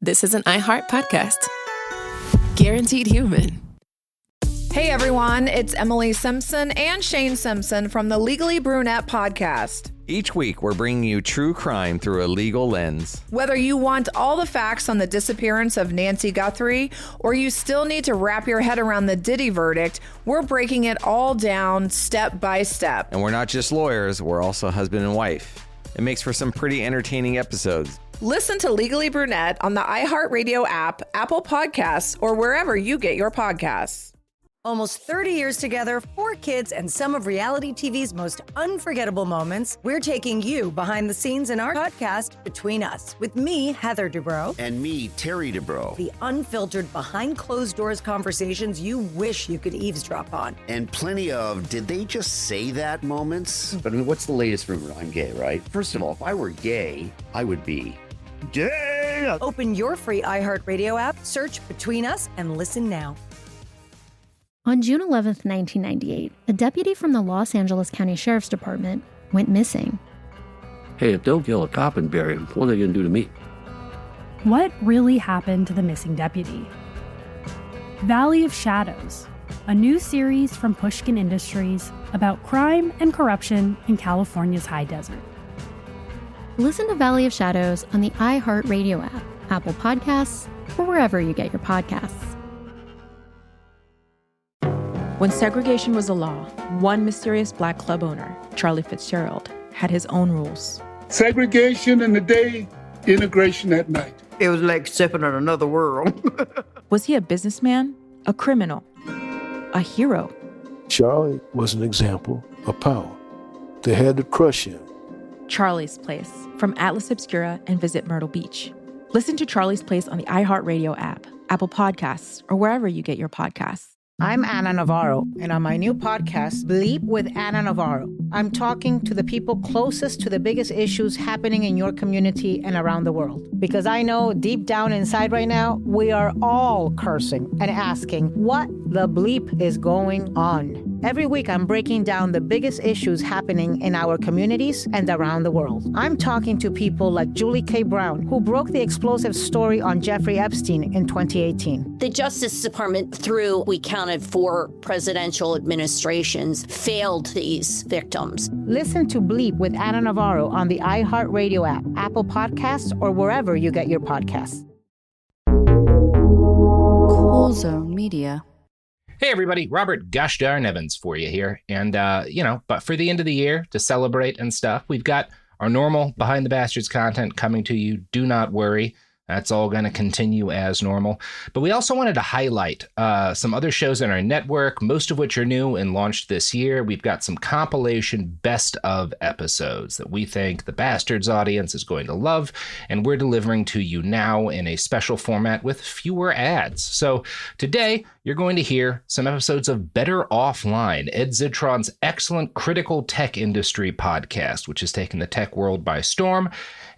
this is an iHeart podcast. Guaranteed human. Hey everyone, it's Emily Simpson and Shane Simpson from the Legally Brunette podcast. Each week, we're bringing you true crime through a legal lens. Whether you want all the facts on the disappearance of Nancy Guthrie, or you still need to wrap your head around the Diddy verdict, we're breaking it all down step by step. And we're not just lawyers, we're also husband and wife. It makes for some pretty entertaining episodes. Listen to Legally Brunette on the iHeartRadio app, Apple Podcasts, or wherever you get your podcasts. Almost 30 years together, 4 kids, and some of reality TV's most unforgettable moments. We're taking you behind the scenes in our podcast, Between Us, with me, Heather Dubrow. And me, Terry Dubrow. The unfiltered, behind-closed-doors conversations you wish you could eavesdrop on. And plenty of, did they just say that moments? But I mean, what's the latest rumor? I'm gay, right? First of all, if I were gay, I would be gay. Open your free iHeartRadio app, search Between Us, and listen now. On June 11, 1998, a deputy from the Los Angeles County Sheriff's Department went missing. Hey, if they'll kill a cop and bury him, what are they going to do to me? What really happened to the missing deputy? Valley of Shadows, a new series from Pushkin Industries about crime and corruption in California's high desert. Listen to Valley of Shadows on the iHeartRadio app, Apple Podcasts, or wherever you get your podcasts. When segregation was a law, one mysterious black club owner, Charlie Fitzgerald, had his own rules. Segregation in the day, integration at night. It was like stepping on another world. Was he a businessman, a criminal, a hero? Charlie was an example of power. They had to crush him. Charlie's Place, from Atlas Obscura and Visit Myrtle Beach. Listen to Charlie's Place on the iHeartRadio app, Apple Podcasts, or wherever you get your podcasts. I'm Anna Navarro, and on my new podcast, Bleep with Anna Navarro, I'm talking to the people closest to the biggest issues happening in your community and around the world. Because I know deep down inside right now, we are all cursing and asking what the bleep is going on. Every week, I'm breaking down the biggest issues happening in our communities and around the world. I'm talking to people like Julie K. Brown, who broke the explosive story on Jeffrey Epstein in 2018. The Justice Department, through, we counted 4 presidential administrations, failed these victims. Listen to Bleep with Anna Navarro on the iHeartRadio app, Apple Podcasts, or wherever you get your podcasts. Cool Zone Media. Hey everybody, Robert Gosh darn Evans for you here. And, but for the end of the year to celebrate and stuff, we've got our normal Behind the Bastards content coming to you. Do not worry. That's all going to continue as normal. But we also wanted to highlight some other shows in our network, most of which are new and launched this year. We've got some compilation best of episodes that we think the Bastards audience is going to love, and we're delivering to you now in a special format with fewer ads. So today, you're going to hear some episodes of Better Offline, Ed Zitron's excellent critical tech industry podcast, which has taken the tech world by storm.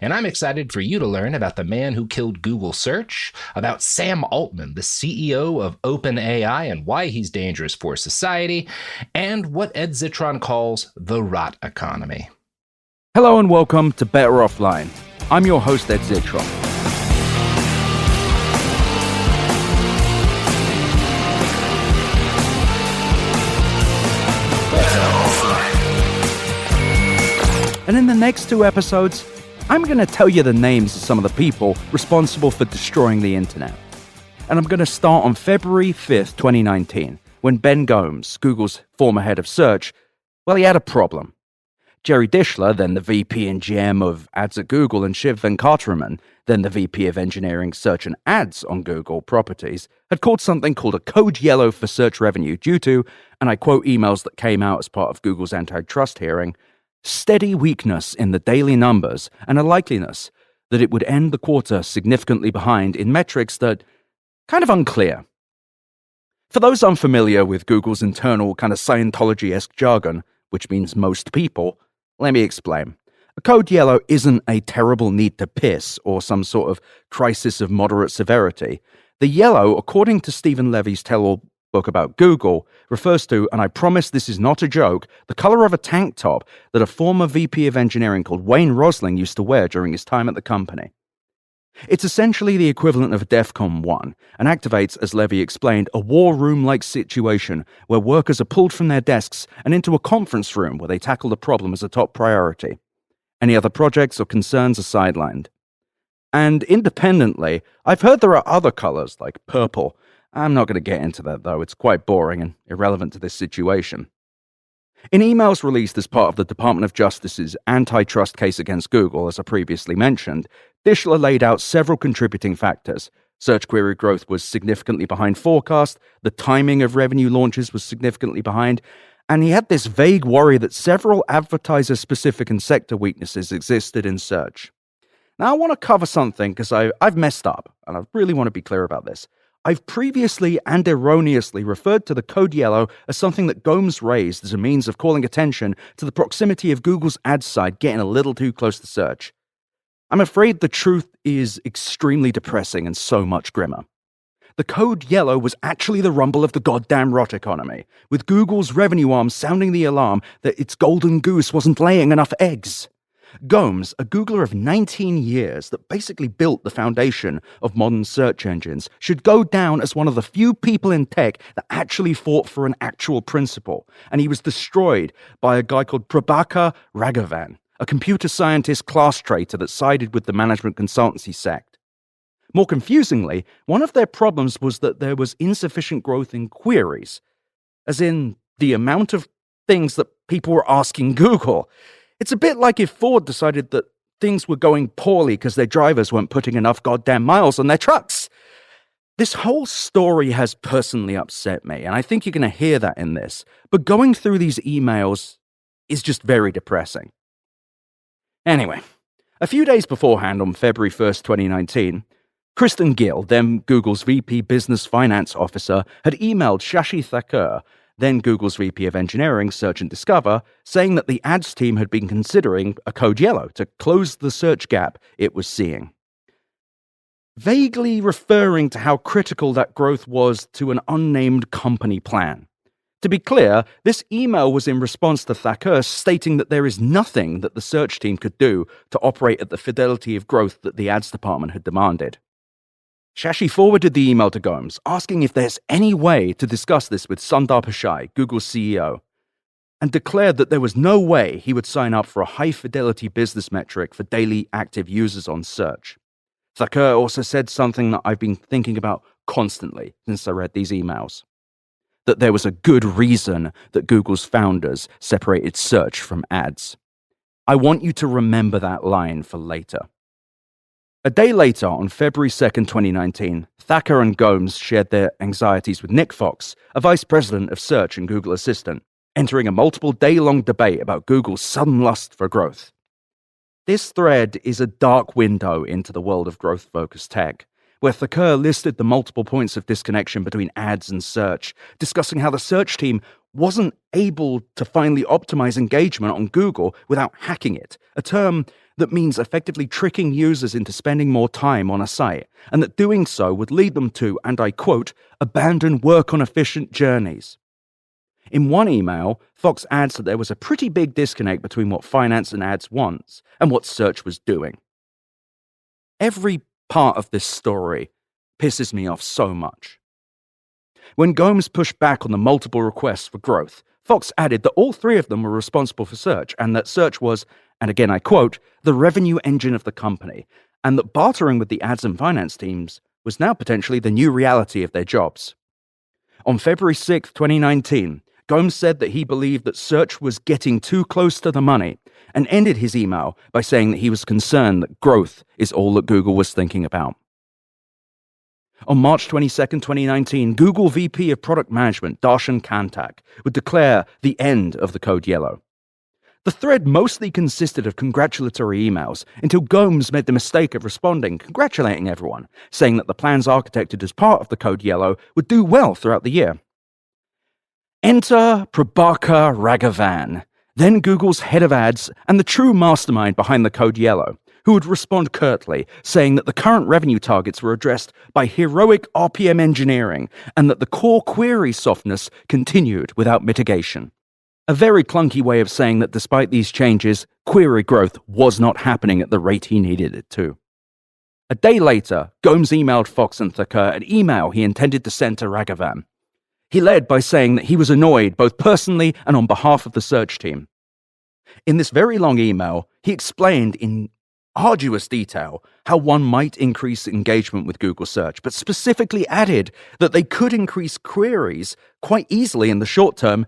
And I'm excited for you to learn about the man who killed Google Search, about Sam Altman, the CEO of OpenAI, and why he's dangerous for society, and what Ed Zitron calls the rot economy. Hello and welcome to Better Offline. I'm your host, Ed Zitron. And in the next 2 episodes, I'm going to tell you the names of some of the people responsible for destroying the internet. And I'm going to start on February 5th, 2019, when Ben Gomes, Google's former head of search, well, he had a problem. Jerry Dishler, then the VP and GM of ads at Google, and Shiv Venkataraman, then the VP of engineering, search and ads on Google properties, had caught something called a code yellow for search revenue due to, and I quote emails that came out as part of Google's antitrust hearing, steady weakness in the daily numbers and a likeliness that it would end the quarter significantly behind in metrics that kind of unclear. For those unfamiliar with Google's internal kind of Scientology-esque jargon, which means most people, let me explain. A code yellow isn't a terrible need to piss or some sort of crisis of moderate severity. The yellow, according to Stephen Levy's tell-all book about Google, refers to, and I promise this is not a joke, the color of a tank top that a former VP of engineering called Wayne Rosling used to wear during his time at the company. It's essentially the equivalent of DEFCON 1 and activates, as Levy explained, a war room-like situation where workers are pulled from their desks and into a conference room where they tackle the problem as a top priority. Any other projects or concerns are sidelined. And independently, I've heard there are other colors like purple. I'm not going to get into that though, it's quite boring and irrelevant to this situation. In emails released as part of the Department of Justice's antitrust case against Google, as I previously mentioned, Dishler laid out several contributing factors. Search query growth was significantly behind forecast, the timing of revenue launches was significantly behind, and he had this vague worry that several advertiser-specific and sector weaknesses existed in search. Now I want to cover something because I've messed up, and I really want to be clear about this. I've previously and erroneously referred to the code yellow as something that Gomes raised as a means of calling attention to the proximity of Google's ad side getting a little too close to search. I'm afraid the truth is extremely depressing and so much grimmer. The code yellow was actually the rumble of the goddamn rot economy, with Google's revenue arm sounding the alarm that its golden goose wasn't laying enough eggs. Gomes, a Googler of 19 years that basically built the foundation of modern search engines, should go down as one of the few people in tech that actually fought for an actual principle, and he was destroyed by a guy called Prabhakar Raghavan, a computer scientist class traitor that sided with the management consultancy sect. More confusingly, one of their problems was that there was insufficient growth in queries, as in the amount of things that people were asking Google. It's a bit like if Ford decided that things were going poorly because their drivers weren't putting enough goddamn miles on their trucks. This whole story has personally upset me, and I think you're going to hear that in this, but going through these emails is just very depressing. Anyway, a few days beforehand, on February 1st, 2019, Kristen Gill, then Google's VP Business Finance Officer, had emailed Shashi Thakur, then Google's VP of Engineering, Search and Discover, saying that the ads team had been considering a code yellow to close the search gap it was seeing, vaguely referring to how critical that growth was to an unnamed company plan. To be clear, this email was in response to Thakur stating that there is nothing that the search team could do to operate at the fidelity of growth that the ads department had demanded. Shashi forwarded the email to Gomes, asking if there's any way to discuss this with Sundar Pichai, Google's CEO, and declared that there was no way he would sign up for a high-fidelity business metric for daily active users on search. Thakur also said something that I've been thinking about constantly since I read these emails, that there was a good reason that Google's founders separated search from ads. I want you to remember that line for later. A day later, on February 2nd, 2019, Thakur and Gomes shared their anxieties with Nick Fox, a vice president of search and Google Assistant, entering a multiple day-long debate about Google's sudden lust for growth. This thread is a dark window into the world of growth-focused tech, where Thakur listed the multiple points of disconnection between ads and search, discussing how the search team wasn't able to finally optimize engagement on Google without hacking it, a term that means effectively tricking users into spending more time on a site, and that doing so would lead them to, and I quote, abandon work on efficient journeys. In one email, Fox adds that there was a pretty big disconnect between what finance and ads wants and what search was doing. Every part of this story pisses me off so much. When Gomes pushed back on the multiple requests for growth, Fox added that all three of them were responsible for search, and that search was, and again I quote, the revenue engine of the company, and that bartering with the ads and finance teams was now potentially the new reality of their jobs. On February 6, 2019, Gomes said that he believed that search was getting too close to the money, and ended his email by saying that he was concerned that growth is all that Google was thinking about. On March 22, 2019, Google VP of Product Management, Darshan Kantak, would declare the end of the code yellow. The thread mostly consisted of congratulatory emails until Gomes made the mistake of responding, congratulating everyone, saying that the plans architected as part of the code yellow would do well throughout the year. Enter Prabhakar Raghavan, then Google's head of ads and the true mastermind behind the code yellow, who would respond curtly, saying that the current revenue targets were addressed by heroic RPM engineering and that the core query softness continued without mitigation. A very clunky way of saying that despite these changes, query growth was not happening at the rate he needed it to. A day later, Gomes emailed Fox and Thakur an email he intended to send to Raghavan. He led by saying that he was annoyed both personally and on behalf of the search team. In this very long email, he explained in arduous detail how one might increase engagement with Google search, but specifically added that they could increase queries quite easily in the short term,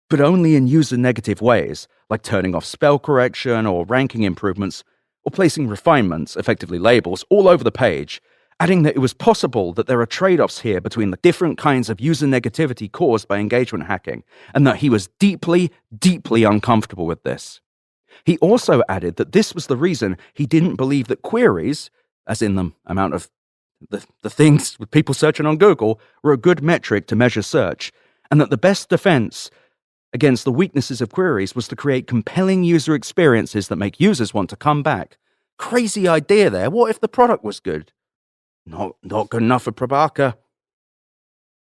but only in user-negative ways, like turning off spell correction or ranking improvements, or placing refinements, effectively labels, all over the page, adding that it was possible that there are trade-offs here between the different kinds of user negativity caused by engagement hacking, and that he was deeply, deeply uncomfortable with this. He also added that this was the reason he didn't believe that queries, as in the amount of the things with people searching on Google, were a good metric to measure search, and that the best defense against the weaknesses of queries was to create compelling user experiences that make users want to come back. Crazy idea there. What if the product was good? Not good enough for Prabhakar.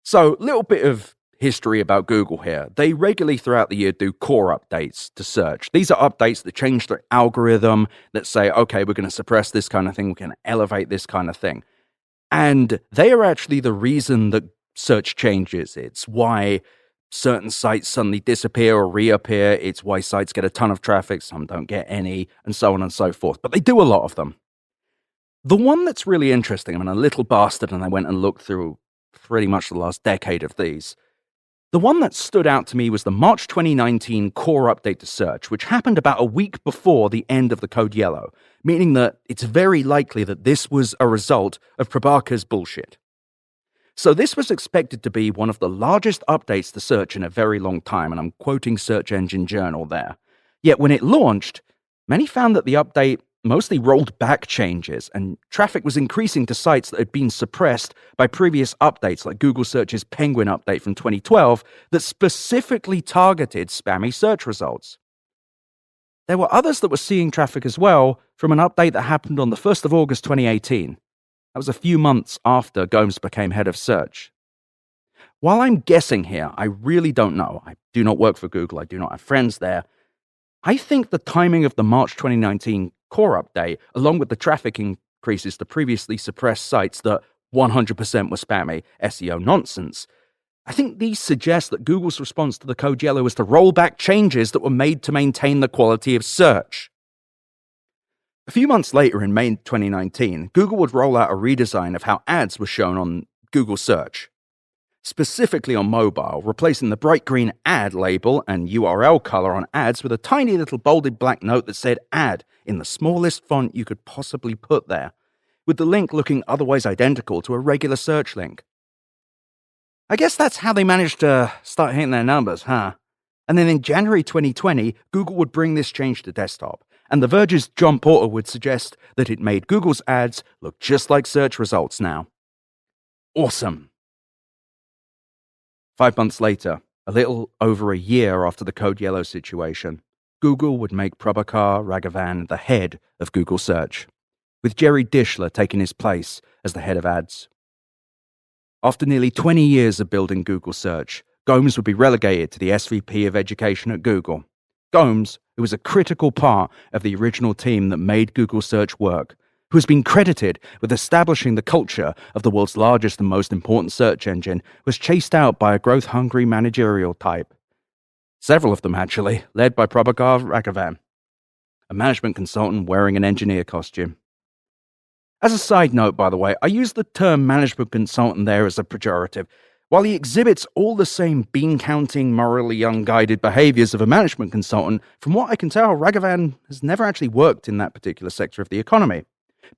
So, little bit of history about Google here. They regularly throughout the year do core updates to search. These are updates that change their algorithm, that say, okay, we're going to suppress this kind of thing, we're going to elevate this kind of thing. And they are actually the reason that search changes. It's why certain sites suddenly disappear or reappear. It's why sites get a ton of traffic, some don't get any, and so on and so forth. But they do a lot of them. The one that's really interesting, I'm a little bastard and I went and looked through pretty much the last decade of these. The one that stood out to me was the March 2019 core update to search, which happened about a week before the end of the Code Yellow, meaning that it's very likely that this was a result of Prabhakar's bullshit. So this was expected to be one of the largest updates to search in a very long time, and I'm quoting Search Engine Journal there. Yet when it launched, many found that the update mostly rolled back changes, and traffic was increasing to sites that had been suppressed by previous updates, like Google Search's Penguin update from 2012 that specifically targeted spammy search results. There were others that were seeing traffic as well from an update that happened on the 1st of August 2018. That was a few months after Gomes became head of search. While I'm guessing here, I really don't know. I do not work for Google, I do not have friends there. I think the timing of the March 2019 core update, along with the traffic increases to previously suppressed sites that 100% were spammy, SEO nonsense, I think these suggest that Google's response to the Code Yellow was to roll back changes that were made to maintain the quality of search. A few months later, in May 2019, Google would roll out a redesign of how ads were shown on Google Search. Specifically on mobile, replacing the bright green ad label and URL color on ads with a tiny little bolded black note that said ad in the smallest font you could possibly put there, with the link looking otherwise identical to a regular search link. I guess that's how they managed to start hitting their numbers, huh? And then in January 2020, Google would bring this change to desktop, and The Verge's John Porter would suggest that it made Google's ads look just like search results now. Awesome. 5 months later, a little over a year after the Code Yellow situation, Google would make Prabhakar Raghavan the head of Google Search, with Jerry Dishler taking his place as the head of ads. After nearly 20 years of building Google Search, Gomes would be relegated to the SVP of Education at Google. Gomes, who was a critical part of the original team that made Google Search work, who has been credited with establishing the culture of the world's largest and most important search engine, was chased out by a growth-hungry managerial type. Several of them, actually, led by Prabhakar Raghavan, a management consultant wearing an engineer costume. As a side note, by the way, I use the term management consultant there as a pejorative. While he exhibits all the same bean-counting, morally unguided behaviors of a management consultant, from what I can tell, Raghavan has never actually worked in that particular sector of the economy.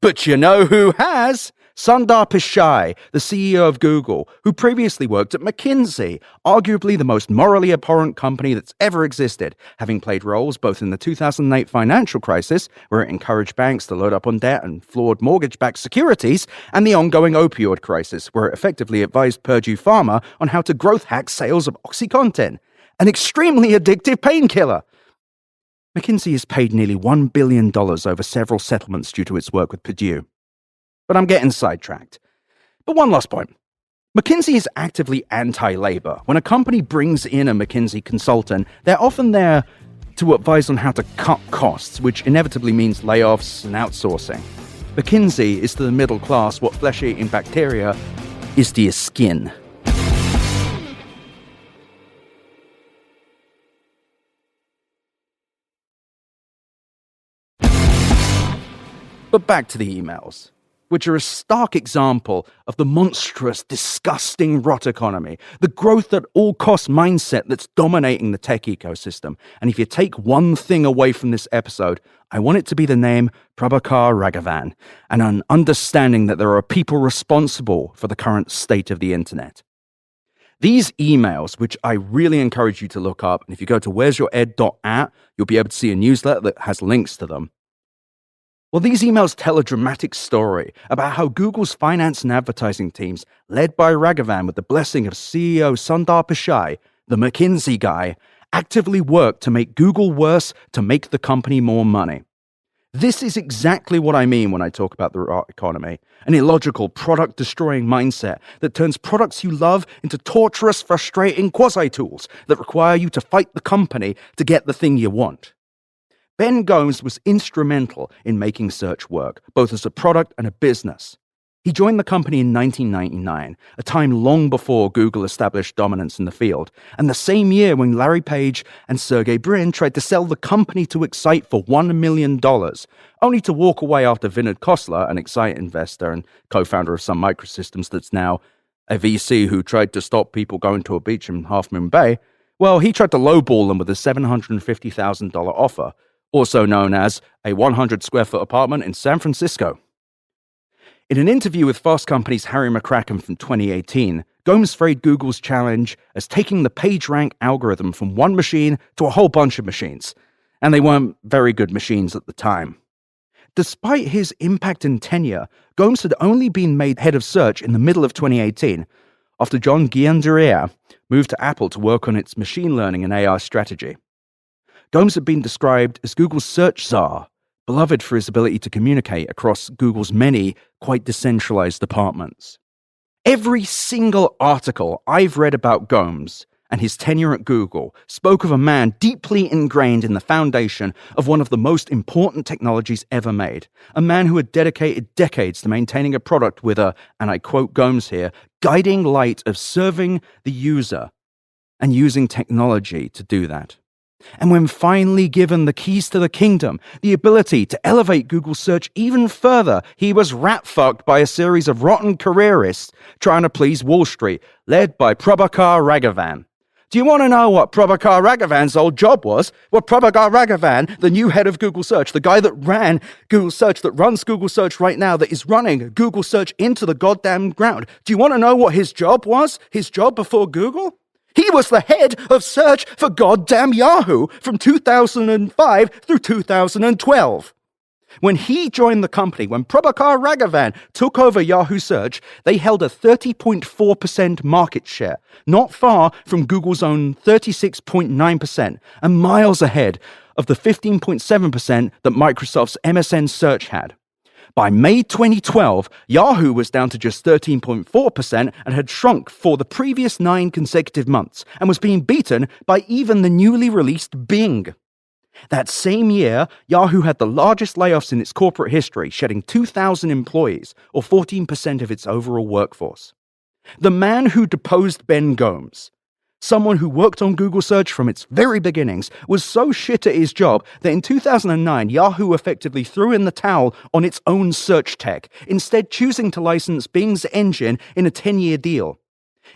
But you know who has? Sundar Pichai, the CEO of Google, who previously worked at McKinsey, arguably the most morally abhorrent company that's ever existed, having played roles both in the 2008 financial crisis, where it encouraged banks to load up on debt and flawed mortgage-backed securities, and the ongoing opioid crisis, where it effectively advised Purdue Pharma on how to growth hack sales of OxyContin, an extremely addictive painkiller. McKinsey has paid nearly $1 billion over several settlements due to its work with Purdue. But I'm getting sidetracked. But one last point. McKinsey is actively anti-labor. When a company brings in a McKinsey consultant, they're often there to advise on how to cut costs, which inevitably means layoffs and outsourcing. McKinsey is to the middle class what flesh-eating bacteria is to your skin. But back to the emails, which are a stark example of the monstrous, disgusting rot economy, the growth at all cost mindset that's dominating the tech ecosystem. And if you take one thing away from this episode, I want it to be the name Prabhakar Raghavan, and an understanding that there are people responsible for the current state of the internet. These emails, which I really encourage you to look up, and if you go to where'syourEd.at, you'll be able to see a newsletter that has links to them. Well, these emails tell a dramatic story about how Google's finance and advertising teams, led by Raghavan with the blessing of CEO Sundar Pichai, the McKinsey guy, actively worked to make Google worse to make the company more money. This is exactly what I mean when I talk about the rot economy, an illogical, product-destroying mindset that turns products you love into torturous, frustrating quasi-tools that require you to fight the company to get the thing you want. Ben Gomes was instrumental in making search work, both as a product and a business. He joined the company in 1999, a time long before Google established dominance in the field, and the same year when Larry Page and Sergey Brin tried to sell the company to Excite for $1 million, only to walk away after Vinod Khosla, an Excite investor and co-founder of Sun Microsystems that's now a VC who tried to stop people going to a beach in Half Moon Bay, well, he tried to lowball them with a $750,000 offer, also known as a 100-square-foot apartment in San Francisco. In an interview with Fast Company's Harry McCracken from 2018, Gomes framed Google's challenge as taking the PageRank algorithm from one machine to a whole bunch of machines, and they weren't very good machines at the time. Despite his impact and tenure, Gomes had only been made head of search in the middle of 2018, after John Gianduria moved to Apple to work on its machine learning and AI strategy. Gomes had been described as Google's search czar, beloved for his ability to communicate across Google's many, quite decentralized departments. Every single article I've read about Gomes and his tenure at Google spoke of a man deeply ingrained in the foundation of one of the most important technologies ever made, a man who had dedicated decades to maintaining a product with a, and I quote Gomes here, guiding light of serving the user and using technology to do that. And when finally given the keys to the kingdom, the ability to elevate Google search even further, he was rat-fucked by a series of rotten careerists trying to please Wall Street, led by Prabhakar Raghavan. Do you want to know what Prabhakar Raghavan's old job was? Well, Prabhakar Raghavan, the new head of Google Search, the guy that ran Google Search, that runs Google Search right now, that is running Google Search into the goddamn ground. Do you want to know what his job was? His job before Google? He was the head of search for goddamn Yahoo from 2005 through 2012. When he joined the company, when Prabhakar Raghavan took over Yahoo Search, they held a 30.4% market share, not far from Google's own 36.9%, and miles ahead of the 15.7% that Microsoft's MSN Search had. By May 2012, Yahoo was down to just 13.4% and had shrunk for the previous 9 consecutive months and was being beaten by even the newly released Bing. That same year, Yahoo had the largest layoffs in its corporate history, shedding 2,000 employees, or 14% of its overall workforce. The man who deposed Ben Gomes, someone who worked on Google Search from its very beginnings, was so shit at his job that in 2009, Yahoo effectively threw in the towel on its own search tech, instead choosing to license Bing's engine in a 10-year deal.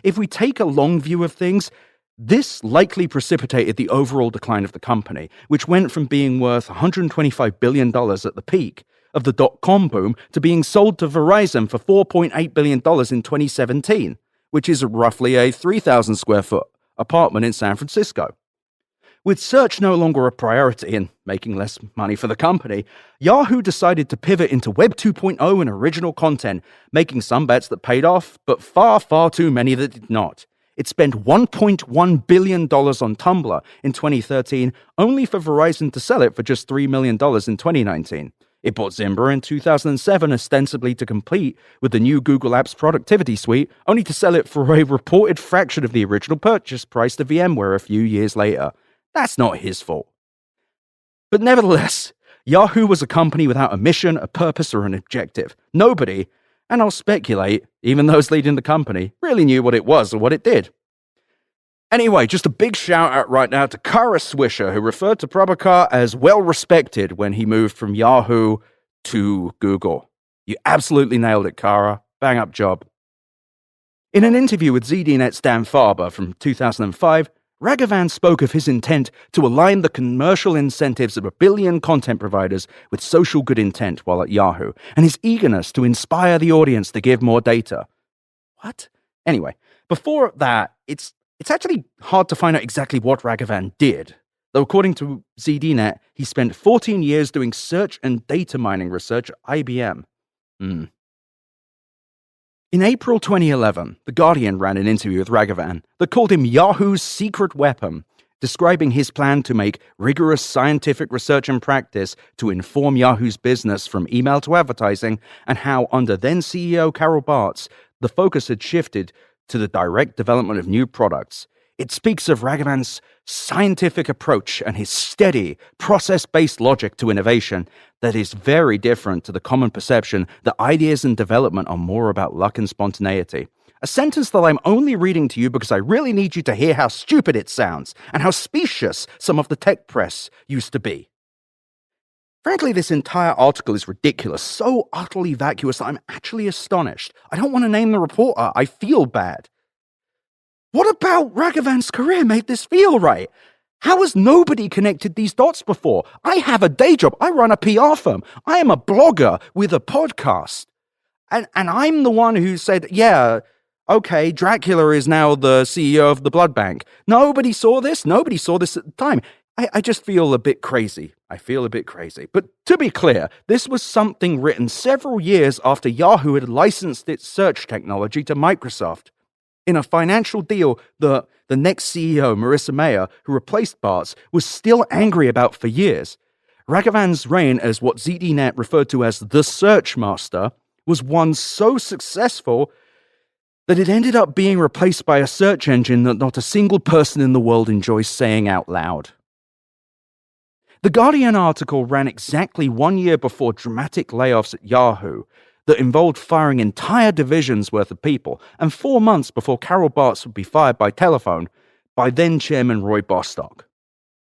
If we take a long view of things, this likely precipitated the overall decline of the company, which went from being worth $125 billion at the peak of the dot-com boom to being sold to Verizon for $4.8 billion in 2017, which is roughly a 3,000 square foot apartment in San Francisco. With search no longer a priority and making less money for the company, Yahoo decided to pivot into Web 2.0 and original content, making some bets that paid off, but far, far too many that did not. It spent $1.1 billion on Tumblr in 2013, only for Verizon to sell it for just $3 million in 2019. It bought Zimbra in 2007, ostensibly to compete with the new Google Apps productivity suite, only to sell it for a reported fraction of the original purchase price to VMware a few years later. That's not his fault. But nevertheless, Yahoo was a company without a mission, a purpose, or an objective. Nobody, and I'll speculate, even those leading the company, really knew what it was or what it did. Anyway, just a big shout out right now to Kara Swisher, who referred to Prabhakar as well-respected when he moved from Yahoo to Google. You absolutely nailed it, Kara. Bang up job. In an interview with ZDNet's Dan Farber from 2005, Raghavan spoke of his intent to align the commercial incentives of 1 billion content providers with social good intent while at Yahoo, and his eagerness to inspire the audience to give more data. What? Anyway, before that, it's actually hard to find out exactly what Raghavan did, though according to ZDNet, he spent 14 years doing search and data mining research at IBM. In April 2011, The Guardian ran an interview with Raghavan that called him Yahoo's secret weapon, describing his plan to make rigorous scientific research and practice to inform Yahoo's business from email to advertising, and how under then CEO Carol Bartz, the focus had shifted to the direct development of new products. It speaks of Raghavan's scientific approach and his steady, process-based logic to innovation that is very different to the common perception that ideas and development are more about luck and spontaneity. A sentence that I'm only reading to you because I really need you to hear how stupid it sounds and how specious some of the tech press used to be. Frankly, this entire article is ridiculous, so utterly vacuous that I'm actually astonished. I don't want to name the reporter. I feel bad. What about Raghavan's career made this feel right? How has nobody connected these dots before? I have a day job. I run a PR firm. I am a blogger with a podcast. And I'm the one who said, yeah, okay, Dracula is now the CEO of the blood bank. Nobody saw this. Nobody saw this at the time. I just feel a bit crazy. I feel a bit crazy. But to be clear, this was something written several years after Yahoo had licensed its search technology to Microsoft. In a financial deal that the next CEO, Marissa Mayer, who replaced Bartz, was still angry about for years. Raghavan's reign as what ZDNet referred to as the search master was one so successful that it ended up being replaced by a search engine that not a single person in the world enjoys saying out loud. The Guardian article ran exactly 1 year before dramatic layoffs at Yahoo that involved firing entire divisions worth of people, and 4 months before Carol Bartz would be fired by telephone by then-chairman Roy Bostock.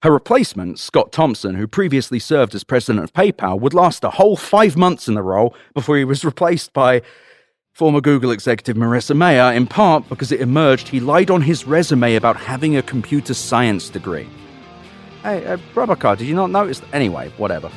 Her replacement, Scott Thompson, who previously served as president of PayPal, would last a whole 5 months in the role before he was replaced by former Google executive Marissa Mayer, in part because it emerged he lied on his resume about having a computer science degree. Hey, Prabhakar, did you not notice? Anyway, whatever.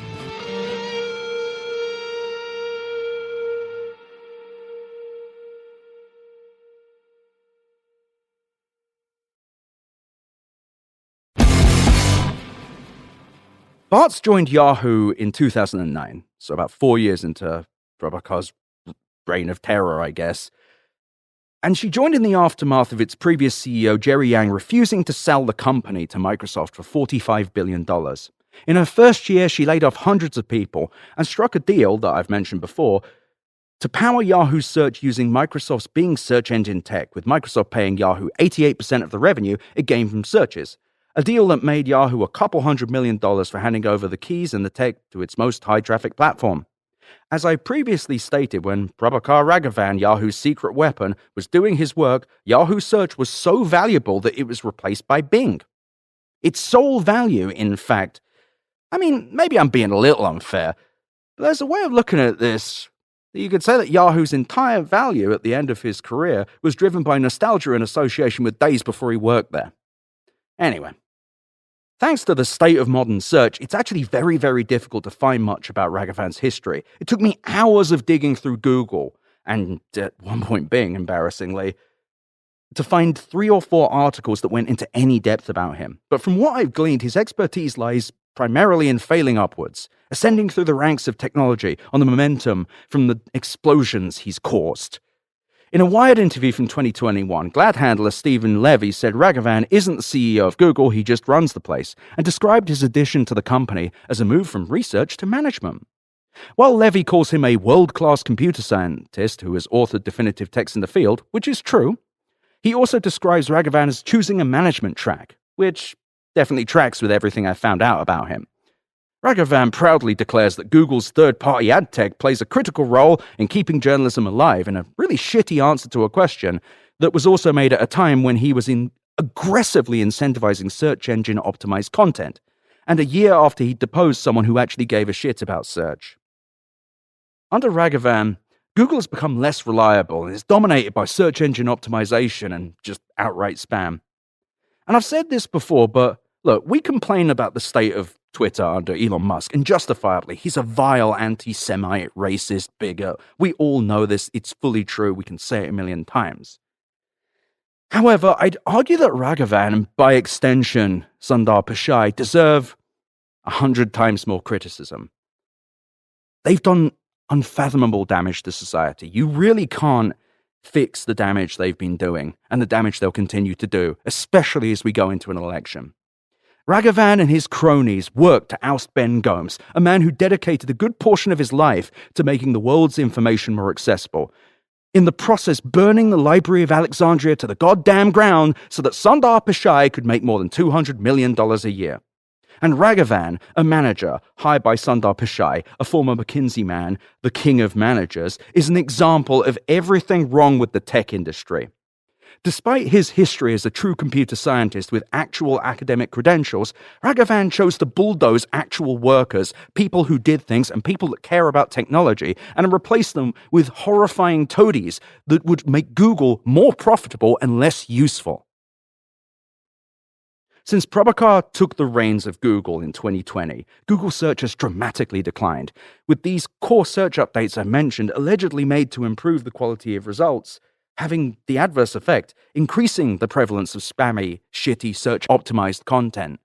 Bartz joined Yahoo in 2009, so about 4 years into Prabhakar's reign of terror, I guess. And she joined in the aftermath of its previous CEO, Jerry Yang, refusing to sell the company to Microsoft for $45 billion. In her first year, she laid off hundreds of people and struck a deal that I've mentioned before to power Yahoo's search using Microsoft's Bing search engine tech, with Microsoft paying Yahoo 88% of the revenue it gained from searches. A deal that made Yahoo a couple $100 million for handing over the keys and the tech to its most high-traffic platform. As I previously stated, when Prabhakar Raghavan, Yahoo's secret weapon, was doing his work, Yahoo Search was so valuable that it was replaced by Bing. Its sole value, in fact, I mean, maybe I'm being a little unfair, but there's a way of looking at this that you could say that Yahoo's entire value at the end of his career was driven by nostalgia and association with days before he worked there. Anyway, thanks to the state of modern search, it's actually very, very difficult to find much about Raghavan's history. It took me hours of digging through Google, and at one point Bing, embarrassingly, to find 3 or 4 articles that went into any depth about him. But from what I've gleaned, his expertise lies primarily in failing upwards, ascending through the ranks of technology on the momentum from the explosions he's caused. In a Wired interview from 2021, Glad handler Stephen Levy said Raghavan isn't the CEO of Google, he just runs the place, and described his addition to the company as a move from research to management. While Levy calls him a world-class computer scientist who has authored definitive texts in the field, which is true, he also describes Raghavan as choosing a management track, which definitely tracks with everything I found out about him. Raghavan proudly declares that Google's third-party ad tech plays a critical role in keeping journalism alive in a really shitty answer to a question that was also made at a time when he was aggressively incentivizing search engine optimized content, and a year after he deposed someone who actually gave a shit about search. Under Raghavan, Google has become less reliable and is dominated by search engine optimization and just outright spam. And I've said this before, but look, we complain about the state of Twitter under Elon Musk, and justifiably. He's a vile anti-Semite, racist, bigot. We all know this. It's fully true. We can say it a million times. However, I'd argue that Raghavan, and by extension Sundar Pichai, deserve 100 times more criticism. They've done unfathomable damage to society. You really can't fix the damage they've been doing and the damage they'll continue to do, especially as we go into an election. Raghavan and his cronies worked to oust Ben Gomes, a man who dedicated a good portion of his life to making the world's information more accessible, in the process burning the Library of Alexandria to the goddamn ground so that Sundar Pichai could make more than $200 million a year. And Raghavan, a manager hired by Sundar Pichai, a former McKinsey man, the king of managers, is an example of everything wrong with the tech industry. Despite his history as a true computer scientist with actual academic credentials, Raghavan chose to bulldoze actual workers, people who did things and people that care about technology, and replace them with horrifying toadies that would make Google more profitable and less useful. Since Prabhakar took the reins of Google in 2020, Google search has dramatically declined, with these core search updates I mentioned allegedly made to improve the quality of results, having the adverse effect, increasing the prevalence of spammy, shitty, search-optimized content.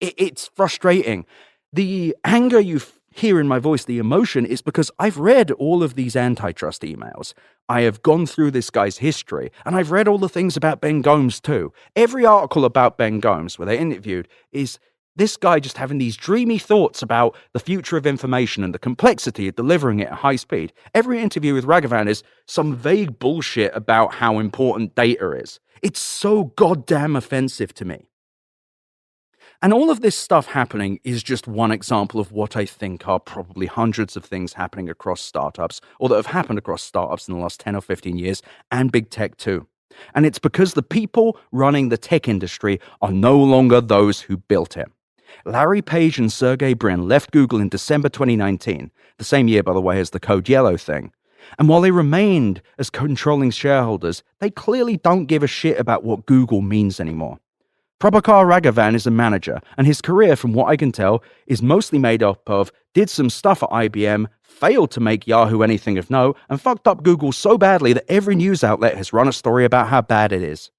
It's frustrating. The anger you hear in my voice, the emotion, is because I've read all of these antitrust emails. I have gone through this guy's history, and I've read all the things about Ben Gomes too. Every article about Ben Gomes, where they're interviewed, is this guy just having these dreamy thoughts about the future of information and the complexity of delivering it at high speed. Every interview with Raghavan is some vague bullshit about how important data is. It's so goddamn offensive to me. And all of this stuff happening is just one example of what I think are probably hundreds of things happening across startups, or that have happened across startups in the last 10 or 15 years, and big tech too. And it's because the people running the tech industry are no longer those who built it. Larry Page and Sergey Brin left Google in December 2019, the same year, by the way, as the Code Yellow thing. And while they remained as controlling shareholders, they clearly don't give a shit about what Google means anymore. Prabhakar Raghavan is a manager, and his career, from what I can tell, is mostly made up of did some stuff at IBM, failed to make Yahoo anything of note, and fucked up Google so badly that every news outlet has run a story about how bad it is.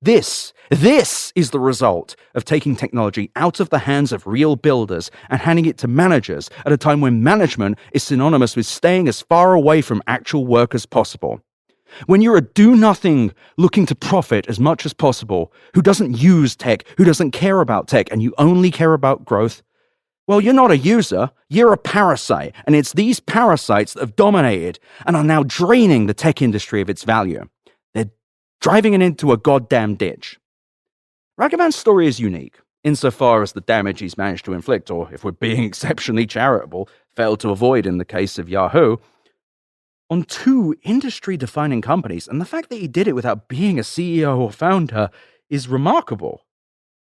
This is the result of taking technology out of the hands of real builders and handing it to managers at a time when management is synonymous with staying as far away from actual work as possible. When you're a do-nothing looking to profit as much as possible, who doesn't use tech, who doesn't care about tech, and you only care about growth, well, you're not a user, you're a parasite, and it's these parasites that have dominated and are now draining the tech industry of its value. They're driving it into a goddamn ditch. Raghavan's story is unique, insofar as the damage he's managed to inflict, or if we're being exceptionally charitable, failed to avoid in the case of Yahoo, on two industry-defining companies, and the fact that he did it without being a CEO or founder is remarkable.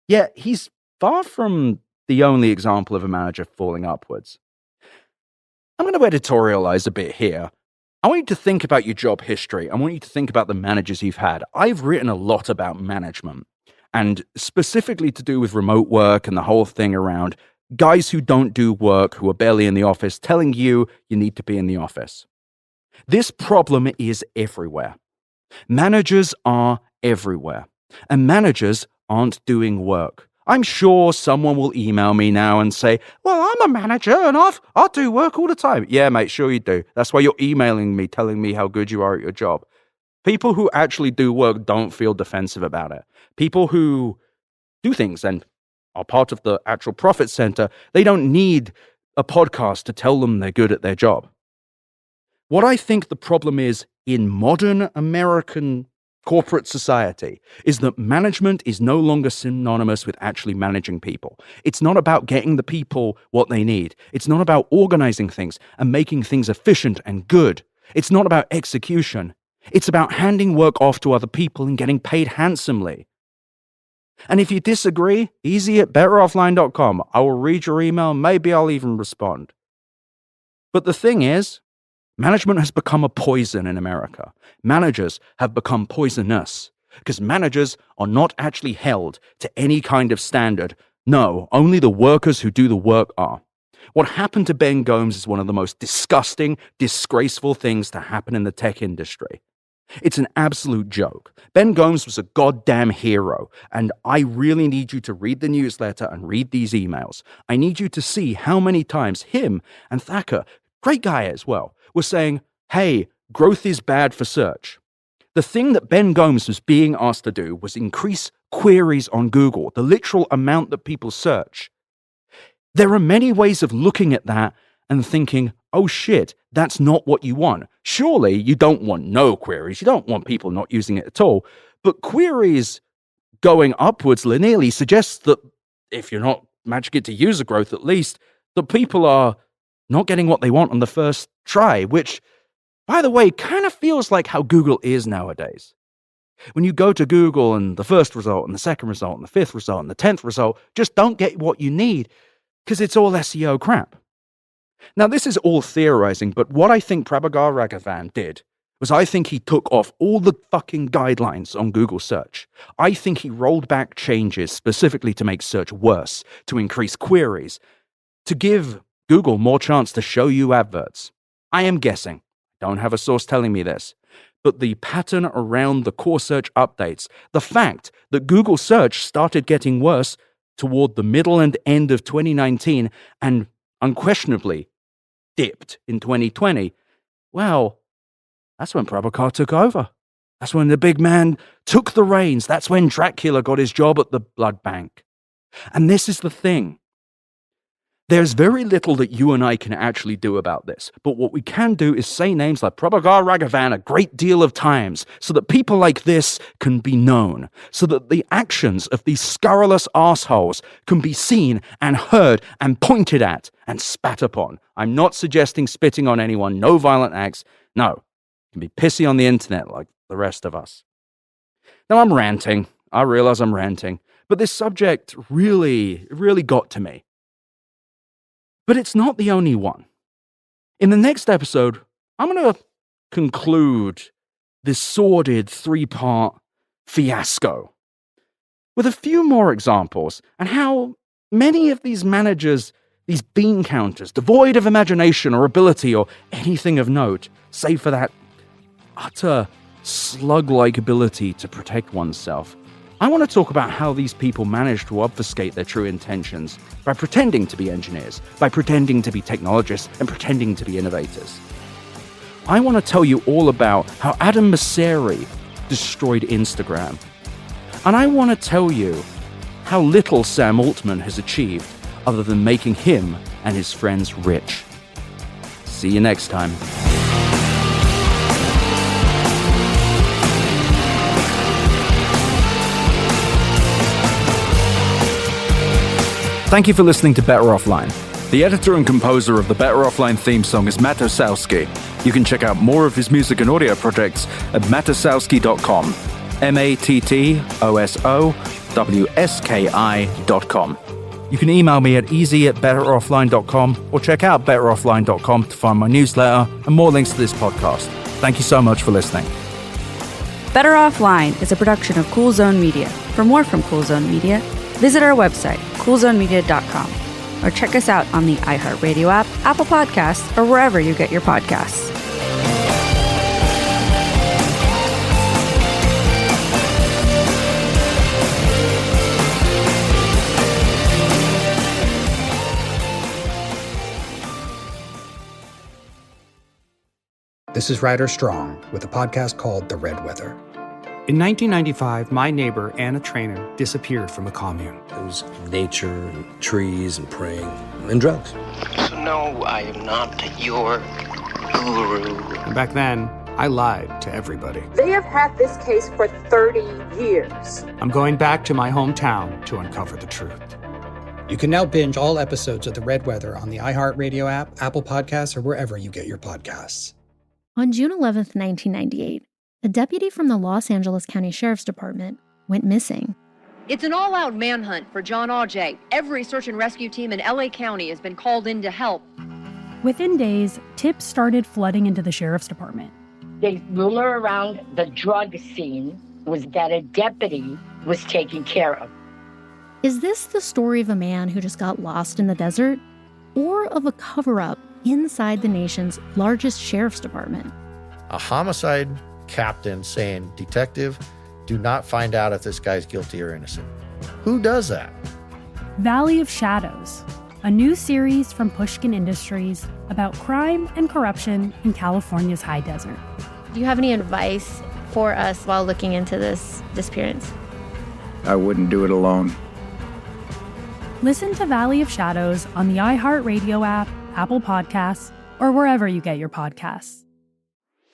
Yet he's far from the only example of a manager falling upwards. I'm going to editorialize a bit here. I want you to think about your job history. I want you to think about the managers you've had. I've written a lot about management, and specifically to do with remote work and the whole thing around guys who don't do work, who are barely in the office, telling you need to be in the office. This problem is everywhere. Managers are everywhere, and managers aren't doing work. I'm sure someone will email me now and say, well, I'm a manager and I do work all the time. Yeah, mate, sure you do. That's why you're emailing me, telling me how good you are at your job. People who actually do work don't feel defensive about it. People who do things and are part of the actual profit center, they don't need a podcast to tell them they're good at their job. What I think the problem is in modern American corporate society is that management is no longer synonymous with actually managing people. It's not about getting the people what they need. It's not about organizing things and making things efficient and good. It's not about execution. It's about handing work off to other people and getting paid handsomely. And if you disagree, easy at betteroffline.com. I will read your email, maybe I'll even respond. But the thing is, management has become a poison in America. Managers have become poisonous because managers are not actually held to any kind of standard. No, only the workers who do the work are. What happened to Ben Gomes is one of the most disgusting, disgraceful things to happen in the tech industry. It's an absolute joke. Ben Gomes was a goddamn hero, and I really need you to read the newsletter and read these emails. I need you to see how many times him and Thacker, great guy as well, were saying, hey, growth is bad for search. The thing that Ben Gomes was being asked to do was increase queries on Google, the literal amount that people search. There are many ways of looking at that and thinking, oh shit, that's not what you want. Surely you don't want no queries. You don't want people not using it at all. But queries going upwards linearly suggests that if you're not matching it to user growth at least, the people are not getting what they want on the first try, which, by the way, kind of feels like how Google is nowadays. When you go to Google and the first result and the second result and the fifth result and the 10th result just don't get what you need because it's all SEO crap. Now, this is all theorizing, but what I think Prabhakar Raghavan did was I think he took off all the fucking guidelines on Google search. I think he rolled back changes specifically to make search worse, to increase queries, to give Google more chance to show you adverts. I am guessing. Don't have a source telling me this. But the pattern around the core search updates, the fact that Google search started getting worse toward the middle and end of 2019 and unquestionably dipped in 2020, well, that's when Prabhakar took over. That's when the big man took the reins. That's when Dracula got his job at the blood bank. And this is the thing. There's very little that you and I can actually do about this, but what we can do is say names like Prabhakar Raghavan a great deal of times so that people like this can be known, so that the actions of these scurrilous assholes can be seen and heard and pointed at and spat upon. I'm not suggesting spitting on anyone, no violent acts. No, you can be pissy on the internet like the rest of us. Now I'm ranting. I realize I'm ranting, but this subject really got to me. But it's not the only one. In the next episode, I'm going to conclude this sordid 3-part fiasco with a few more examples and how many of these managers, these bean counters, devoid of imagination or ability or anything of note, save for that utter slug-like ability to protect oneself, I want to talk about how these people manage to obfuscate their true intentions by pretending to be engineers, by pretending to be technologists, and pretending to be innovators. I want to tell you all about how Adam Mosseri destroyed Instagram. And I want to tell you how little Sam Altman has achieved other than making him and his friends rich. See you next time. Thank you for listening to Better Offline. The editor and composer of the Better Offline theme song is Matt Osowski. You can check out more of his music and audio projects at mattosowski.com. mattosowski.com. You can email me at easy@betteroffline.com or check out betteroffline.com to find my newsletter and more links to this podcast. Thank you so much for listening. Better Offline is a production of Cool Zone Media. For more from Cool Zone Media, visit our website, coolzonemedia.com, or check us out on the iHeartRadio app, Apple Podcasts, or wherever you get your podcasts. This is Ryder Strong with a podcast called The Red Weather. In 1995, my neighbor, Anna Trainer, disappeared from a commune. It was nature and trees and praying and drugs. So no, I am not your guru. And back then, I lied to everybody. They have had this case for 30 years. I'm going back to my hometown to uncover the truth. You can now binge all episodes of The Red Weather on the iHeartRadio app, Apple Podcasts, or wherever you get your podcasts. On June 11th, 1998, a deputy from the Los Angeles County Sheriff's Department went missing. It's an all-out manhunt for John Auger. Every search and rescue team in LA County has been called in to help. Within days, tips started flooding into the Sheriff's Department. The rumor around the drug scene was that a deputy was taken care of. Is this the story of a man who just got lost in the desert? Or of a cover-up inside the nation's largest sheriff's department? A homicide captain saying, "Detective, do not find out if this guy's guilty or innocent." Who does that? Valley of Shadows, a new series from Pushkin Industries about crime and corruption in California's high desert. Do you have any advice for us while looking into this disappearance? I wouldn't do it alone. Listen to Valley of Shadows on the iHeartRadio app, Apple Podcasts, or wherever you get your podcasts.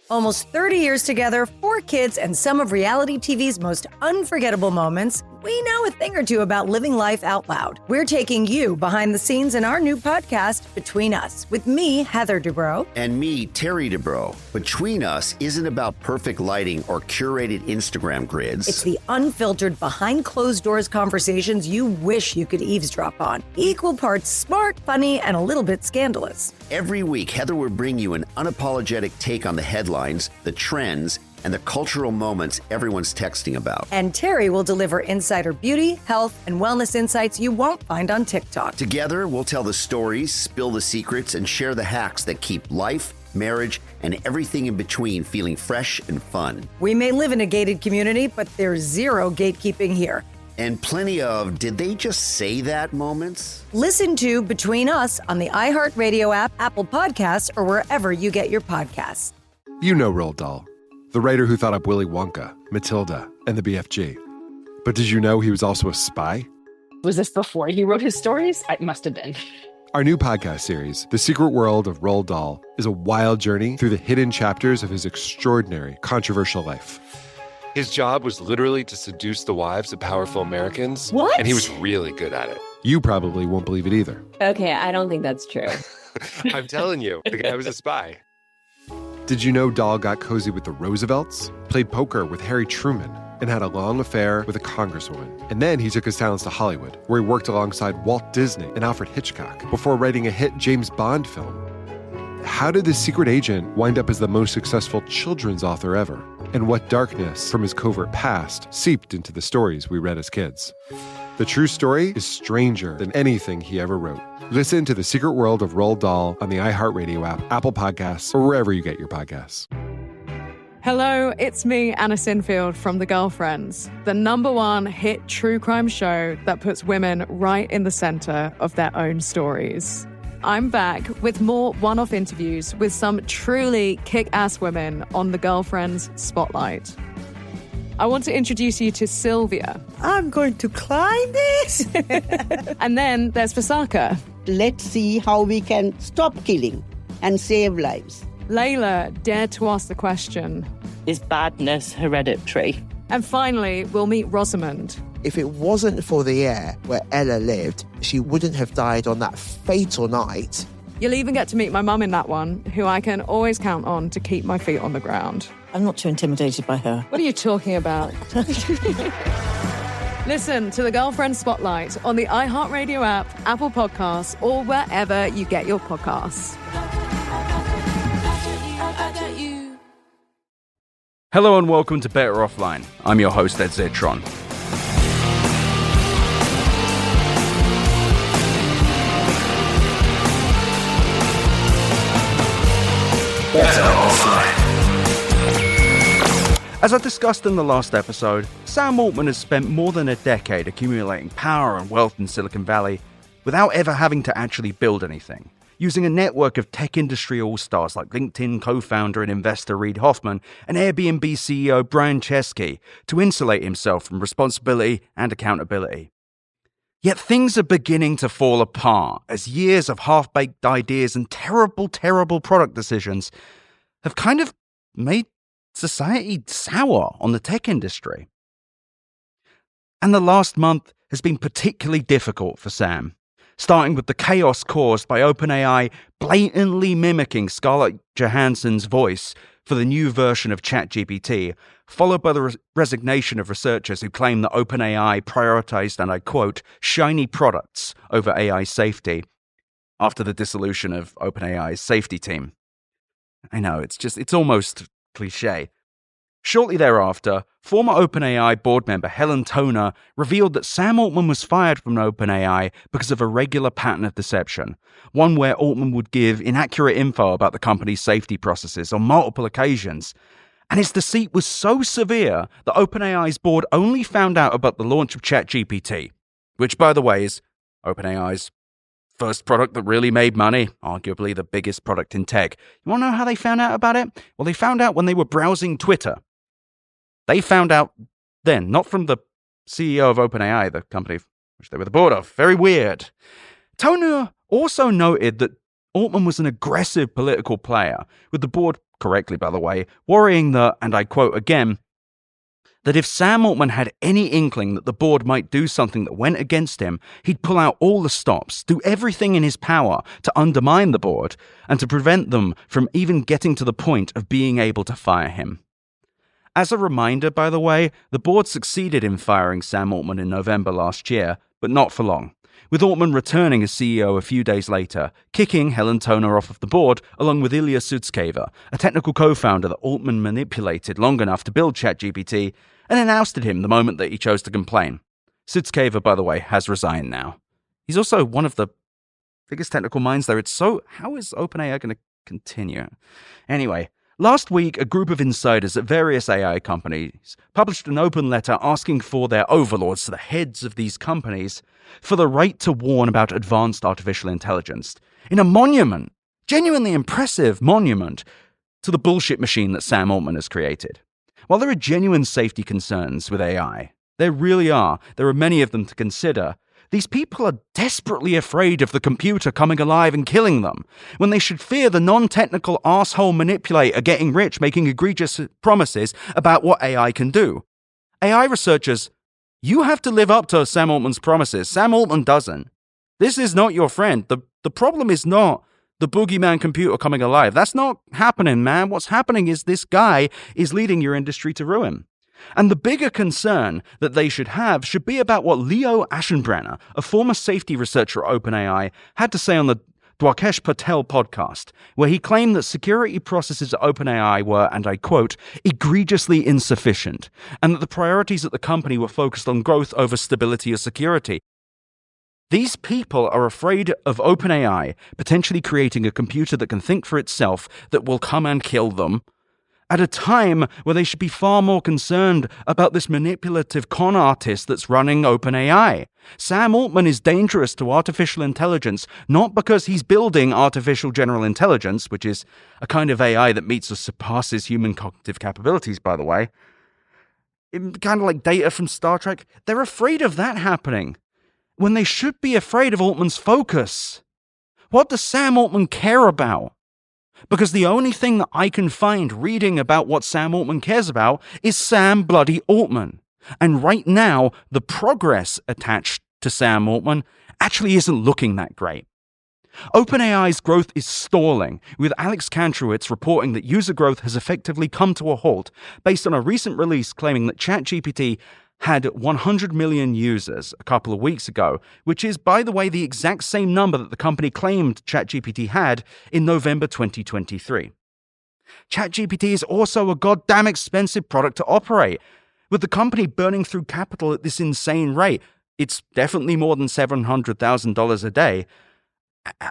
Almost 30 years together, 4 kids, and some of reality TV's most unforgettable moments, we know a thing or two about living life out loud. We're taking you behind the scenes in our new podcast, Between Us, with me, Heather Dubrow. And me, Terry Dubrow. Between Us isn't about perfect lighting or curated Instagram grids. It's the unfiltered, behind-closed-doors conversations you wish you could eavesdrop on. Equal parts smart, funny, and a little bit scandalous. Every week, Heather will bring you an unapologetic take on the headlines, the trends, and the cultural moments everyone's texting about. And Terry will deliver insider beauty, health, and wellness insights you won't find on TikTok. Together, we'll tell the stories, spill the secrets, and share the hacks that keep life, marriage, and everything in between feeling fresh and fun. We may live in a gated community, but there's zero gatekeeping here. And plenty of "did they just say that" moments. Listen to Between Us on the iHeartRadio app, Apple Podcasts, or wherever you get your podcasts. You know Roald Dahl, the writer who thought up Willy Wonka, Matilda, and the BFG. But did you know he was also a spy? Was this before he wrote his stories? It must have been. Our new podcast series, The Secret World of Roald Dahl, is a wild journey through the hidden chapters of his extraordinary, controversial life. His job was literally to seduce the wives of powerful Americans. What? And he was really good at it. You probably won't believe it either. Okay, I don't think that's true. I'm telling you, the guy was a spy. Did you know Dahl got cozy with the Roosevelts, played poker with Harry Truman, and had a long affair with a congresswoman? And then he took his talents to Hollywood, where he worked alongside Walt Disney and Alfred Hitchcock before writing a hit James Bond film. How did this secret agent wind up as the most successful children's author ever? And what darkness from his covert past seeped into the stories we read as kids? The true story is stranger than anything he ever wrote. Listen to The Secret World of Roald Dahl on the iHeartRadio app, Apple Podcasts, or wherever you get your podcasts. Hello, it's me, Anna Sinfield from The Girlfriends, the #1 hit true crime show that puts women right in the center of their own stories. I'm back with more one-off interviews with some truly kick-ass women on The Girlfriends Spotlight. I want to introduce you to Sylvia. I'm going to climb this. And then there's Visaka. Let's see how we can stop killing and save lives. Layla dared to ask the question, is badness hereditary? And finally, we'll meet Rosamond. If it wasn't for the air where Ella lived, she wouldn't have died on that fatal night. You'll even get to meet my mum in that one, who I can always count on to keep my feet on the ground. I'm not too intimidated by her. What are you talking about? Listen to The Girlfriend Spotlight on the iHeartRadio app, Apple Podcasts, or wherever you get your podcasts. Hello and welcome to Better Offline. I'm your host, Ed Zitron. Better Offline. As I discussed in the last episode, Sam Altman has spent more than a decade accumulating power and wealth in Silicon Valley without ever having to actually build anything, using a network of tech industry all-stars like LinkedIn co-founder and investor Reid Hoffman and Airbnb CEO Brian Chesky to insulate himself from responsibility and accountability. Yet things are beginning to fall apart as years of half-baked ideas and terrible product decisions have kind of made society sour on the tech industry. And the last month has been particularly difficult for Sam, starting with the chaos caused by OpenAI blatantly mimicking Scarlett Johansson's voice for the new version of ChatGPT, followed by the resignation of researchers who claim that OpenAI prioritized, and I quote, shiny products over AI safety after the dissolution of OpenAI's safety team. I know, it's almost cliche. Shortly thereafter, former OpenAI board member Helen Toner revealed that Sam Altman was fired from OpenAI because of a regular pattern of deception, one where Altman would give inaccurate info about the company's safety processes on multiple occasions. And his deceit was so severe that OpenAI's board only found out about the launch of ChatGPT, which, by the way, is OpenAI's first product that really made money, arguably the biggest product in tech. You want to know how they found out about it? Well, they found out when they were browsing Twitter. They found out then, not from the CEO of OpenAI, the company which they were the board of. Very weird. Toner also noted that Altman was an aggressive political player, with the board, correctly by the way, worrying that, and I quote again, that if Sam Altman had any inkling that the board might do something that went against him, he'd pull out all the stops, do everything in his power to undermine the board, and to prevent them from even getting to the point of being able to fire him. As a reminder, by the way, the board succeeded in firing Sam Altman in November last year, but not for long, with Altman returning as CEO a few days later, kicking Helen Toner off of the board, along with Ilya Sutskever, a technical co-founder that Altman manipulated long enough to build ChatGPT, and then ousted him the moment that he chose to complain. Sutskever, by the way, has resigned now. He's also one of the biggest technical minds there. How is OpenAI going to continue? Anyway, last week, a group of insiders at various AI companies published an open letter asking for their overlords, the heads of these companies, for the right to warn about advanced artificial intelligence in a monument, genuinely impressive monument, to the bullshit machine that Sam Altman has created. While there are genuine safety concerns with AI, there are many of them to consider, these people are desperately afraid of the computer coming alive and killing them, when they should fear the non-technical arsehole manipulator getting rich, making egregious promises about what AI can do. AI researchers, you have to live up to Sam Altman's promises. Sam Altman doesn't. This is not your friend. The problem is not the boogeyman computer coming alive. That's not happening, man. What's happening is this guy is leading your industry to ruin. And the bigger concern that they should have should be about what Leo Aschenbrenner, a former safety researcher at OpenAI, had to say on the Dwarkesh Patel podcast, where he claimed that security processes at OpenAI were, and I quote, egregiously insufficient, and that the priorities at the company were focused on growth over stability or security. These people are afraid of OpenAI potentially creating a computer that can think for itself that will come and kill them, at a time where they should be far more concerned about this manipulative con artist that's running OpenAI. Sam Altman is dangerous to artificial intelligence, not because he's building artificial general intelligence, which is a kind of AI that meets or surpasses human cognitive capabilities, by the way. Kind of like Data from Star Trek. They're afraid of that happening, when they should be afraid of Altman's focus. What does Sam Altman care about? Because the only thing that I can find reading about what Sam Altman cares about is Sam bloody Altman. And right now, the progress attached to Sam Altman actually isn't looking that great. OpenAI's growth is stalling, with Alex Kantrowitz reporting that user growth has effectively come to a halt based on a recent release claiming that ChatGPT had 100 million users a couple of weeks ago, which is, by the way, the exact same number that the company claimed ChatGPT had in November 2023. ChatGPT is also a goddamn expensive product to operate, with the company burning through capital at this insane rate. It's definitely more than $700,000 a day.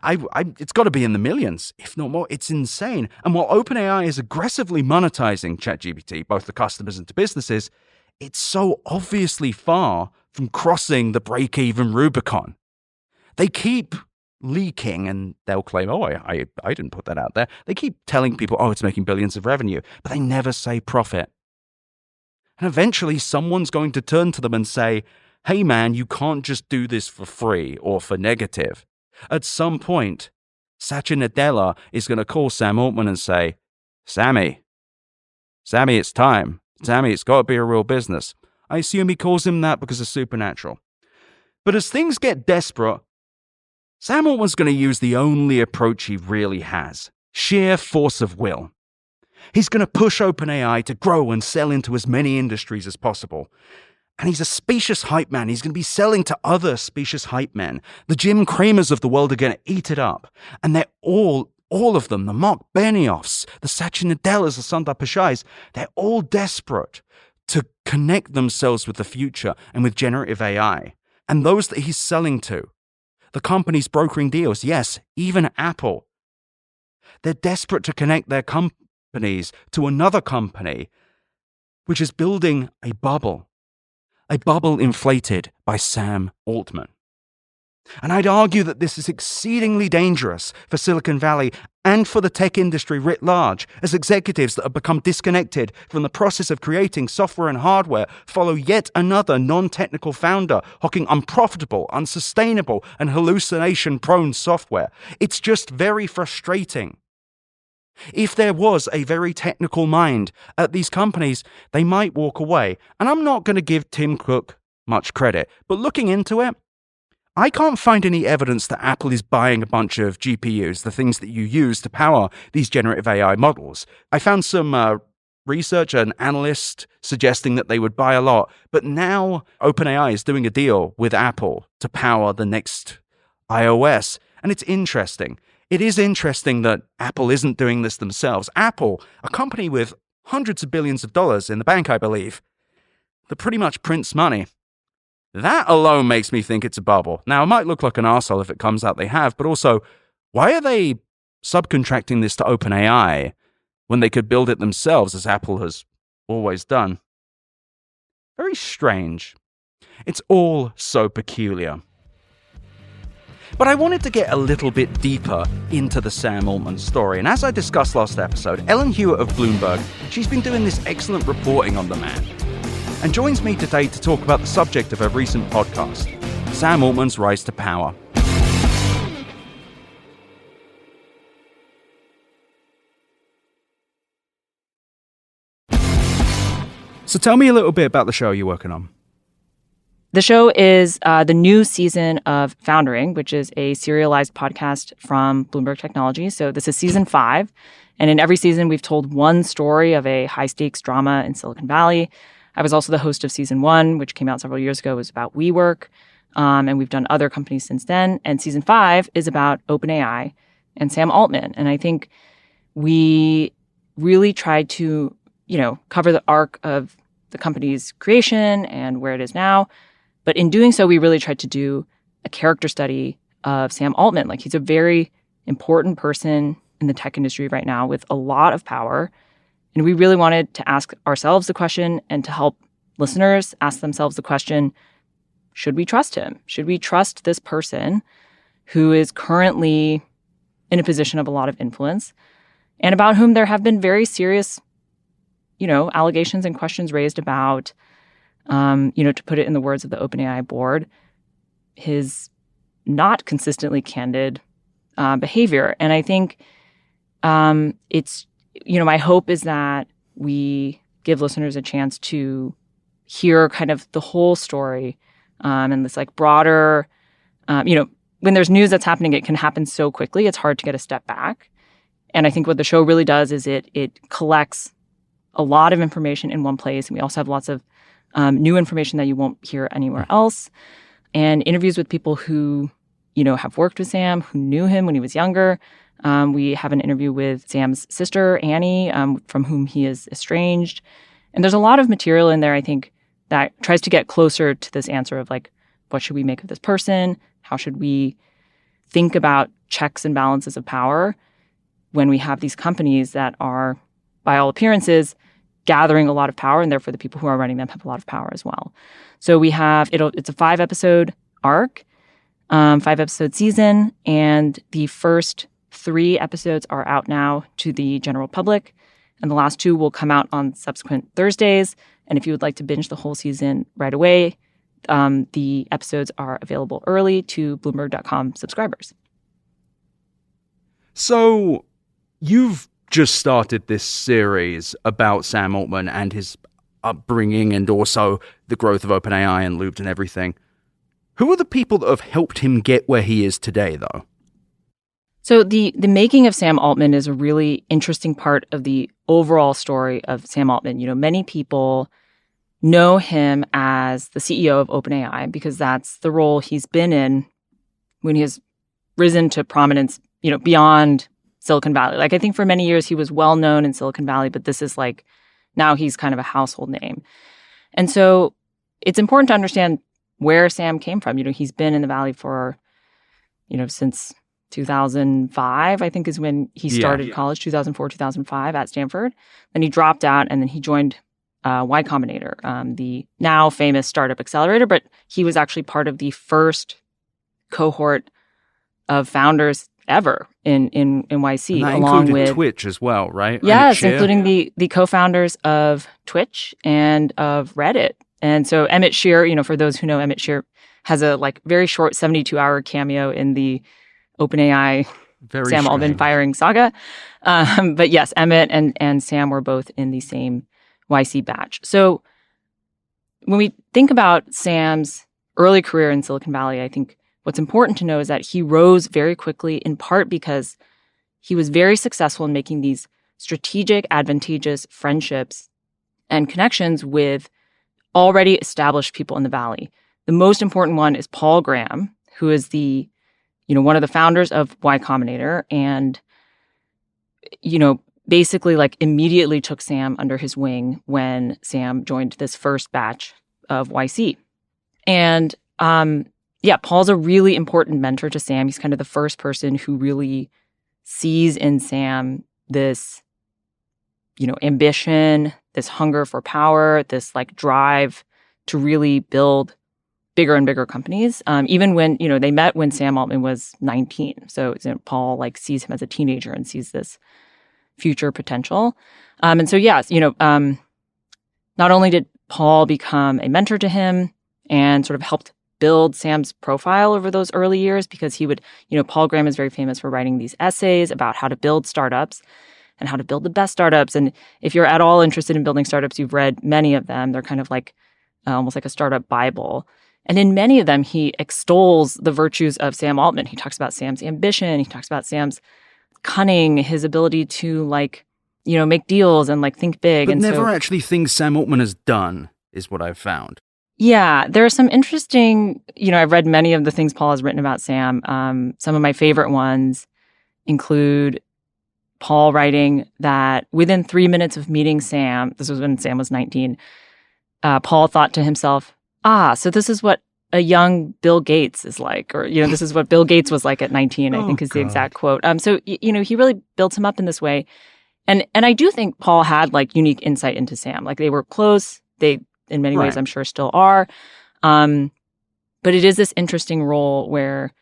It's got to be in the millions, if not more. It's insane. And while OpenAI is aggressively monetizing ChatGPT, both to customers and to businesses, it's so obviously far from crossing the break-even Rubicon. They keep leaking, and they'll claim, oh, I didn't put that out there. They keep telling people, oh, it's making billions of revenue, but they never say profit. And eventually someone's going to turn to them and say, hey man, you can't just do this for free or for negative. At some point, Satya Nadella is going to call Sam Altman and say, Sammy, Sammy, it's time. Sammy, it's got to be a real business. I assume he calls him that because of Supernatural. But as things get desperate, Sam Altman's going to use the only approach he really has: sheer force of will. He's going to push OpenAI to grow and sell into as many industries as possible. And he's a specious hype man. He's going to be selling to other specious hype men. The Jim Cramers of the world are going to eat it up. And they're all of them, the Mark Benioffs, the Satya Nadellas, the Sundar Pichais, they're all desperate to connect themselves with the future and with generative AI. And those that he's selling to, the companies brokering deals, yes, even Apple, they're desperate to connect their companies to another company, which is building a bubble inflated by Sam Altman. And I'd argue that this is exceedingly dangerous for Silicon Valley and for the tech industry writ large, as executives that have become disconnected from the process of creating software and hardware follow yet another non-technical founder hawking unprofitable, unsustainable, and hallucination-prone software. It's just very frustrating. If there was a very technical mind at these companies, they might walk away. And I'm not going to give Tim Cook much credit, but looking into it, I can't find any evidence that Apple is buying a bunch of GPUs, the things that you use to power these generative AI models. I found some research, an analyst suggesting that they would buy a lot, but now OpenAI is doing a deal with Apple to power the next iOS. And it's interesting. It is interesting that Apple isn't doing this themselves. Apple, a company with hundreds of billions of dollars in the bank, I believe, that pretty much prints money. That alone makes me think it's a bubble. Now, it might look like an arsehole if it comes out they have, but also, why are they subcontracting this to OpenAI when they could build it themselves, as Apple has always done? Very strange. It's all so peculiar. But I wanted to get a little bit deeper into the Sam Altman story. And as I discussed last episode, Ellen Hewitt of Bloomberg, she's been doing this excellent reporting on the man, and joins me today to talk about the subject of her recent podcast, Sam Altman's Rise to Power. So tell me a little bit about the show you're working on. The show is the new season of Foundering, which is a serialized podcast from Bloomberg Technology. So this is season 5. And in every season, we've told one story of a high-stakes drama in Silicon Valley. I was also the host of season 1, which came out several years ago. It was about WeWork. And we've done other companies since then. And season 5 is about OpenAI and Sam Altman. And I think we really tried to, cover the arc of the company's creation and where it is now. But in doing so, we really tried to do a character study of Sam Altman. Like, he's a very important person in the tech industry right now with a lot of power. And we really wanted to ask ourselves the question and to help listeners ask themselves the question, should we trust him? Should we trust this person who is currently in a position of a lot of influence and about whom there have been very serious, allegations and questions raised about, to put it in the words of the OpenAI board, his not consistently candid behavior. And I think it's, my hope is that we give listeners a chance to hear kind of the whole story and this like broader, when there's news that's happening, it can happen so quickly. It's hard to get a step back. And I think what the show really does is it collects a lot of information in one place. And we also have lots of new information that you won't hear anywhere else, and interviews with people who, have worked with Sam, who knew him when he was younger. We have an interview with Sam's sister, Annie, from whom he is estranged. And there's a lot of material in there, I think, that tries to get closer to this answer of, like, what should we make of this person? How should we think about checks and balances of power when we have these companies that are, by all appearances, gathering a lot of power, and therefore the people who are running them have a lot of power as well. So we have, it's a 5-episode arc, 5-episode season, and the first 3 episodes are out now to the general public, and the last 2 will come out on subsequent Thursdays. And if you would like to binge the whole season right away, the episodes are available early to Bloomberg.com subscribers. So you've just started this series about Sam Altman and his upbringing and also the growth of OpenAI and Looped and everything. Who are the people that have helped him get where he is today, though? So the making of Sam Altman is a really interesting part of the overall story of Sam Altman. You know, many people know him as the CEO of OpenAI because that's the role he's been in when he has risen to prominence, you know, beyond Silicon Valley. Like, I think for many years he was well known in Silicon Valley, but this is like, now he's kind of a household name. And so it's important to understand where Sam came from. You know, he's been in the Valley for, you know, since 2005, I think is when he started college, 2004, 2005 at Stanford. Then he dropped out and then he joined Y Combinator, the now famous startup accelerator, but he was actually part of the first cohort of founders ever in YC, and that along included with Twitch as well, right? Yes, including the co-founders of Twitch and of Reddit. And so Emmett Shear, you know, for those who know, Emmett Shear has a like very short 72-hour cameo in the OpenAI Sam Altman firing saga. But yes, Emmett and Sam were both in the same YC batch. So when we think about Sam's early career in Silicon Valley, I think what's important to know is that he rose very quickly, in part because he was very successful in making these strategic, advantageous friendships and connections with already established people in the Valley. The most important one is Paul Graham, who is the, you know, one of the founders of Y Combinator, and, you know, basically like immediately took Sam under his wing when Sam joined this first batch of YC. And Paul's a really important mentor to Sam. He's kind of the first person who really sees in Sam this, you know, ambition, this hunger for power, this like drive to really build bigger and bigger companies. Even when, you know, they met when Sam Altman was 19. So Paul like sees him as a teenager and sees this future potential. And so, yes, you know, not only did Paul become a mentor to him and sort of helped build Sam's profile over those early years, because he would, you know, Paul Graham is very famous for writing these essays about how to build startups and how to build the best startups. And if you're at all interested in building startups, you've read many of them. They're kind of like almost like a startup Bible. And in many of them, he extols the virtues of Sam Altman. He talks about Sam's ambition. He talks about Sam's cunning, his ability to like, you know, make deals and like think big. But and never so, actually things Sam Altman has done, is what I've found. Yeah, there are some interesting, you know, I've read many of the things Paul has written about Sam. Some of my favorite ones include Paul writing that within 3 minutes of meeting Sam, this was when Sam was 19, Paul thought to himself, so this is what a young Bill Gates is like, or, you know, this is what Bill Gates was like at 19, I think is the exact quote. So, you know, he really built him up in this way. And I do think Paul had like unique insight into Sam. Like they were close. They, in many ways, I'm sure still are. But it is this interesting role where,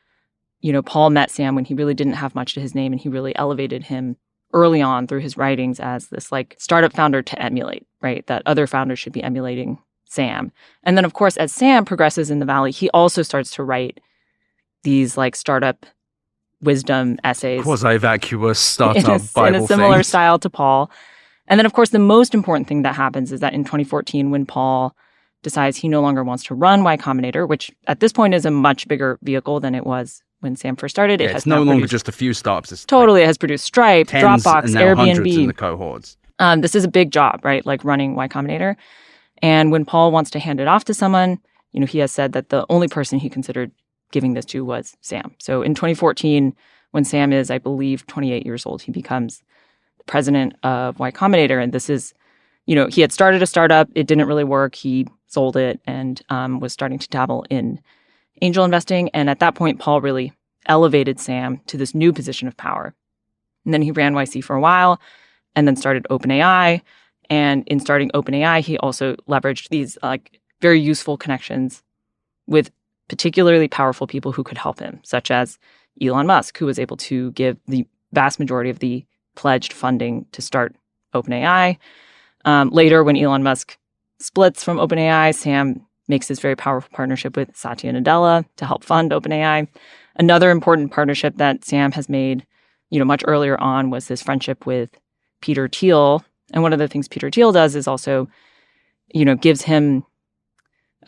you know, Paul met Sam when he really didn't have much to his name, and he really elevated him early on through his writings as this like startup founder to emulate, right? That other founders should be emulating Sam. And then, of course, as Sam progresses in the Valley, he also starts to write these like startup wisdom essays. Quasi-vacuous startup Bible in a similar things. style to Paul. And then, of course, the most important thing that happens is that in 2014, when Paul decides he no longer wants to run Y Combinator, which at this point is a much bigger vehicle than it was when Sam first started. It's no longer just a few startups. It's totally, it has produced Stripe, tens Dropbox, and now hundreds Airbnb. in the cohorts. This is a big job, right? Like running Y Combinator. And when Paul wants to hand it off to someone, you know, he has said that the only person he considered giving this to was Sam. So in 2014, when Sam is, I believe, 28 years old, he becomes the president of Y Combinator. And this is, you know, he had started a startup. It didn't really work. He sold it and was starting to dabble in angel investing. And at that point, Paul really elevated Sam to this new position of power. And then he ran YC for a while and then started OpenAI. And in starting OpenAI, he also leveraged these like very useful connections with particularly powerful people who could help him, such as Elon Musk, who was able to give the vast majority of the pledged funding to start OpenAI. Later, when Elon Musk splits from OpenAI, Sam makes this very powerful partnership with Satya Nadella to help fund OpenAI. Another important partnership that Sam has made, you know, much earlier on was his friendship with Peter Thiel. And one of the things Peter Thiel does is also, gives him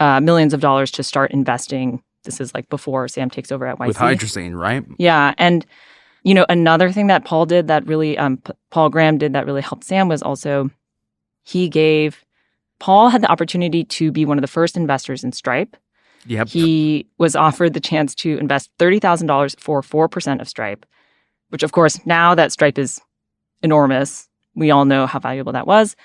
millions of dollars to start investing. This is like before Sam takes over at YC. With hydrazine, right? Yeah. And, another thing that Paul did that really, Paul Graham did that really helped Sam was also Paul had the opportunity to be one of the first investors in Stripe. Yep. He was offered the chance to invest $30,000 for 4% of Stripe, which, of course, now that Stripe is enormous, we all know how valuable that was.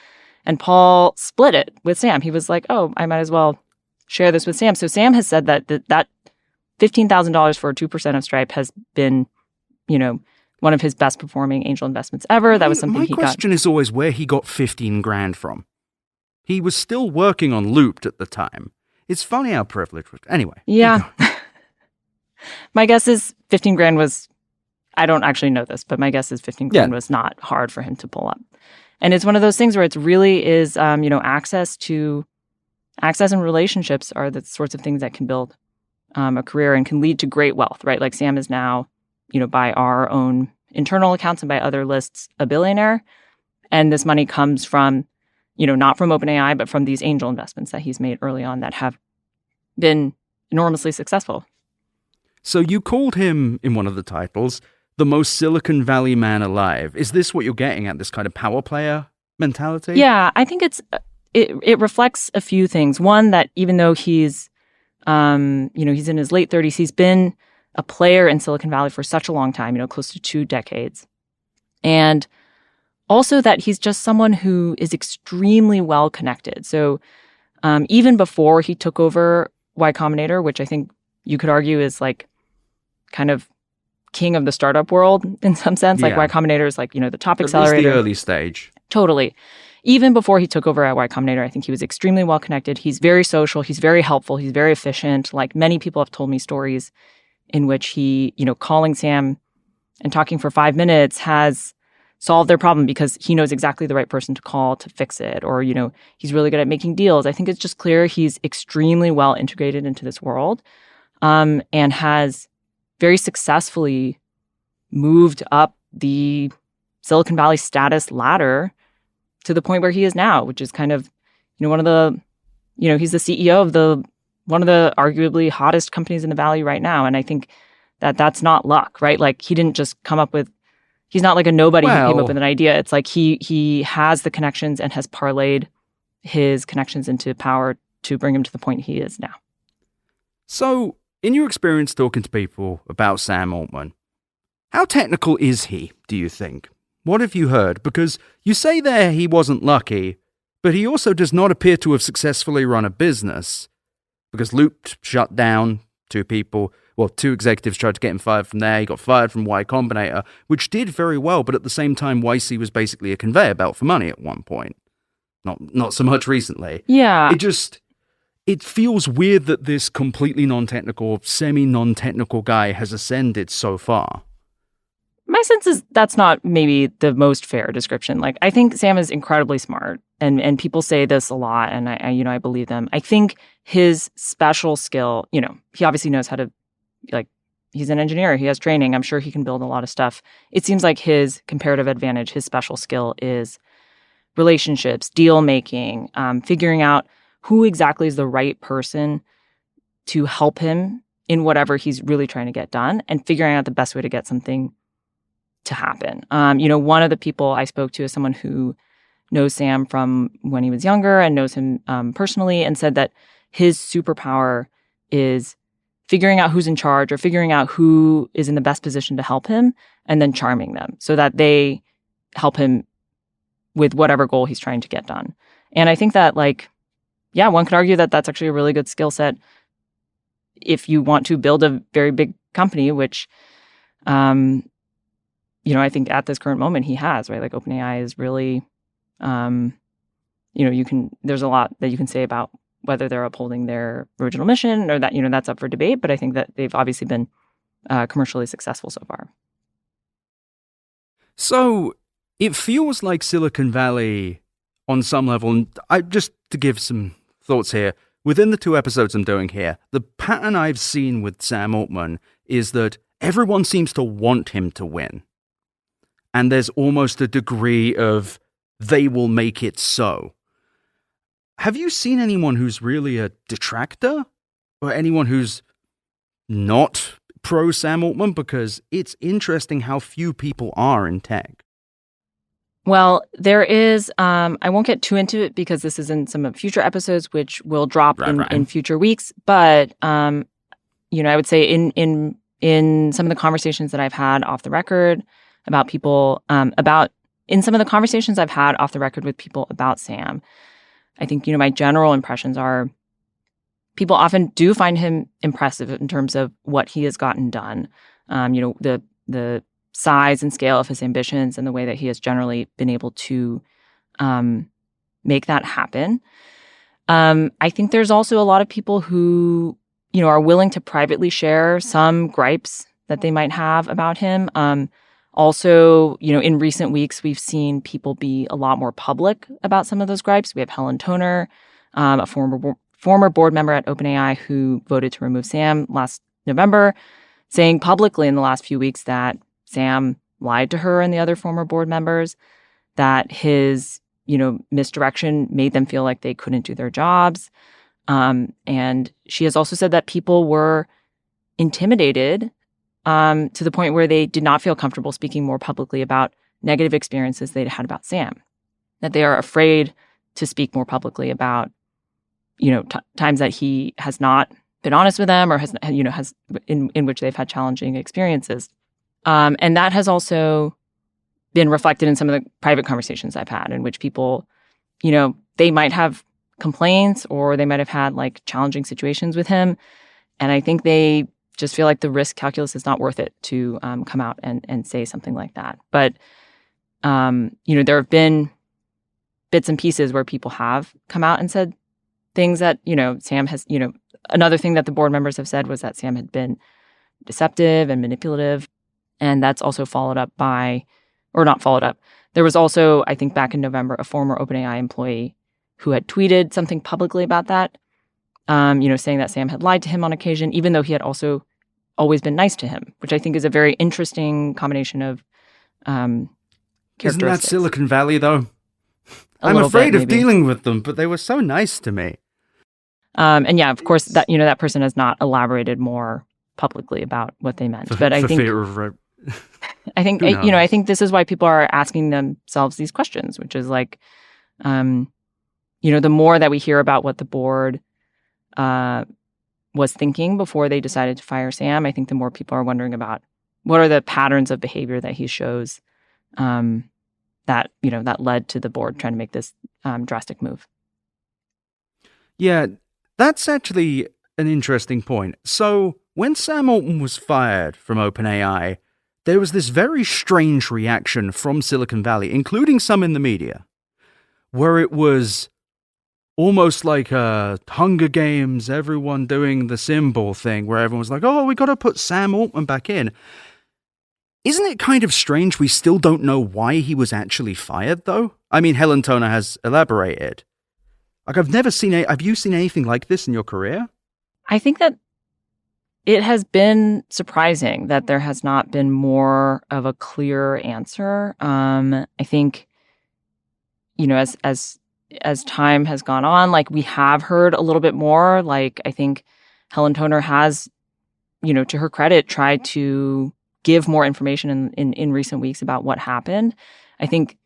And Paul split it with Sam. He was like, oh, I might as well share this with Sam. So Sam has said that $15,000 for 2% of Stripe has been, one of his best performing angel investments ever. That was something he got. My question is always where he got 15 grand from. He was still working on Looped at the time. It's funny how privileged. Anyway. Yeah. My guess is 15 grand was, I don't actually know this, but my guess is 15 grand was not hard for him to pull up. And it's one of those things where it really is, access and relationships are the sorts of things that can build a career and can lead to great wealth, right? Like Sam is now, by our own internal accounts and by other lists, a billionaire. And this money comes from, not from OpenAI, but from these angel investments that he's made early on that have been enormously successful. So you called him, in one of the titles, the most Silicon Valley man alive. Is this what you're getting at, this kind of power player mentality? Yeah, I think it reflects a few things. One, that even though he's, he's in his late 30s, he's been a player in Silicon Valley for such a long time, close to 2 decades. And also that he's just someone who is extremely well connected. So even before he took over Y Combinator, which I think you could argue is like kind of king of the startup world in some sense, like Y Combinator is like, the top accelerator. At least the early stage. Totally. Even before he took over at Y Combinator, I think he was extremely well connected. He's very social. He's very helpful. He's very efficient. Like many people have told me stories in which he, calling Sam and talking for 5 minutes has solved their problem because he knows exactly the right person to call to fix it. Or, he's really good at making deals. I think it's just clear he's extremely well integrated into this world and has very successfully moved up the Silicon Valley status ladder to the point where he is now, which is kind of, one of the, he's the CEO of one of the arguably hottest companies in the Valley right now. And I think that that's not luck, right? Like he didn't just come up with, he's not like a nobody who came up with an idea. It's like he has the connections and has parlayed his connections into power to bring him to the point he is now. So, in your experience talking to people about Sam Altman, how technical is he, do you think? What have you heard? Because you say there he wasn't lucky, but he also does not appear to have successfully run a business. Because Looped shut down, 2 executives tried to get him fired from there. He got fired from Y Combinator, which did very well, but at the same time, YC was basically a conveyor belt for money at one point. Not so much recently. Yeah. It feels weird that this completely non-technical, semi-non-technical guy has ascended so far. My sense is that's not maybe the most fair description. Like, I think Sam is incredibly smart, and people say this a lot, and I believe them. I think his special skill, he obviously knows how to, he's an engineer. He has training. I'm sure he can build a lot of stuff. It seems like his comparative advantage, his special skill is relationships, deal making, figuring out who exactly is the right person to help him in whatever he's really trying to get done, and figuring out the best way to get something to happen. One of the people I spoke to is someone who knows Sam from when he was younger and knows him personally, and said that his superpower is figuring out who's in charge or figuring out who is in the best position to help him and then charming them so that they help him with whatever goal he's trying to get done. And I think that, one could argue that that's actually a really good skill set if you want to build a very big company, which, I think at this current moment he has, right? Like OpenAI is really, there's a lot that you can say about whether they're upholding their original mission or that, that's up for debate. But I think that they've obviously been commercially successful so far. So it feels like Silicon Valley on some level, and just to give some thoughts here, within the 2 episodes I'm doing here, the pattern I've seen with Sam Altman is that everyone seems to want him to win. and there's almost a degree of they will make it so. Have you seen anyone who's really a detractor? Or anyone who's not pro Sam Altman? Because it's interesting how few people are in tech. Well, there is, I won't get too into it because this is in some of future episodes, which will drop in future weeks. But, I would say in some of the conversations that I've had off the record about people, in some of the conversations I've had off the record with people about Sam, I think, my general impressions are people often do find him impressive in terms of what he has gotten done. The size and scale of his ambitions and the way that he has generally been able to make that happen. I think there's also a lot of people who, are willing to privately share some gripes that they might have about him. Also, in recent weeks, we've seen people be a lot more public about some of those gripes. We have Helen Toner, a former board member at OpenAI who voted to remove Sam last November, saying publicly in the last few weeks that Sam lied to her and the other former board members, that his, misdirection made them feel like they couldn't do their jobs. And she has also said that people were intimidated to the point where they did not feel comfortable speaking more publicly about negative experiences they'd had about Sam, that they are afraid to speak more publicly about, times that he has not been honest with them or has in which they've had challenging experiences. And that has also been reflected in some of the private conversations I've had in which people, they might have complaints or they might have had like challenging situations with him. And I think they just feel like the risk calculus is not worth it to come out and say something like that. But, there have been bits and pieces where people have come out and said things that, Sam has, another thing that the board members have said was that Sam had been deceptive and manipulative. And that's also followed up by, or not followed up. There was also, I think back in November, a former OpenAI employee who had tweeted something publicly about that, saying that Sam had lied to him on occasion, even though he had also always been nice to him, which I think is a very interesting combination of characteristics. Isn't that Silicon Valley, though? I'm afraid of dealing with them, but they were so nice to me. And yeah, of course, that that person has not elaborated more publicly about what they meant. But I think fear of I think I think this is why people are asking themselves these questions, which is like, the more that we hear about what the board was thinking before they decided to fire Sam, I think the more people are wondering about what are the patterns of behavior that he shows that led to the board trying to make this drastic move. Yeah, that's actually an interesting point. So when Sam Altman was fired from OpenAI, there was this very strange reaction from Silicon Valley, including some in the media, where it was almost like a Hunger Games, everyone doing the symbol thing, where everyone was like, oh, we got to put Sam Altman back in. Isn't it kind of strange we still don't know why he was actually fired, though? I mean, Helen Toner has elaborated. Like, I've never seen have you seen anything like this in your career? I think that it has been surprising that there has not been more of a clear answer. I think, as time has gone on, like we have heard a little bit more. Like I think Helen Toner has, to her credit, tried to give more information in recent weeks about what happened. I think,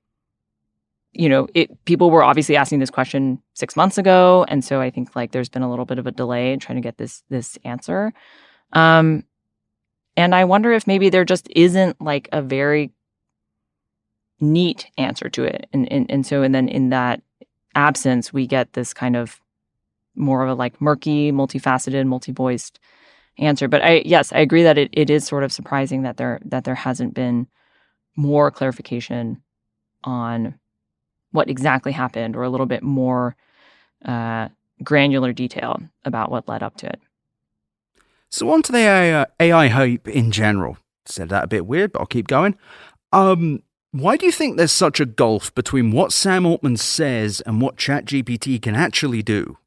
people were obviously asking this question 6 months ago, and so I think like there's been a little bit of a delay in trying to get this answer. And I wonder if maybe there just isn't like a very neat answer to it, and then in that absence, we get this kind of more of a like murky, multifaceted, multi-voiced answer. But I agree that it is sort of surprising that there hasn't been more clarification on what exactly happened, or a little bit more granular detail about what led up to it. So on to the AI hype in general. Said that a bit weird, but I'll keep going. Why do you think there's such a gulf between what Sam Altman says and what ChatGPT can actually do?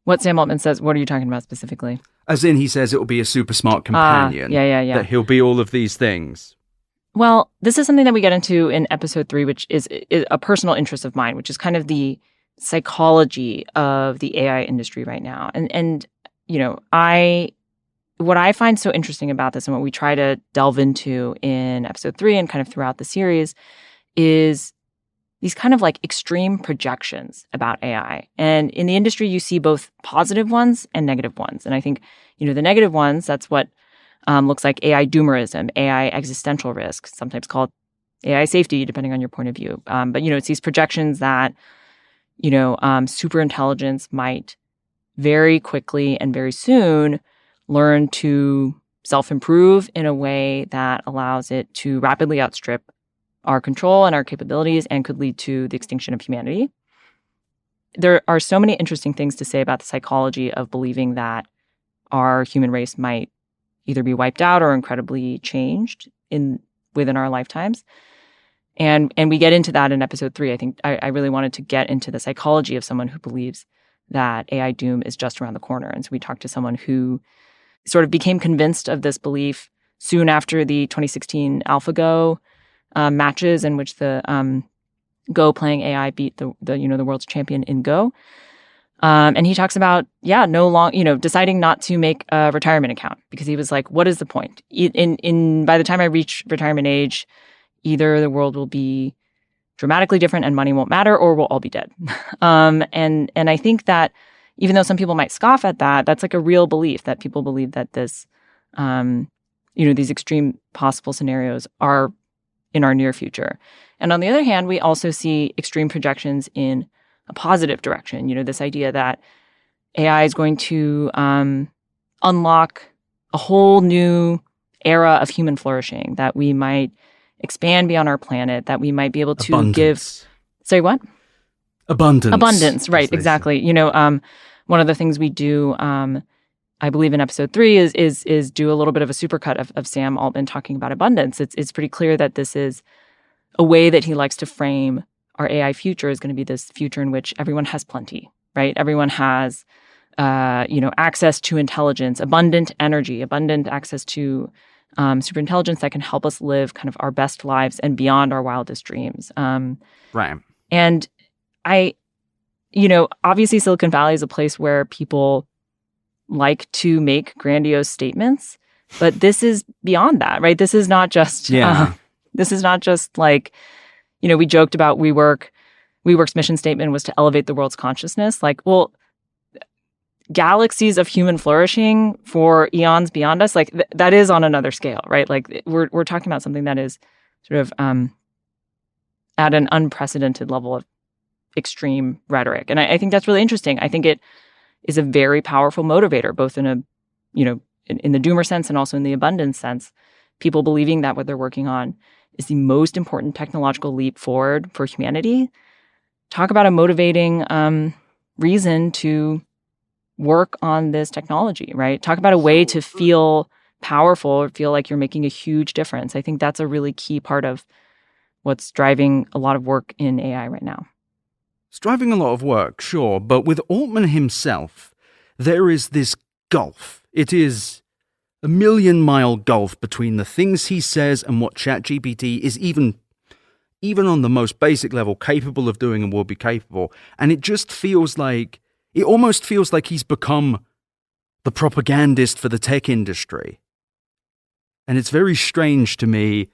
What Sam Altman says, what are you talking about specifically? As in, he says it will be a super smart companion. Yeah. That he'll be all of these things. Well, this is something that we get into in episode 3, which is a personal interest of mine, which is kind of the psychology of the AI industry right now. And what I find so interesting about this and what we try to delve into in episode 3 and kind of throughout the series is these kind of like extreme projections about AI. And in the industry, you see both positive ones and negative ones. And I think, the negative ones, that's what looks like AI doomerism, AI existential risk, sometimes called AI safety, depending on your point of view. But it's these projections that, superintelligence might very quickly and very soon learn to self-improve in a way that allows it to rapidly outstrip our control and our capabilities and could lead to the extinction of humanity. There are so many interesting things to say about the psychology of believing that our human race might either be wiped out or incredibly changed within our lifetimes. And we get into that in episode 3. I think I really wanted to get into the psychology of someone who believes that AI doom is just around the corner. And so we talked to someone who sort of became convinced of this belief soon after the 2016 AlphaGo matches in which the Go playing AI beat the world's champion in Go. And he talks about, deciding not to make a retirement account because he was like, what is the point? By the time I reach retirement age, either the world will be dramatically different and money won't matter, or we'll all be dead. And I think that even though some people might scoff at that, that's like a real belief that people believe that this, these extreme possible scenarios are in our near future. And on the other hand, we also see extreme projections in a positive direction. This idea that AI is going to unlock a whole new era of human flourishing, that we might expand beyond our planet, that we might be able to give... Say what? Abundance, right, exactly. One of the things we do, I believe in episode 3, is do a little bit of a supercut of Sam Altman talking about abundance. It's pretty clear that this is a way that he likes to frame our AI future is going to be this future in which everyone has plenty, right? Everyone has, access to intelligence, abundant energy, abundant access to superintelligence that can help us live kind of our best lives and beyond our wildest dreams. Right. And obviously Silicon Valley is a place where people like to make grandiose statements, but this is beyond that, right? This is not just, this is not just like, we joked about WeWork's mission statement was to elevate the world's consciousness. Like, well, galaxies of human flourishing for eons beyond us, like that is on another scale, right? Like we're talking about something that is sort of at an unprecedented level of extreme rhetoric. And I think that's really interesting. I think it is a very powerful motivator, both in in the doomer sense and also in the abundance sense. People believing that what they're working on is the most important technological leap forward for humanity. Talk about a motivating reason to work on this technology, right? Talk about a way to feel powerful or feel like you're making a huge difference. I think that's a really key part of what's driving a lot of work in AI right now. It's driving a lot of work, sure, but with Altman himself, there is this gulf. It is a 1,000,000-mile gulf between the things he says and what ChatGPT is even on the most basic level capable of doing and will be capable. And it almost feels like he's become the propagandist for the tech industry. And it's very strange to me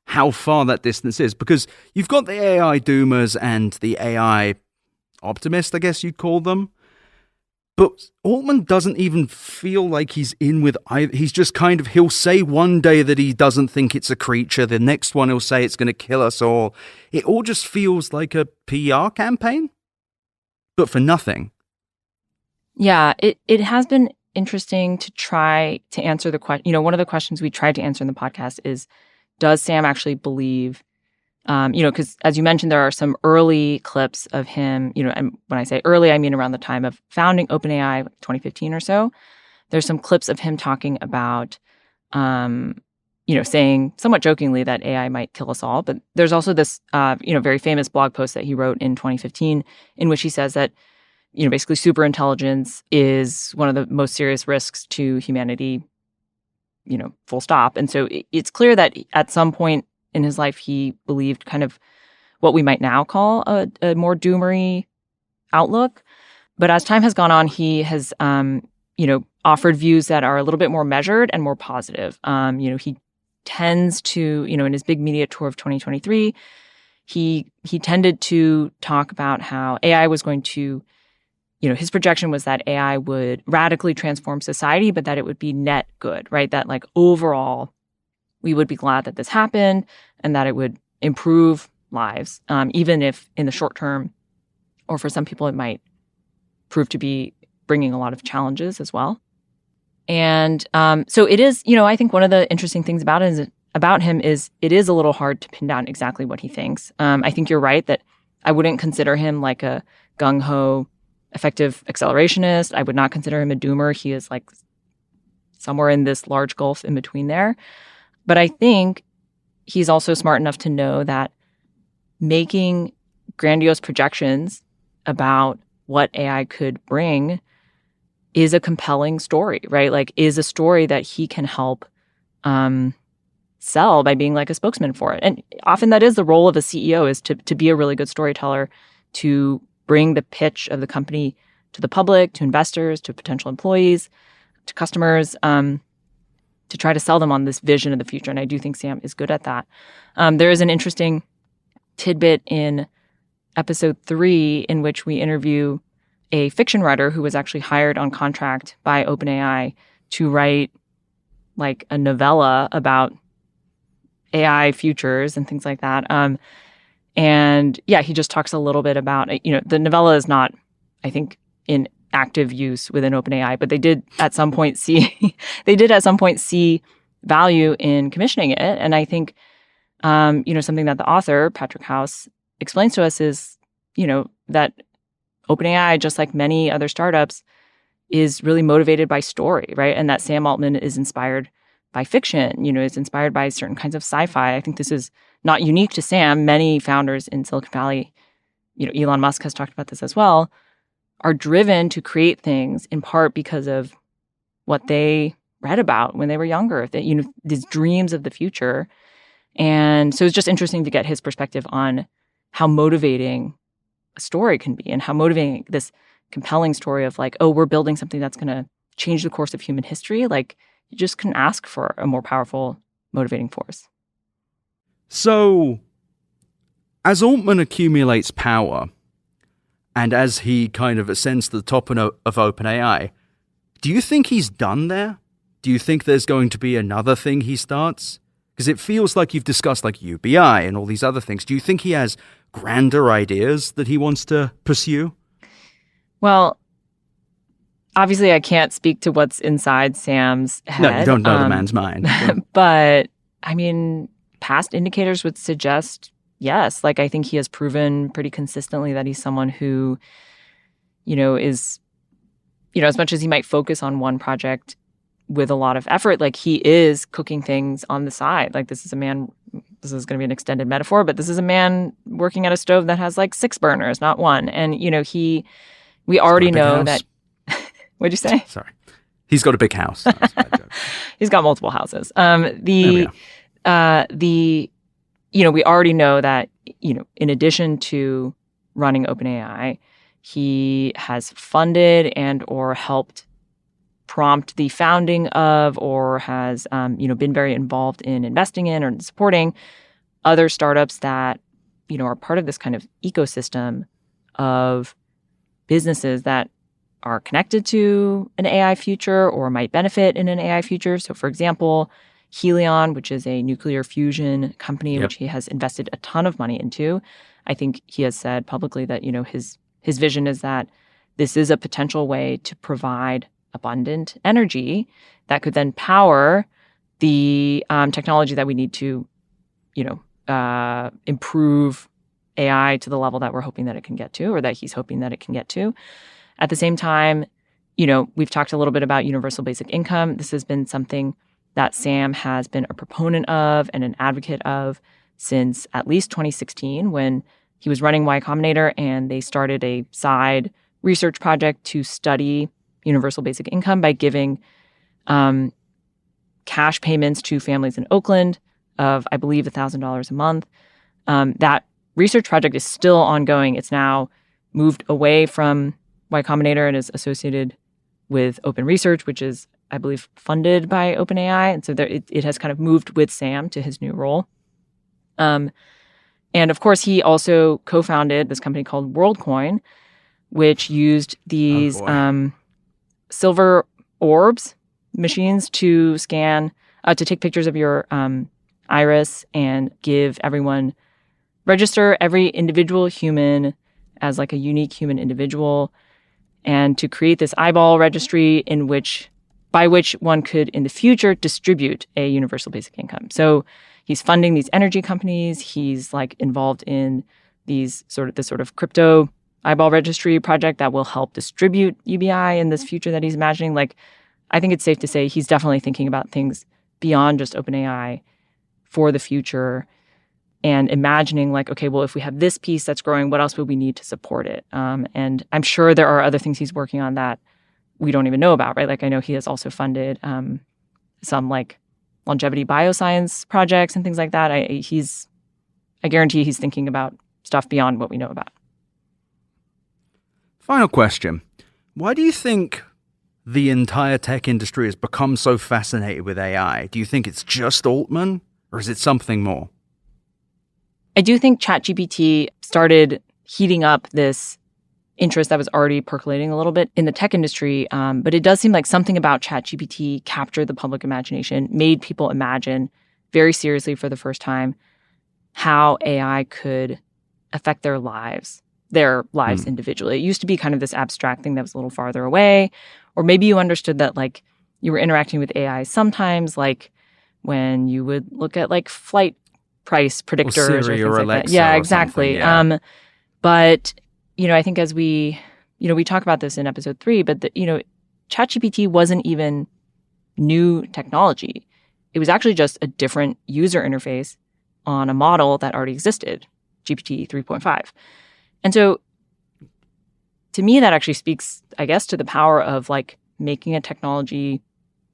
how far that distance is, because you've got the AI doomers and the AI optimists, I guess you'd call them. But Altman doesn't even feel like he's in with either. He's just kind of, he'll say one day that he doesn't think it's a creature. The next one he'll say it's going to kill us all. It all just feels like a PR campaign, but for nothing. Yeah, it has been interesting to try to answer the question. One of the questions we tried to answer in the podcast is, does Sam actually believe, because as you mentioned, there are some early clips of him, and when I say early, I mean around the time of founding OpenAI, 2015 or so. There's some clips of him talking about, saying somewhat jokingly that AI might kill us all. But there's also this, very famous blog post that he wrote in 2015 in which he says that, basically superintelligence is one of the most serious risks to humanity, full stop. And so it's clear that at some point in his life, he believed kind of what we might now call a more doomery outlook. But as time has gone on, he has, offered views that are a little bit more measured and more positive. He tends to, in his big media tour of 2023, he tended to talk about how AI was going to, his projection was that AI would radically transform society, but that it would be net good, right? That like overall, we would be glad that this happened and that it would improve lives, even if in the short term, or for some people, it might prove to be bringing a lot of challenges as well. And so it is, I think one of the interesting things about him is it is a little hard to pin down exactly what he thinks. I think you're right that I wouldn't consider him like a gung-ho effective accelerationist. I would not consider him a doomer. He is like somewhere in this large gulf in between there. But I think he's also smart enough to know that making grandiose projections about what AI could bring is a compelling story, right? Like, is a story that he can help sell by being like a spokesman for it. And often that is the role of a CEO, is to be a really good storyteller, to bring the pitch of the company to the public, to investors, to potential employees, to customers, to try to sell them on this vision of the future. And I do think Sam is good at that. There is an interesting tidbit in episode 3 in which we interview a fiction writer who was actually hired on contract by OpenAI to write like a novella about AI futures and things like that. And yeah, he just talks a little bit about, the novella is not, I think, in active use within OpenAI, but they did at some point see value in commissioning it. And I think, something that the author, Patrick House, explains to us is, that OpenAI, just like many other startups, is really motivated by story, right? And that Sam Altman is inspired by fiction, is inspired by certain kinds of sci-fi. I think this is not unique to Sam. Many founders in Silicon Valley, Elon Musk has talked about this as well, are driven to create things in part because of what they read about when they were younger, these dreams of the future. And so it's just interesting to get his perspective on how motivating a story can be and how motivating this compelling story of like, oh, we're building something that's going to change the course of human history. Like, you just couldn't ask for a more powerful motivating force. So, as Altman accumulates power and as he kind of ascends to the top of OpenAI, do you think he's done there? Do you think there's going to be another thing he starts? Because it feels like you've discussed like UBI and all these other things. Do you think he has grander ideas that he wants to pursue? Well, obviously I can't speak to what's inside Sam's head. No, you don't know the man's mind. But, I mean, past indicators would suggest yes. Like, I think he has proven pretty consistently that he's someone who, is, as much as he might focus on one project with a lot of effort, like he is cooking things on the side. Like, this is going to be an extended metaphor, but this is a man working at a stove that has like 6 burners, not one. And, we already know that. What'd you say? Sorry. He's got a big house. That's a bad joke. He's got multiple houses. We already know that, in addition to running OpenAI, he has funded and or helped prompt the founding of, or has, been very involved in investing in or supporting other startups that, are part of this kind of ecosystem of businesses that are connected to an AI future or might benefit in an AI future. So, for example, Helion, which is a nuclear fusion company, which he has invested a ton of money into. I think he has said publicly that, his vision is that this is a potential way to provide abundant energy that could then power the technology that we need to, improve AI to the level that we're hoping that it can get to, or that he's hoping that it can get to. At the same time, we've talked a little bit about universal basic income. This has been something that Sam has been a proponent of and an advocate of since at least 2016, when he was running Y Combinator and they started a side research project to study universal basic income by giving cash payments to families in Oakland of, I believe, $1,000 a month. That research project is still ongoing. It's now moved away from Y Combinator and is associated with Open Research, which is, I believe, funded by OpenAI. And so it has kind of moved with Sam to his new role. And of course, he also co-founded this company called WorldCoin, which used these silver orbs machines to scan, to take pictures of your iris and register every individual human as like a unique human individual, and to create this eyeball registry by which one could in the future distribute a universal basic income. So he's funding these energy companies. He's like involved in this sort of crypto eyeball registry project that will help distribute UBI in this future that he's imagining. Like, I think it's safe to say he's definitely thinking about things beyond just OpenAI for the future and imagining like, okay, well, if we have this piece that's growing, what else would we need to support it? And I'm sure there are other things he's working on that we don't even know about, right? Like, I know he has also funded some like longevity bioscience projects and things like that. I guarantee he's thinking about stuff beyond what we know about. Final question. Why do you think the entire tech industry has become so fascinated with AI? Do you think it's just Altman, or is it something more? I do think ChatGPT started heating up this interest that was already percolating a little bit in the tech industry. But it does seem like something about ChatGPT captured the public imagination, made people imagine very seriously for the first time how AI could affect their lives individually. It used to be kind of this abstract thing that was a little farther away, or maybe you understood that like you were interacting with AI sometimes, like when you would look at like flight price predictors or Siri or Alexa. Yeah, exactly. Yeah. But I think as we talk about this in episode 3, but ChatGPT wasn't even new technology. It was actually just a different user interface on a model that already existed, GPT 3.5. And so to me, that actually speaks, I guess, to the power of like making a technology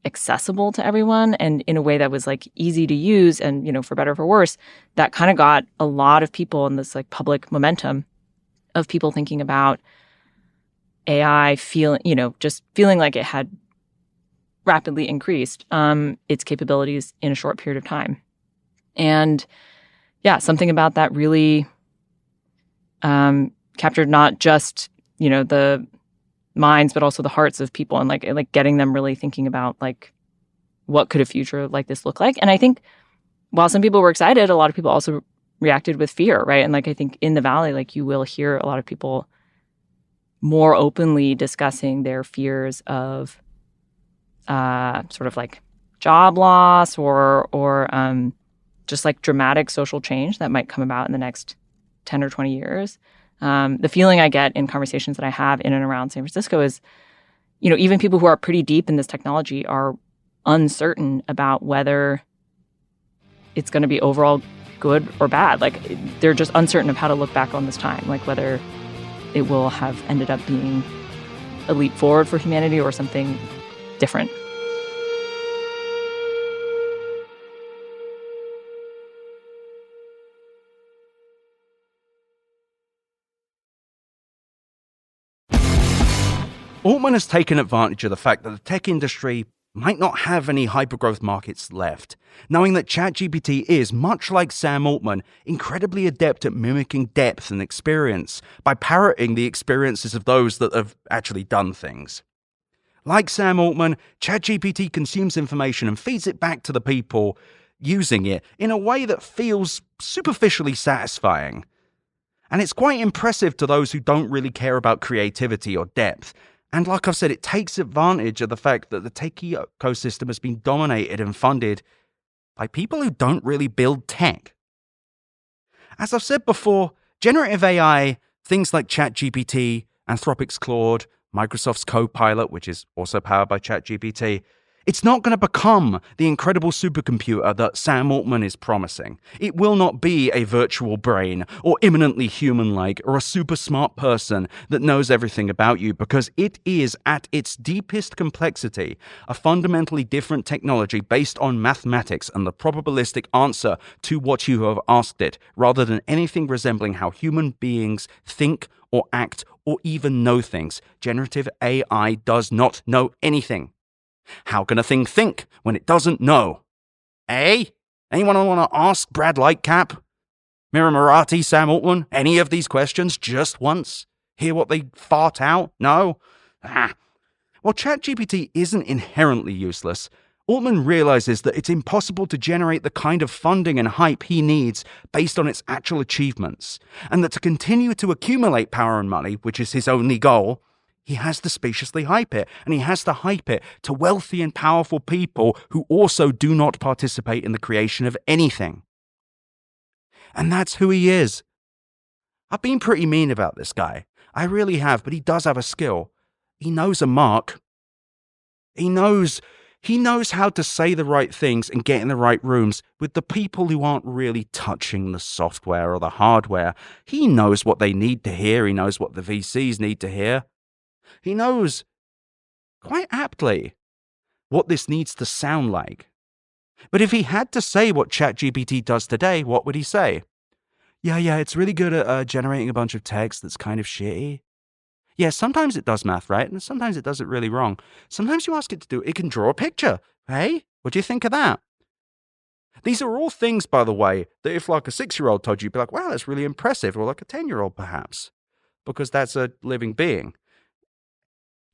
accessible to everyone and in a way that was like easy to use and, for better or for worse, that kind of got a lot of people in this like public momentum of people thinking about AI feeling like it had rapidly increased its capabilities in a short period of time. And yeah, something about that really captured not just, the minds, but also the hearts of people and like getting them really thinking about like, what could a future like this look like? And I think while some people were excited, a lot of people also reacted with fear, right? And like, I think in the Valley, like you will hear a lot of people more openly discussing their fears of sort of like job loss or just like dramatic social change that might come about in the next 10 or 20 years. The feeling I get in conversations that I have in and around San Francisco is, even people who are pretty deep in this technology are uncertain about whether it's going to be overall good or bad. Like they're just uncertain of how to look back on this time, like whether it will have ended up being a leap forward for humanity or something different. Altman has taken advantage of the fact that the tech industry might not have any hypergrowth markets left, knowing that ChatGPT is, much like Sam Altman, incredibly adept at mimicking depth and experience by parroting the experiences of those that have actually done things. Like Sam Altman, ChatGPT consumes information and feeds it back to the people using it in a way that feels superficially satisfying. And it's quite impressive to those who don't really care about creativity or depth. And like I've said, it takes advantage of the fact that the tech ecosystem has been dominated and funded by people who don't really build tech. As I've said before, generative AI, things like ChatGPT, Anthropic's Claude, Microsoft's Copilot, which is also powered by ChatGPT, It's not going to become the incredible supercomputer that Sam Altman is promising. It will not be a virtual brain or imminently human-like or a super smart person that knows everything about you, because it is, at its deepest complexity, a fundamentally different technology based on mathematics and the probabilistic answer to what you have asked it, rather than anything resembling how human beings think or act or even know things. Generative AI does not know anything. How can a thing think when it doesn't know? Eh? Anyone want to ask Brad Lightcap, Mira Marathi, Sam Altman, any of these questions just once? Hear what they fart out? No? While ChatGPT isn't inherently useless, Altman realizes that it's impossible to generate the kind of funding and hype he needs based on its actual achievements, and that to continue to accumulate power and money, which is his only goal, he has to spaciously hype it, and he has to hype it to wealthy and powerful people who also do not participate in the creation of anything. And that's who he is. I've been pretty mean about this guy. I really have, but he does have a skill. He knows a mark. He knows how to say the right things and get in the right rooms with the people who aren't really touching the software or the hardware. He knows what they need to hear. He knows what the VCs need to hear. He knows, quite aptly, what this needs to sound like. But if he had to say what ChatGPT does today, what would he say? Yeah, it's really good at generating a bunch of text that's kind of shitty. Yeah, sometimes it does math right, and sometimes it does it really wrong. Sometimes you ask it to do it, it can draw a picture. Hey, what do you think of that? These are all things, by the way, that if like a 6-year-old told you, you'd be like, wow, that's really impressive, or like a 10-year-old perhaps, because that's a living being.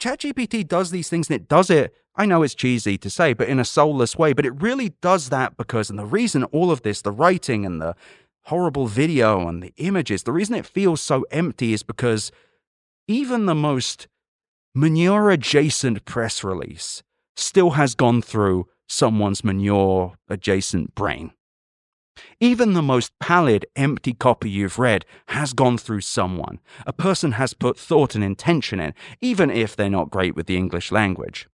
ChatGPT does these things, and it does it, I know it's cheesy to say, but in a soulless way, but it really does that because, and the reason all of this, the writing and the horrible video and the images, the reason it feels so empty is because even the most manure-adjacent press release still has gone through someone's manure-adjacent brain. Even the most pallid, empty copy you've read has gone through someone. A person has put thought and intention in, even if they're not great with the English language.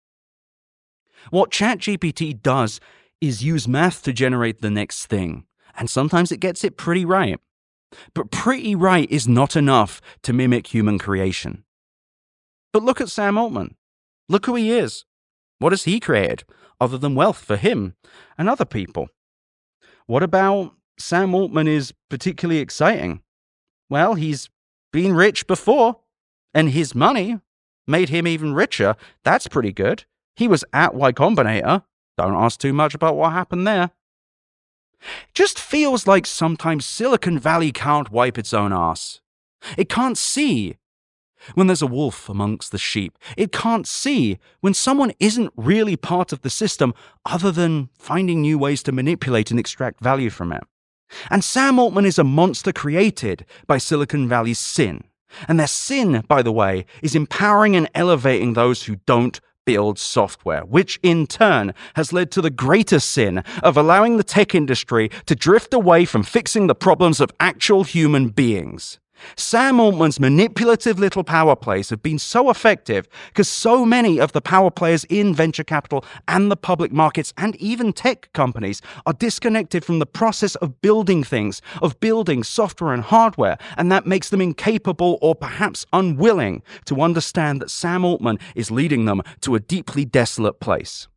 What ChatGPT does is use math to generate the next thing, and sometimes it gets it pretty right. But pretty right is not enough to mimic human creation. But look at Sam Altman. Look who he is. What has he created, other than wealth for him and other people? What about Sam Altman is particularly exciting? Well, he's been rich before, and his money made him even richer. That's pretty good. He was at Y Combinator. Don't ask too much about what happened there. Just feels like sometimes Silicon Valley can't wipe its own ass. It can't see when there's a wolf amongst the sheep. It can't see when someone isn't really part of the system other than finding new ways to manipulate and extract value from it. And Sam Altman is a monster created by Silicon Valley's sin. And their sin, by the way, is empowering and elevating those who don't build software, which in turn has led to the greater sin of allowing the tech industry to drift away from fixing the problems of actual human beings. Sam Altman's manipulative little power plays have been so effective because so many of the power players in venture capital and the public markets and even tech companies are disconnected from the process of building things, of building software and hardware, and that makes them incapable or perhaps unwilling to understand that Sam Altman is leading them to a deeply desolate place.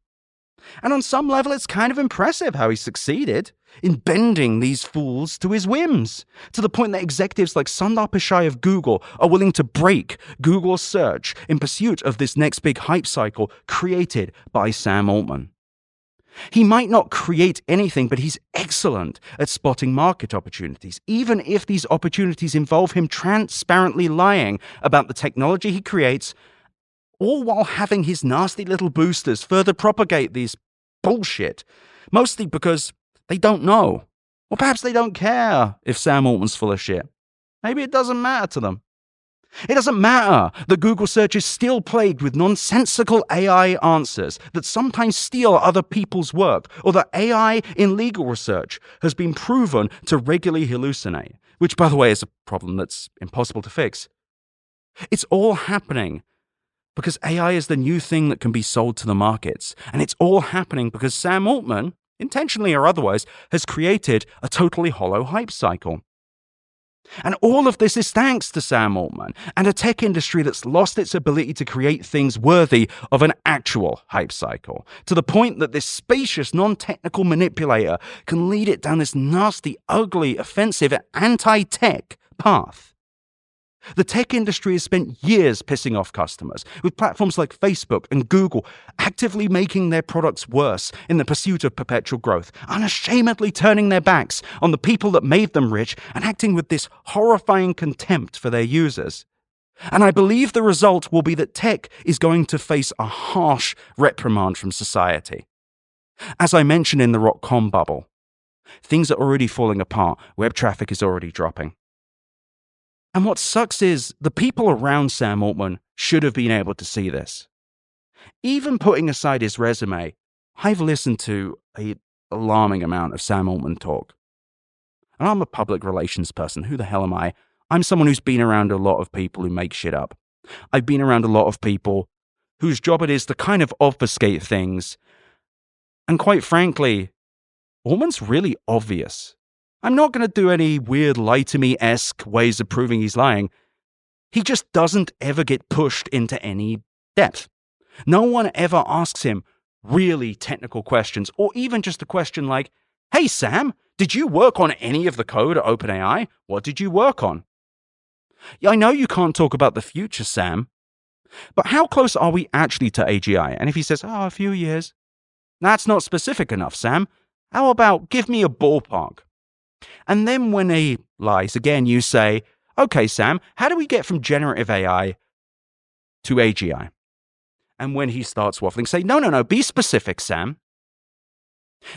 And on some level, it's kind of impressive how he succeeded in bending these fools to his whims, to the point that executives like Sundar Pichai of Google are willing to break Google search in pursuit of this next big hype cycle created by Sam Altman. He might not create anything, but he's excellent at spotting market opportunities, even if these opportunities involve him transparently lying about the technology he creates, all while having his nasty little boosters further propagate these bullshit, mostly because they don't know. Or perhaps they don't care if Sam Altman's full of shit. Maybe it doesn't matter to them. It doesn't matter that Google search is still plagued with nonsensical AI answers that sometimes steal other people's work, or that AI in legal research has been proven to regularly hallucinate, which, by the way, is a problem that's impossible to fix. It's all happening because AI is the new thing that can be sold to the markets. And it's all happening because Sam Altman, intentionally or otherwise, has created a totally hollow hype cycle. And all of this is thanks to Sam Altman and a tech industry that's lost its ability to create things worthy of an actual hype cycle, to the point that this spacious, non-technical manipulator can lead it down this nasty, ugly, offensive, anti-tech path. The tech industry has spent years pissing off customers, with platforms like Facebook and Google actively making their products worse in the pursuit of perpetual growth, unashamedly turning their backs on the people that made them rich and acting with this horrifying contempt for their users. And I believe the result will be that tech is going to face a harsh reprimand from society. As I mentioned in the .com bubble, things are already falling apart, web traffic is already dropping. And what sucks is the people around Sam Altman should have been able to see this. Even putting aside his resume, I've listened to an alarming amount of Sam Altman talk. And I'm a public relations person. Who the hell am I? I'm someone who's been around a lot of people who make shit up. I've been around a lot of people whose job it is to kind of obfuscate things. And quite frankly, Altman's really obvious. I'm not going to do any weird lie-to-me-esque ways of proving he's lying. He just doesn't ever get pushed into any depth. No one ever asks him really technical questions, or even just a question like, "Hey, Sam, did you work on any of the code at OpenAI? What did you work on?" Yeah, I know you can't talk about the future, Sam, but how close are we actually to AGI? And if he says, "Oh, a few years," that's not specific enough, Sam. How about give me a ballpark? And then when he lies again, you say, "Okay, Sam, how do we get from generative AI to AGI?" And when he starts waffling, say, No, be specific, Sam.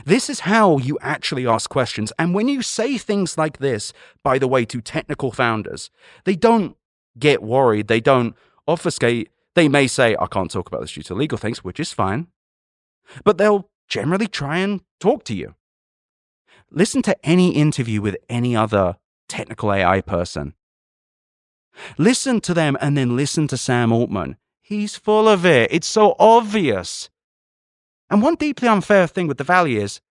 This is how you actually ask questions. And when you say things like this, by the way, to technical founders, they don't get worried. They don't obfuscate. They may say, "I can't talk about this due to legal things," which is fine. But they'll generally try and talk to you. Listen to any interview with any other technical AI person. Listen to them and then listen to Sam Altman. He's full of it. It's so obvious. And one deeply unfair thing with the Valley is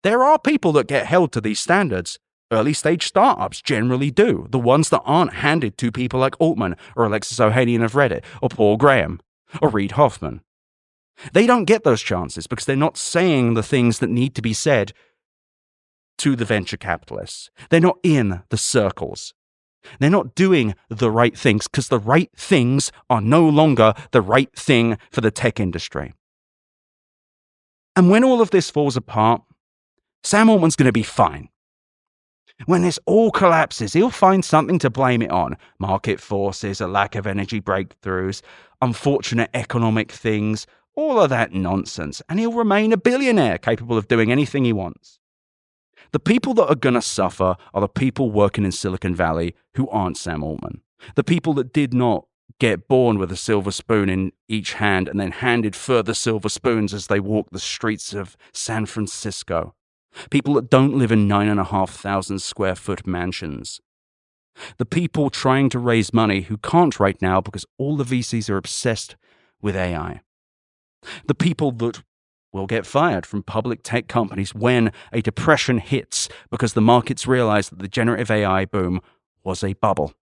there are people that get held to these standards. Early stage startups generally do. The ones that aren't handed to people like Altman or Alexis Ohanian of Reddit or Paul Graham or Reid Hoffman. They don't get those chances because they're not saying the things that need to be said to the venture capitalists. They're not in the circles. They're not doing the right things because the right things are no longer the right thing for the tech industry. And when all of this falls apart, Sam Altman's going to be fine. When this all collapses, he'll find something to blame it on. Market forces, a lack of energy breakthroughs, unfortunate economic things, all of that nonsense. And he'll remain a billionaire capable of doing anything he wants. The people that are going to suffer are the people working in Silicon Valley who aren't Sam Altman. The people that did not get born with a silver spoon in each hand and then handed further silver spoons as they walk the streets of San Francisco. People that don't live in 9,500 square foot mansions. The people trying to raise money who can't right now because all the VCs are obsessed with AI. The people that will get fired from public tech companies when a depression hits because the markets realize that the generative AI boom was a bubble.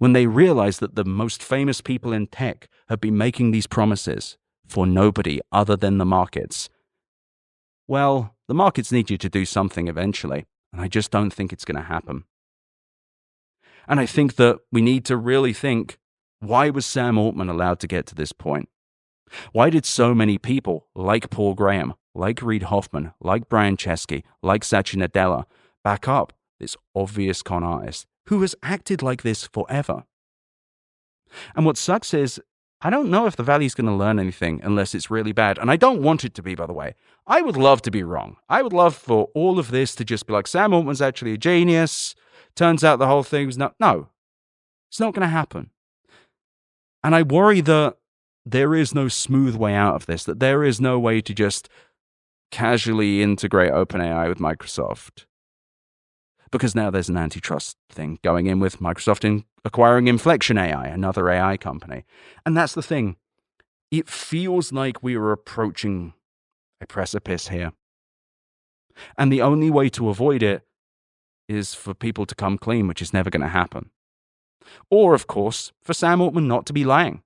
When they realize that the most famous people in tech have been making these promises for nobody other than the markets. Well, the markets need you to do something eventually, and I just don't think it's going to happen. And I think that we need to really think, why was Sam Altman allowed to get to this point? Why did so many people, like Paul Graham, like Reid Hoffman, like Brian Chesky, like Satya Nadella, back up this obvious con artist who has acted like this forever? And what sucks is, I don't know if the Valley's going to learn anything unless it's really bad. And I don't want it to be, by the way. I would love to be wrong. I would love for all of this to just be like, Sam Altman's actually a genius. Turns out the whole thing was not. No, it's not going to happen. And I worry that there is no smooth way out of this, that there is no way to just casually integrate OpenAI with Microsoft. because now there's an antitrust thing going in with Microsoft in acquiring Inflection AI, another AI company. And that's the thing. It feels like we are approaching a precipice here. And the only way to avoid it is for people to come clean, which is never going to happen. Or, of course, for Sam Altman not to be lying.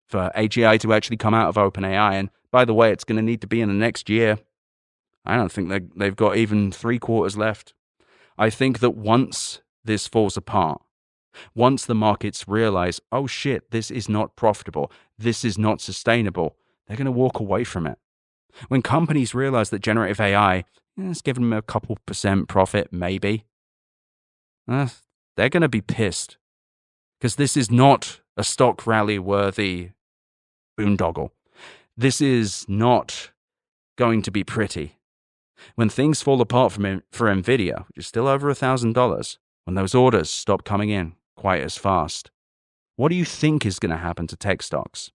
For AGI to actually come out of OpenAI. And by the way, it's going to need to be in the next year. I don't think they've got even 3 quarters left. I think that once this falls apart, once the markets realize, oh shit, this is not profitable, this is not sustainable, they're going to walk away from it. When companies realize that generative AI is giving them a couple % profit, maybe, they're going to be pissed. Because this is not a stock rally worthy boondoggle. This is not going to be pretty. When things fall apart for NVIDIA, which is still over $1,000, when those orders stop coming in quite as fast, what do you think is going to happen to tech stocks?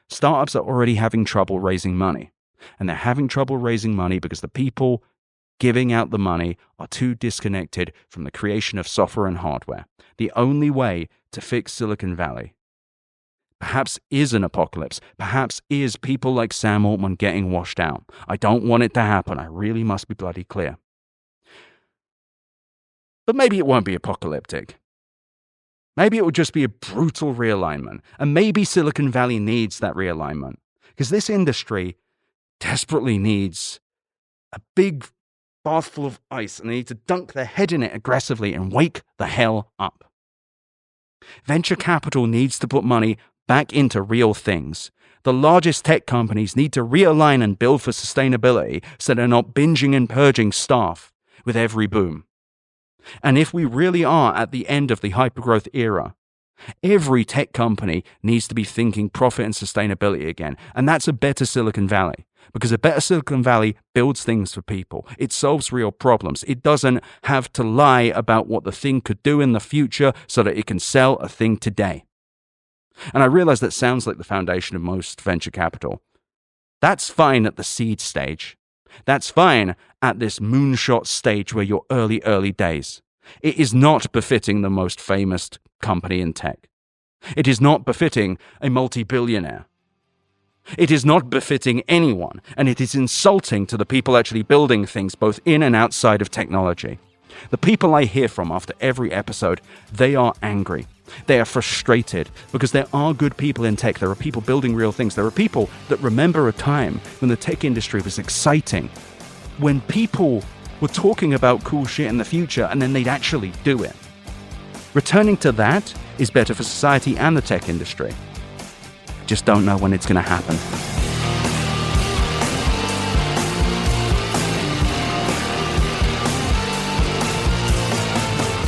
Startups are already having trouble raising money. And they're having trouble raising money because the people giving out the money are too disconnected from the creation of software and hardware. The only way to fix Silicon Valley perhaps is an apocalypse, perhaps is people like Sam Altman getting washed out. I don't want it to happen. I really must be bloody clear. But maybe it won't be apocalyptic. Maybe it will just be a brutal realignment. And maybe Silicon Valley needs that realignment. Because this industry desperately needs a big bath full of ice, and they need to dunk their head in it aggressively and wake the hell up. Venture capital needs to put money back into real things. The largest tech companies need to realign and build for sustainability so they're not binging and purging staff with every boom. And if we really are at the end of the hypergrowth era, every tech company needs to be thinking profit and sustainability again. And that's a better Silicon Valley. Because a better Silicon Valley builds things for people. It solves real problems. It doesn't have to lie about what the thing could do in the future so that it can sell a thing today. And I realize that sounds like the foundation of most venture capital. That's fine at the seed stage. That's fine at this moonshot stage where you're early days. It is not befitting the most famous company in tech. It is not befitting a multi-billionaire. It is not befitting anyone, and it is insulting to the people actually building things both in and outside of technology. The people I hear from after every episode, they are angry. They are frustrated because there are good people in tech. There are people building real things. There are people that remember a time when the tech industry was exciting, when people were talking about cool shit in the future and then they'd actually do it. Returning to that is better for society and the tech industry. Just don't know when it's going to happen.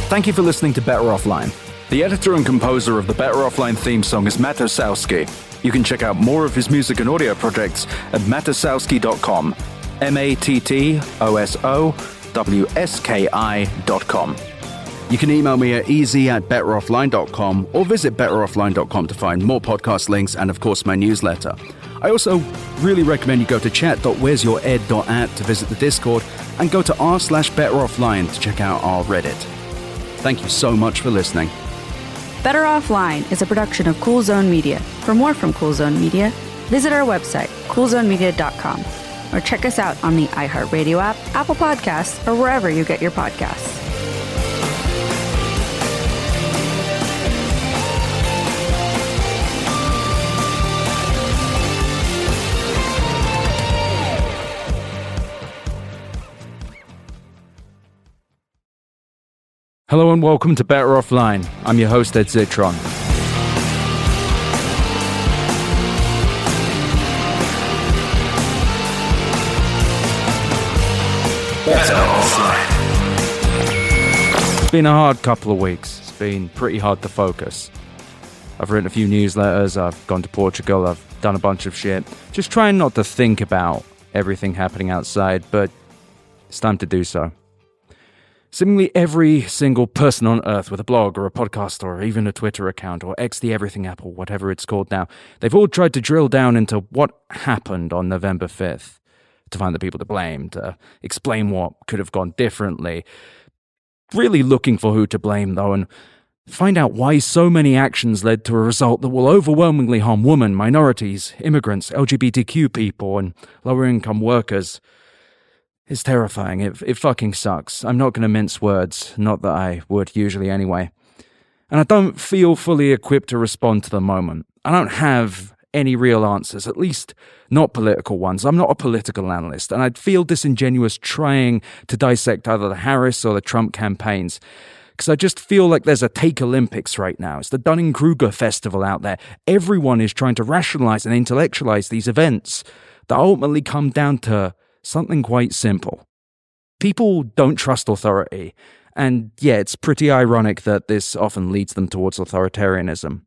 Thank you for listening to Better Offline. The editor and composer of the Better Offline theme song is Matt Osowski. You can check out more of his music and audio projects at matosowski.com. MATTOSOWSKI.com. You can email me at easy@betteroffline.com or visit betteroffline.com to find more podcast links and, of course, my newsletter. I also really recommend you go to chat.where'syourEd.at to visit the Discord and go to r/betteroffline to check out our Reddit. Thank you so much for listening. Better Offline is a production of Cool Zone Media. For more from Cool Zone Media, visit our website, coolzonemedia.com, or check us out on the iHeartRadio app, Apple Podcasts, or wherever you get your podcasts. Hello and welcome to Better Offline. I'm your host, Ed Zitron. Better Offline. It's been a hard couple of weeks. It's been pretty hard to focus. I've written a few newsletters, I've gone to Portugal, I've done a bunch of shit. Just trying not to think about everything happening outside, but it's time to do so. Seemingly every single person on Earth with a blog or a podcast or even a Twitter account or X the Everything app or whatever it's called now, they've all tried to drill down into what happened on November 5th. to find the people to blame, to explain what could have gone differently. Really looking for who to blame, though, and find out why so many actions led to a result that will overwhelmingly harm women, minorities, immigrants, LGBTQ people, and lower-income workers. It's terrifying. It fucking sucks. I'm not going to mince words, not that I would usually anyway. And I don't feel fully equipped to respond to the moment. I don't have any real answers, at least not political ones. I'm not a political analyst, and I'd feel disingenuous trying to dissect either the Harris or the Trump campaigns, because I just feel like there's a Take Olympics right now. It's the Dunning-Kruger festival out there. Everyone is trying to rationalize and intellectualize these events that ultimately come down to something quite simple. People don't trust authority, and yeah, it's pretty ironic that this often leads them towards authoritarianism.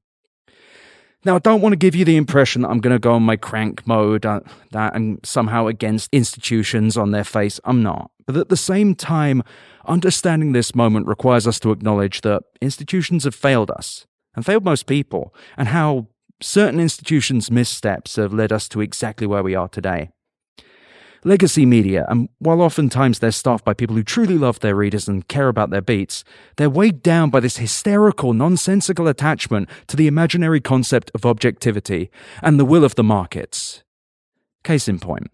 Now, I don't want to give you the impression that I'm going to go on my crank mode, that I'm somehow against institutions on their face. I'm not. But at the same time, understanding this moment requires us to acknowledge that institutions have failed us, and failed most people, and how certain institutions' missteps have led us to exactly where we are today. Legacy media, and while oftentimes they're staffed by people who truly love their readers and care about their beats, they're weighed down by this hysterical, nonsensical attachment to the imaginary concept of objectivity and the will of the markets. Case in point.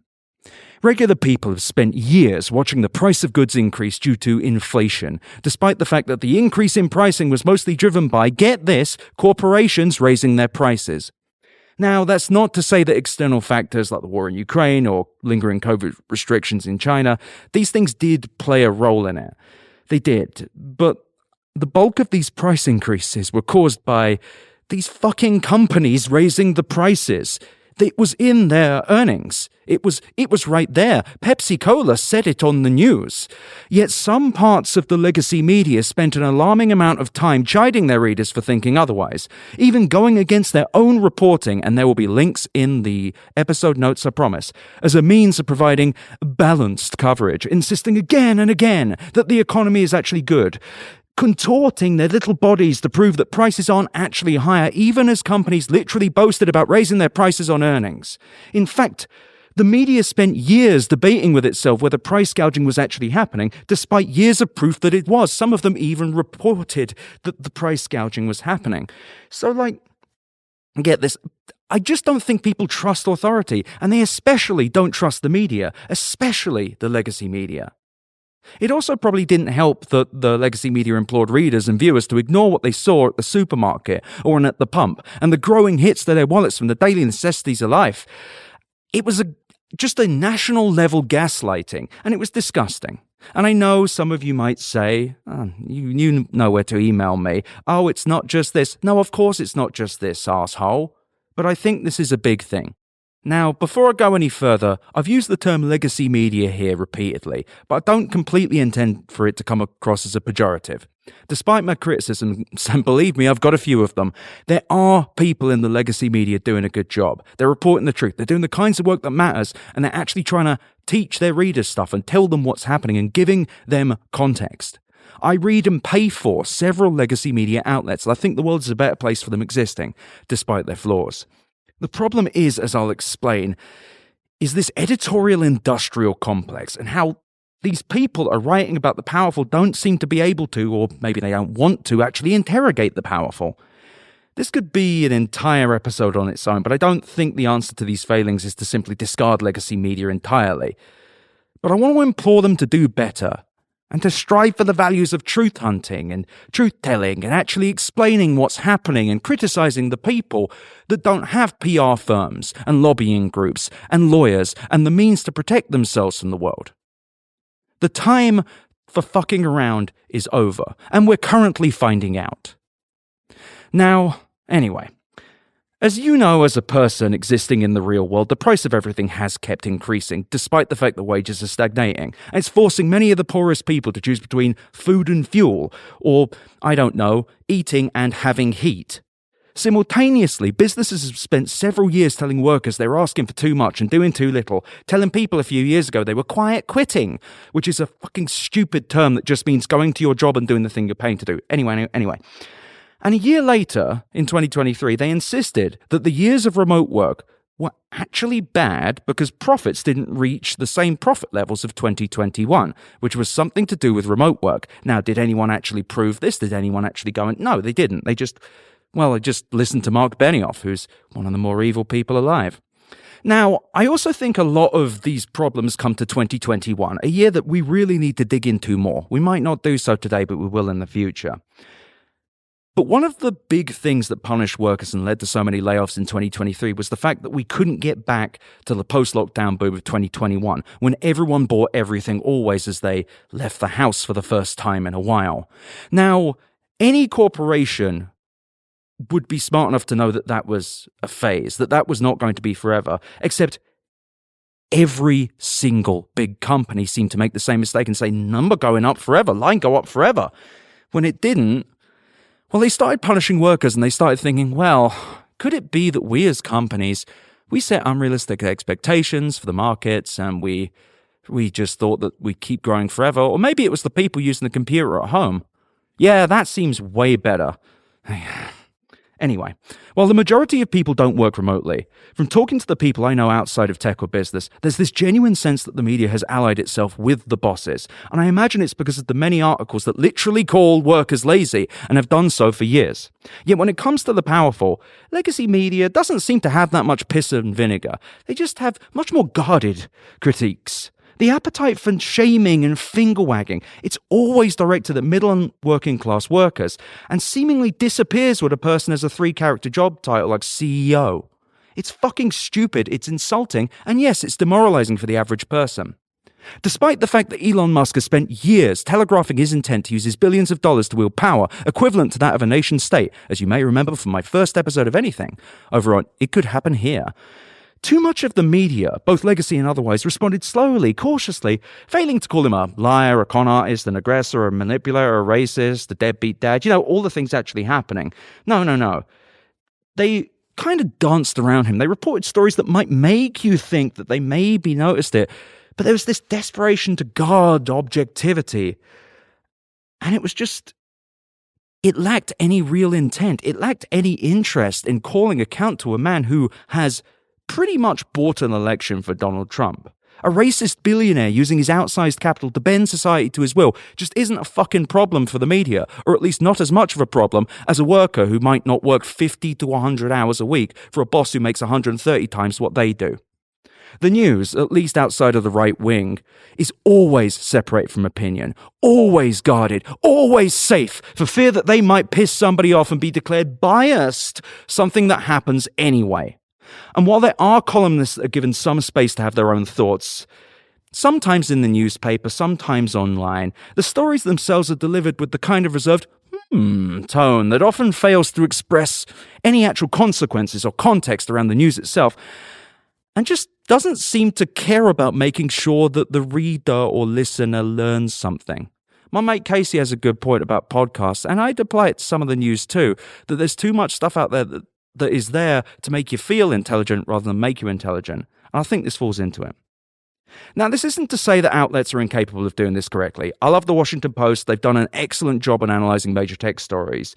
Regular people have spent years watching the price of goods increase due to inflation, despite the fact that the increase in pricing was mostly driven by, get this, corporations raising their prices. Now, that's not to say that external factors like the war in Ukraine or lingering COVID restrictions in China, these things did play a role in it. They did. But the bulk of these price increases were caused by these fucking companies raising the prices. It was in their earnings. It was right there. Pepsi-Cola said it on the news. Yet some parts of the legacy media spent an alarming amount of time chiding their readers for thinking otherwise, even going against their own reporting, and there will be links in the episode notes, I promise, as a means of providing balanced coverage, insisting again and again that the economy is actually good, contorting their little bodies to prove that prices aren't actually higher, even as companies literally boasted about raising their prices on earnings. In fact, the media spent years debating with itself whether price gouging was actually happening, despite years of proof that it was. Some of them even reported that the price gouging was happening. So, get this, I just don't think people trust authority, and they especially don't trust the media, especially the legacy media. It also probably didn't help that the legacy media implored readers and viewers to ignore what they saw at the supermarket or at the pump, and the growing hits to their wallets from the daily necessities of life. It was just a national-level gaslighting, and it was disgusting. And I know some of you might say, you know where to email me. Oh, it's not just this. No, of course it's not just this, arsehole. But I think this is a big thing. Now, before I go any further, I've used the term legacy media here repeatedly, but I don't completely intend for it to come across as a pejorative. Despite my criticisms, and believe me, I've got a few of them, there are people in the legacy media doing a good job. They're reporting the truth, they're doing the kinds of work that matters, and they're actually trying to teach their readers stuff and tell them what's happening and giving them context. I read and pay for several legacy media outlets, and I think the world is a better place for them existing, despite their flaws. The problem is, as I'll explain, is this editorial industrial complex and how these people are writing about the powerful don't seem to be able to, or maybe they don't want to, actually interrogate the powerful. This could be an entire episode on its own, but I don't think the answer to these failings is to simply discard legacy media entirely. But I want to implore them to do better, and to strive for the values of truth hunting and truth-telling and actually explaining what's happening and criticizing the people that don't have PR firms and lobbying groups and lawyers and the means to protect themselves from the world. The time for fucking around is over, and we're currently finding out. Now, anyway, as you know, as a person existing in the real world, the price of everything has kept increasing, despite the fact that wages are stagnating. And it's forcing many of the poorest people to choose between food and fuel, or, I don't know, eating and having heat. Simultaneously, businesses have spent several years telling workers they were asking for too much and doing too little, telling people a few years ago they were quiet quitting, which is a fucking stupid term that just means going to your job and doing the thing you're paying to do. Anyway. And a year later, in 2023, they insisted that the years of remote work were actually bad because profits didn't reach the same profit levels of 2021, which was something to do with remote work. Now, did anyone actually prove this? Did anyone actually go and... No, they didn't. They just listened to Mark Benioff, who's one of the more evil people alive. Now, I also think a lot of these problems come to 2021, a year that we really need to dig into more. We might not do so today, but we will in the future. But one of the big things that punished workers and led to so many layoffs in 2023 was the fact that we couldn't get back to the post-lockdown boom of 2021, when everyone bought everything always as they left the house for the first time in a while. Now, any corporation would be smart enough to know that that was a phase, that that was not going to be forever, except every single big company seemed to make the same mistake and say, number going up forever, line go up forever. When it didn't, well, they started punishing workers and they started thinking, well, could it be that we as companies, we set unrealistic expectations for the markets and we just thought that we'd keep growing forever? Or maybe it was the people using the computer at home. Yeah, that seems way better. Anyway, while the majority of people don't work remotely, from talking to the people I know outside of tech or business, there's this genuine sense that the media has allied itself with the bosses. And I imagine it's because of the many articles that literally call workers lazy and have done so for years. Yet when it comes to the powerful, legacy media doesn't seem to have that much piss and vinegar. They just have much more guarded critiques. The appetite for shaming and finger-wagging, it's always directed at middle and working-class workers and seemingly disappears when a person has a 3-character job title like CEO. It's fucking stupid, it's insulting, and yes, it's demoralizing for the average person. Despite the fact that Elon Musk has spent years telegraphing his intent to use his billions of dollars to wield power equivalent to that of a nation state, as you may remember from my first episode of anything, over on It Could Happen Here, too much of the media, both legacy and otherwise, responded slowly, cautiously, failing to call him a liar, a con artist, an aggressor, a manipulator, a racist, a deadbeat dad, all the things actually happening. No. They kind of danced around him. They reported stories that might make you think that they maybe noticed it, but there was this desperation to guard objectivity. And it was just... it lacked any real intent. It lacked any interest in calling account to a man who has pretty much bought an election for Donald Trump. A racist billionaire using his outsized capital to bend society to his will just isn't a fucking problem for the media, or at least not as much of a problem as a worker who might not work 50 to 100 hours a week for a boss who makes 130 times what they do. The news, at least outside of the right wing, is always separate from opinion, always guarded, always safe, for fear that they might piss somebody off and be declared biased, something that happens anyway. And while there are columnists that are given some space to have their own thoughts, sometimes in the newspaper, sometimes online, the stories themselves are delivered with the kind of reserved tone that often fails to express any actual consequences or context around the news itself, and just doesn't seem to care about making sure that the reader or listener learns something. My mate Casey has a good point about podcasts, and I'd apply it to some of the news too, that there's too much stuff out there that is there to make you feel intelligent rather than make you intelligent. And I think this falls into it. Now, this isn't to say that outlets are incapable of doing this correctly. I love the Washington Post. They've done an excellent job on analyzing major tech stories.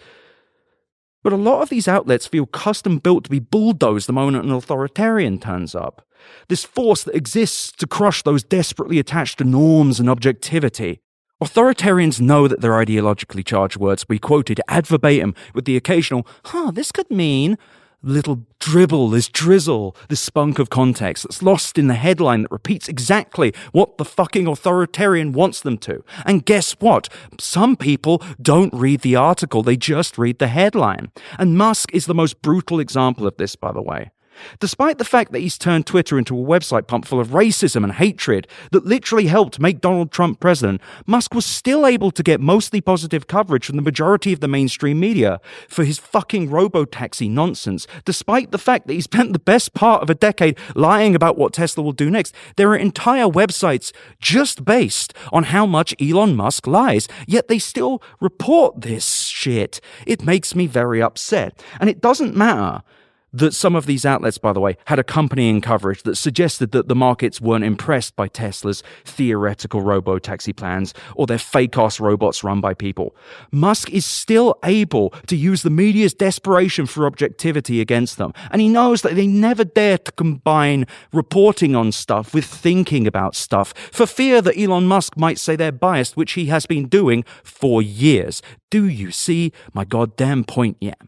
But a lot of these outlets feel custom-built to be bulldozed the moment an authoritarian turns up. This force that exists to crush those desperately attached to norms and objectivity. Authoritarians know that their ideologically charged words will be quoted ad verbatim with the occasional, this could mean, little dribble, this drizzle, this spunk of context that's lost in the headline that repeats exactly what the fucking authoritarian wants them to. And guess what? Some people don't read the article, they just read the headline. And Musk is the most brutal example of this, by the way. Despite the fact that he's turned Twitter into a website pump full of racism and hatred that literally helped make Donald Trump president, Musk was still able to get mostly positive coverage from the majority of the mainstream media for his fucking robo-taxi nonsense, despite the fact that he spent the best part of a decade lying about what Tesla will do next. There are entire websites just based on how much Elon Musk lies, yet they still report this shit. It makes me very upset. And it doesn't matter that some of these outlets, by the way, had accompanying coverage that suggested that the markets weren't impressed by Tesla's theoretical robo-taxi plans or their fake-ass robots run by people. Musk is still able to use the media's desperation for objectivity against them, and he knows that they never dare to combine reporting on stuff with thinking about stuff for fear that Elon Musk might say they're biased, which he has been doing for years. Do you see my goddamn point yet?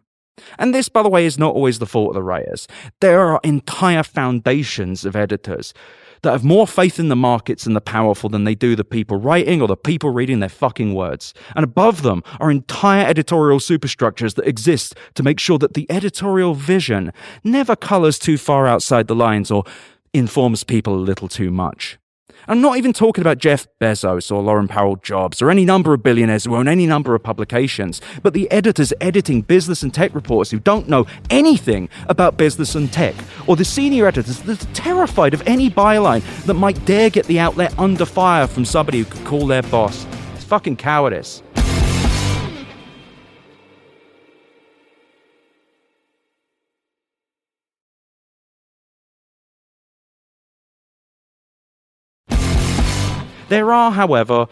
And this, by the way, is not always the fault of the writers. There are entire foundations of editors that have more faith in the markets and the powerful than they do the people writing or the people reading their fucking words. And above them are entire editorial superstructures that exist to make sure that the editorial vision never colors too far outside the lines or informs people a little too much. I'm not even talking about Jeff Bezos or Lauren Powell Jobs or any number of billionaires who own any number of publications, but the editors editing business and tech reports who don't know anything about business and tech, or the senior editors that are terrified of any byline that might dare get the outlet under fire from somebody who could call their boss. It's fucking cowardice. There are, however,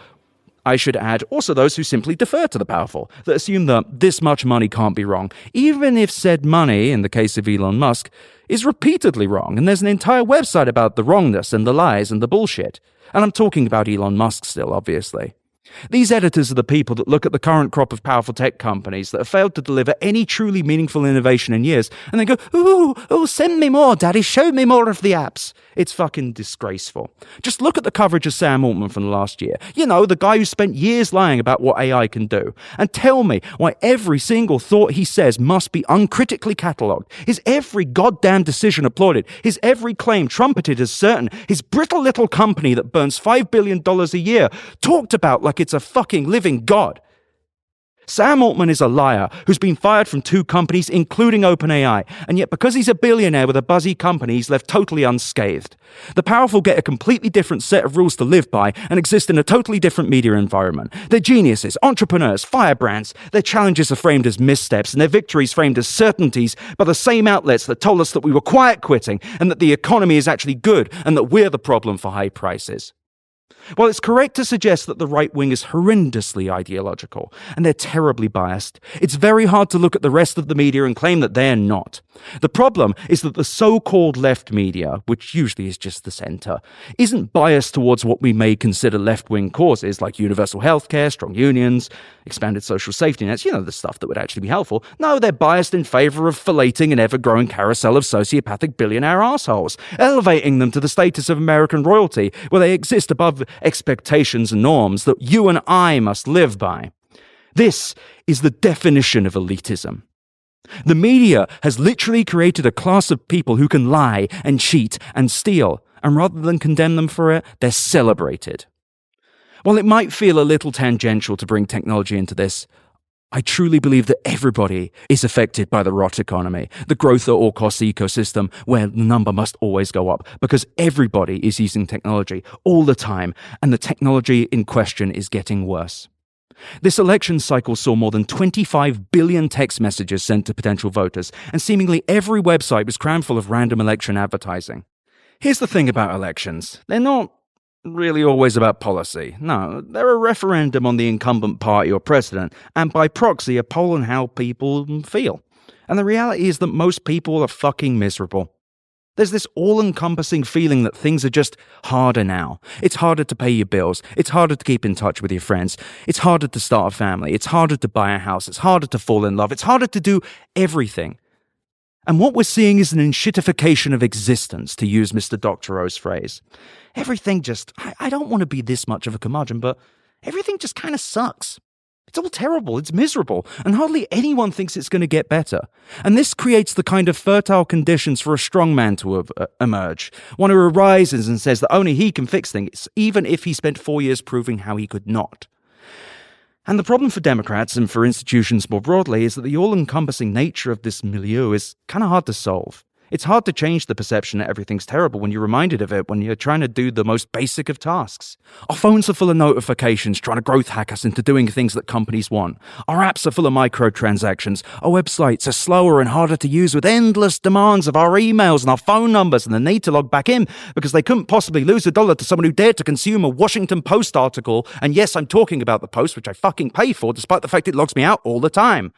I should add, also those who simply defer to the powerful, that assume that this much money can't be wrong, even if said money, in the case of Elon Musk, is repeatedly wrong, and there's an entire website about the wrongness and the lies and the bullshit. And I'm talking about Elon Musk still, obviously. These editors are the people that look at the current crop of powerful tech companies that have failed to deliver any truly meaningful innovation in years, and they go, ooh, send me more, daddy, show me more of the apps. It's fucking disgraceful. Just look at the coverage of Sam Altman from last year. You know, the guy who spent years lying about what AI can do. And tell me why every single thought he says must be uncritically catalogued. His every goddamn decision applauded. His every claim trumpeted as certain. His brittle little company that burns $5 billion a year talked about like it's a fucking living god. Sam Altman is a liar who's been fired from 2 companies, including OpenAI, and yet because he's a billionaire with a buzzy company, he's left totally unscathed. The powerful get a completely different set of rules to live by and exist in a totally different media environment. They're geniuses, entrepreneurs, firebrands. Their challenges are framed as missteps and their victories framed as certainties by the same outlets that told us that we were quiet quitting and that the economy is actually good and that we're the problem for high prices. While it's correct to suggest that the right wing is horrendously ideological, and they're terribly biased, it's very hard to look at the rest of the media and claim that they're not. The problem is that the so-called left media, which usually is just the center, isn't biased towards what we may consider left-wing causes like universal healthcare, strong unions, expanded social safety nets, the stuff that would actually be helpful. No, they're biased in favor of filleting an ever-growing carousel of sociopathic billionaire assholes, elevating them to the status of American royalty, where they exist above expectations and norms that you and I must live by. This is the definition of elitism. The media has literally created a class of people who can lie and cheat and steal, and rather than condemn them for it, they're celebrated. While it might feel a little tangential to bring technology into this, I truly believe that everybody is affected by the rot economy, the growth at all costs ecosystem where the number must always go up because everybody is using technology all the time and the technology in question is getting worse. This election cycle saw more than 25 billion text messages sent to potential voters, and seemingly every website was crammed full of random election advertising. Here's the thing about elections. They're not really always about policy. No, they're a referendum on the incumbent party or president, and by proxy a poll on how people feel. And the reality is that most people are fucking miserable. There's this all-encompassing feeling that things are just harder now. It's harder to pay your bills. It's harder to keep in touch with your friends. It's harder to start a family. It's harder to buy a house. It's harder to fall in love. It's harder to do everything. And what we're seeing is an enshittification of existence, to use Mr. Doctorow's phrase. Everything just, I don't want to be this much of a curmudgeon, but everything just kind of sucks. It's all terrible, it's miserable, and hardly anyone thinks it's going to get better. And this creates the kind of fertile conditions for a strongman to emerge, one who arises and says that only he can fix things, even if he spent 4 years proving how he could not. And the problem for Democrats and for institutions more broadly is that the all-encompassing nature of this milieu is kind of hard to solve. It's hard to change the perception that everything's terrible when you're reminded of it when you're trying to do the most basic of tasks. Our phones are full of notifications trying to growth hack us into doing things that companies want. Our apps are full of microtransactions. Our websites are slower and harder to use with endless demands of our emails and our phone numbers and the need to log back in because they couldn't possibly lose $1 to someone who dared to consume a Washington Post article. And yes, I'm talking about the Post, which I fucking pay for, despite the fact it logs me out all the time.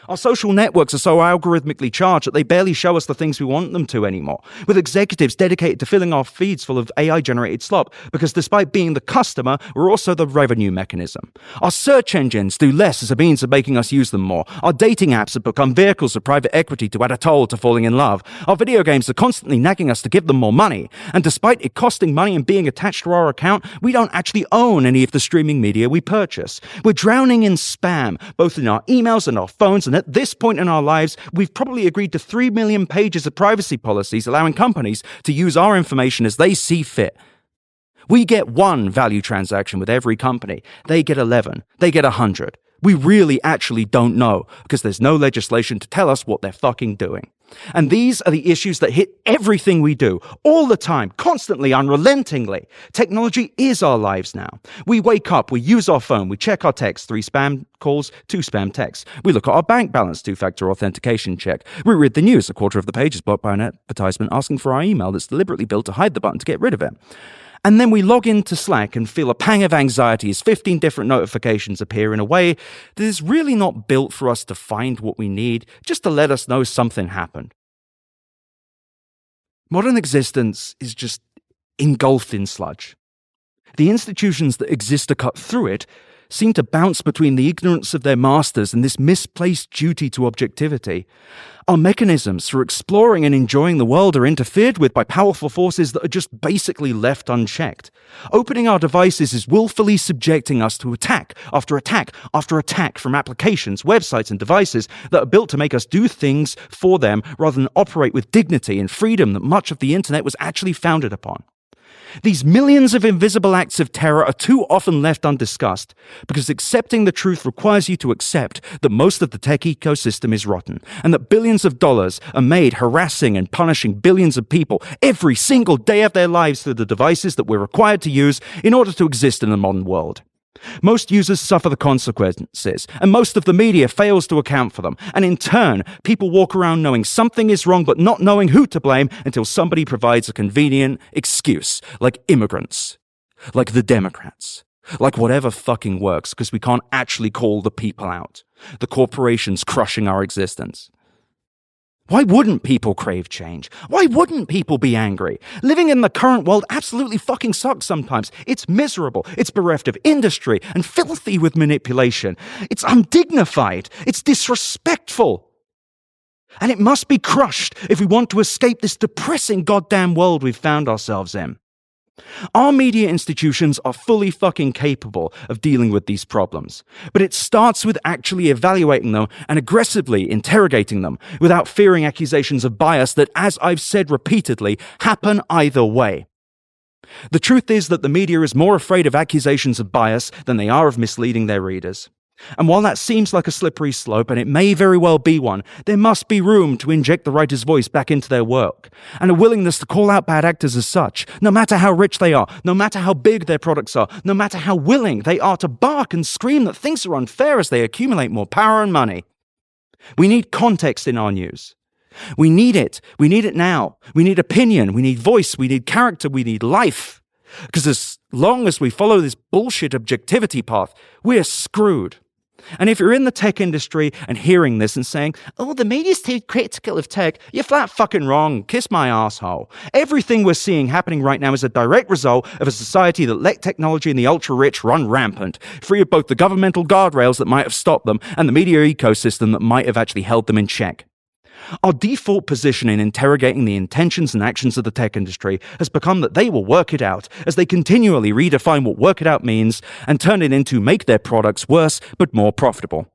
Our social networks are so algorithmically charged that they barely show us the things we want them to anymore, with executives dedicated to filling our feeds full of AI-generated slop, because despite being the customer, we're also the revenue mechanism. Our search engines do less as a means of making us use them more. Our dating apps have become vehicles of private equity to add a toll to falling in love. Our video games are constantly nagging us to give them more money, and despite it costing money and being attached to our account, we don't actually own any of the streaming media we purchase. We're drowning in spam, both in our emails and our phones, and at this point in our lives, we've probably agreed to 3 million pages of privacy policies allowing companies to use our information as they see fit. We get 1 value transaction with every company. They get 11. They get 100. We really actually don't know because there's no legislation to tell us what they're fucking doing. And these are the issues that hit everything we do, all the time, constantly, unrelentingly. Technology is our lives now. We wake up, we use our phone, we check our texts, 3 spam calls, 2 spam texts. We look at our bank balance, 2-factor authentication check. We read the news, a quarter of the page is blocked by an advertisement asking for our email that's deliberately built to hide the button to get rid of it. And then we log into Slack and feel a pang of anxiety as 15 different notifications appear in a way that is really not built for us to find what we need, just to let us know something happened. Modern existence is just engulfed in sludge. The institutions that exist to cut through it seem to bounce between the ignorance of their masters and this misplaced duty to objectivity. Our mechanisms for exploring and enjoying the world are interfered with by powerful forces that are just basically left unchecked. Opening our devices is willfully subjecting us to attack after attack after attack from applications, websites, and devices that are built to make us do things for them rather than operate with dignity and freedom that much of the internet was actually founded upon. These millions of invisible acts of terror are too often left undiscussed because accepting the truth requires you to accept that most of the tech ecosystem is rotten and that billions of dollars are made harassing and punishing billions of people every single day of their lives through the devices that we're required to use in order to exist in the modern world. Most users suffer the consequences, and most of the media fails to account for them. And in turn, people walk around knowing something is wrong but not knowing who to blame until somebody provides a convenient excuse, like immigrants, like the Democrats, like whatever fucking works, because we can't actually call the people out. The corporations crushing our existence. Why wouldn't people crave change? Why wouldn't people be angry? Living in the current world absolutely fucking sucks sometimes. It's miserable. It's bereft of industry and filthy with manipulation. It's undignified. It's disrespectful. And it must be crushed if we want to escape this depressing goddamn world we've found ourselves in. Our media institutions are fully fucking capable of dealing with these problems, but it starts with actually evaluating them and aggressively interrogating them without fearing accusations of bias that, as I've said repeatedly, happen either way. The truth is that the media is more afraid of accusations of bias than they are of misleading their readers. And while that seems like a slippery slope, and it may very well be one, there must be room to inject the writer's voice back into their work, and a willingness to call out bad actors as such, no matter how rich they are, no matter how big their products are, no matter how willing they are to bark and scream that things are unfair as they accumulate more power and money. We need context in our news. We need it. We need it now. We need opinion. We need voice. We need character. We need life. Because as long as we follow this bullshit objectivity path, we're screwed. And if you're in the tech industry and hearing this and saying, oh, the media's too critical of tech, you're flat fucking wrong. Kiss my asshole. Everything we're seeing happening right now is a direct result of a society that let technology and the ultra-rich run rampant, free of both the governmental guardrails that might have stopped them and the media ecosystem that might have actually held them in check. Our default position in interrogating the intentions and actions of the tech industry has become that they will work it out as they continually redefine what work it out means and turn it into make their products worse but more profitable.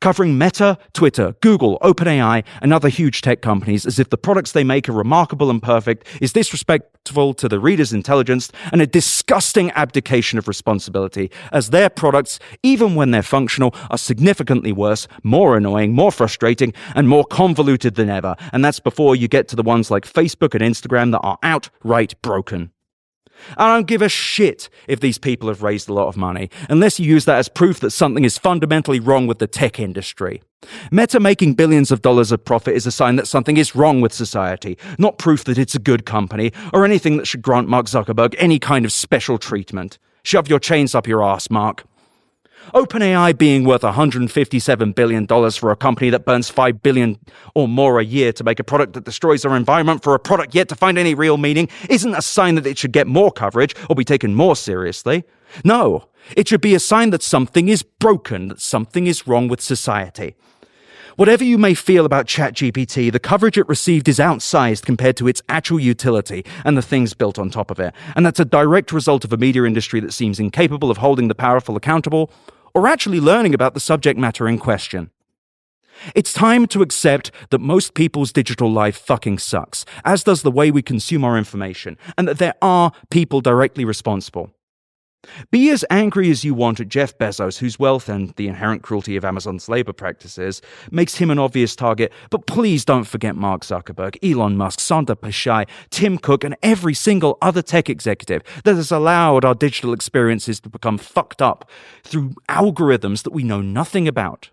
covering Meta, Twitter, Google, OpenAI, and other huge tech companies as if the products they make are remarkable and perfect is disrespectful to the reader's intelligence and a disgusting abdication of responsibility, as their products, even when they're functional, are significantly worse, more annoying, more frustrating, and more convoluted than ever. And that's before you get to the ones like Facebook and Instagram that are outright broken. I don't give a shit if these people have raised a lot of money, unless you use that as proof that something is fundamentally wrong with the tech industry. Meta making billions of dollars of profit is a sign that something is wrong with society, not proof that it's a good company, or anything that should grant Mark Zuckerberg any kind of special treatment. Shove your chains up your ass, Mark. OpenAI being worth $157 billion for a company that burns $5 billion or more a year to make a product that destroys our environment for a product yet to find any real meaning isn't a sign that it should get more coverage or be taken more seriously. No, it should be a sign that something is broken, that something is wrong with society. Whatever you may feel about ChatGPT, the coverage it received is outsized compared to its actual utility and the things built on top of it. And that's a direct result of a media industry that seems incapable of holding the powerful accountable or actually learning about the subject matter in question. It's time to accept that most people's digital life fucking sucks, as does the way we consume our information, and that there are people directly responsible. Be as angry as you want at Jeff Bezos, whose wealth and the inherent cruelty of Amazon's labor practices makes him an obvious target, but please don't forget Mark Zuckerberg, Elon Musk, Sundar Pichai, Tim Cook, and every single other tech executive that has allowed our digital experiences to become fucked up through algorithms that we know nothing about.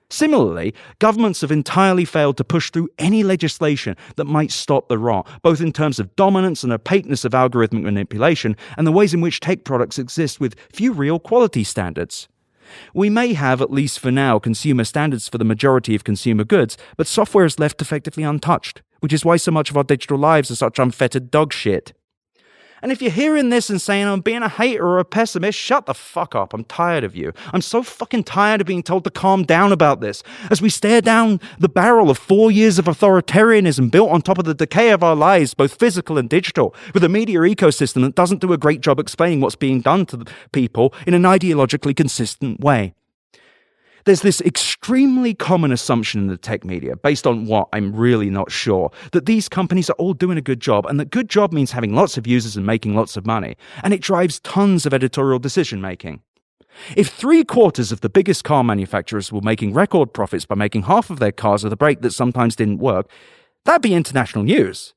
Similarly, governments have entirely failed to push through any legislation that might stop the rot, both in terms of dominance and opaqueness of algorithmic manipulation and the ways in which tech products exist with few real quality standards. We may have, at least for now, consumer standards for the majority of consumer goods, but software is left effectively untouched, which is why so much of our digital lives are such unfettered dog shit. And if you're hearing this and saying I'm being a hater or a pessimist, shut the fuck up. I'm tired of you. I'm so fucking tired of being told to calm down about this as we stare down the barrel of 4 years of authoritarianism built on top of the decay of our lives, both physical and digital, with a media ecosystem that doesn't do a great job explaining what's being done to the people in an ideologically consistent way. There's this extremely common assumption in the tech media, based on what I'm really not sure, that these companies are all doing a good job, and that good job means having lots of users and making lots of money, and it drives tons of editorial decision-making. If 3/4 of the biggest car manufacturers were making record profits by making half of their cars with a brake that sometimes didn't work, that'd be international news.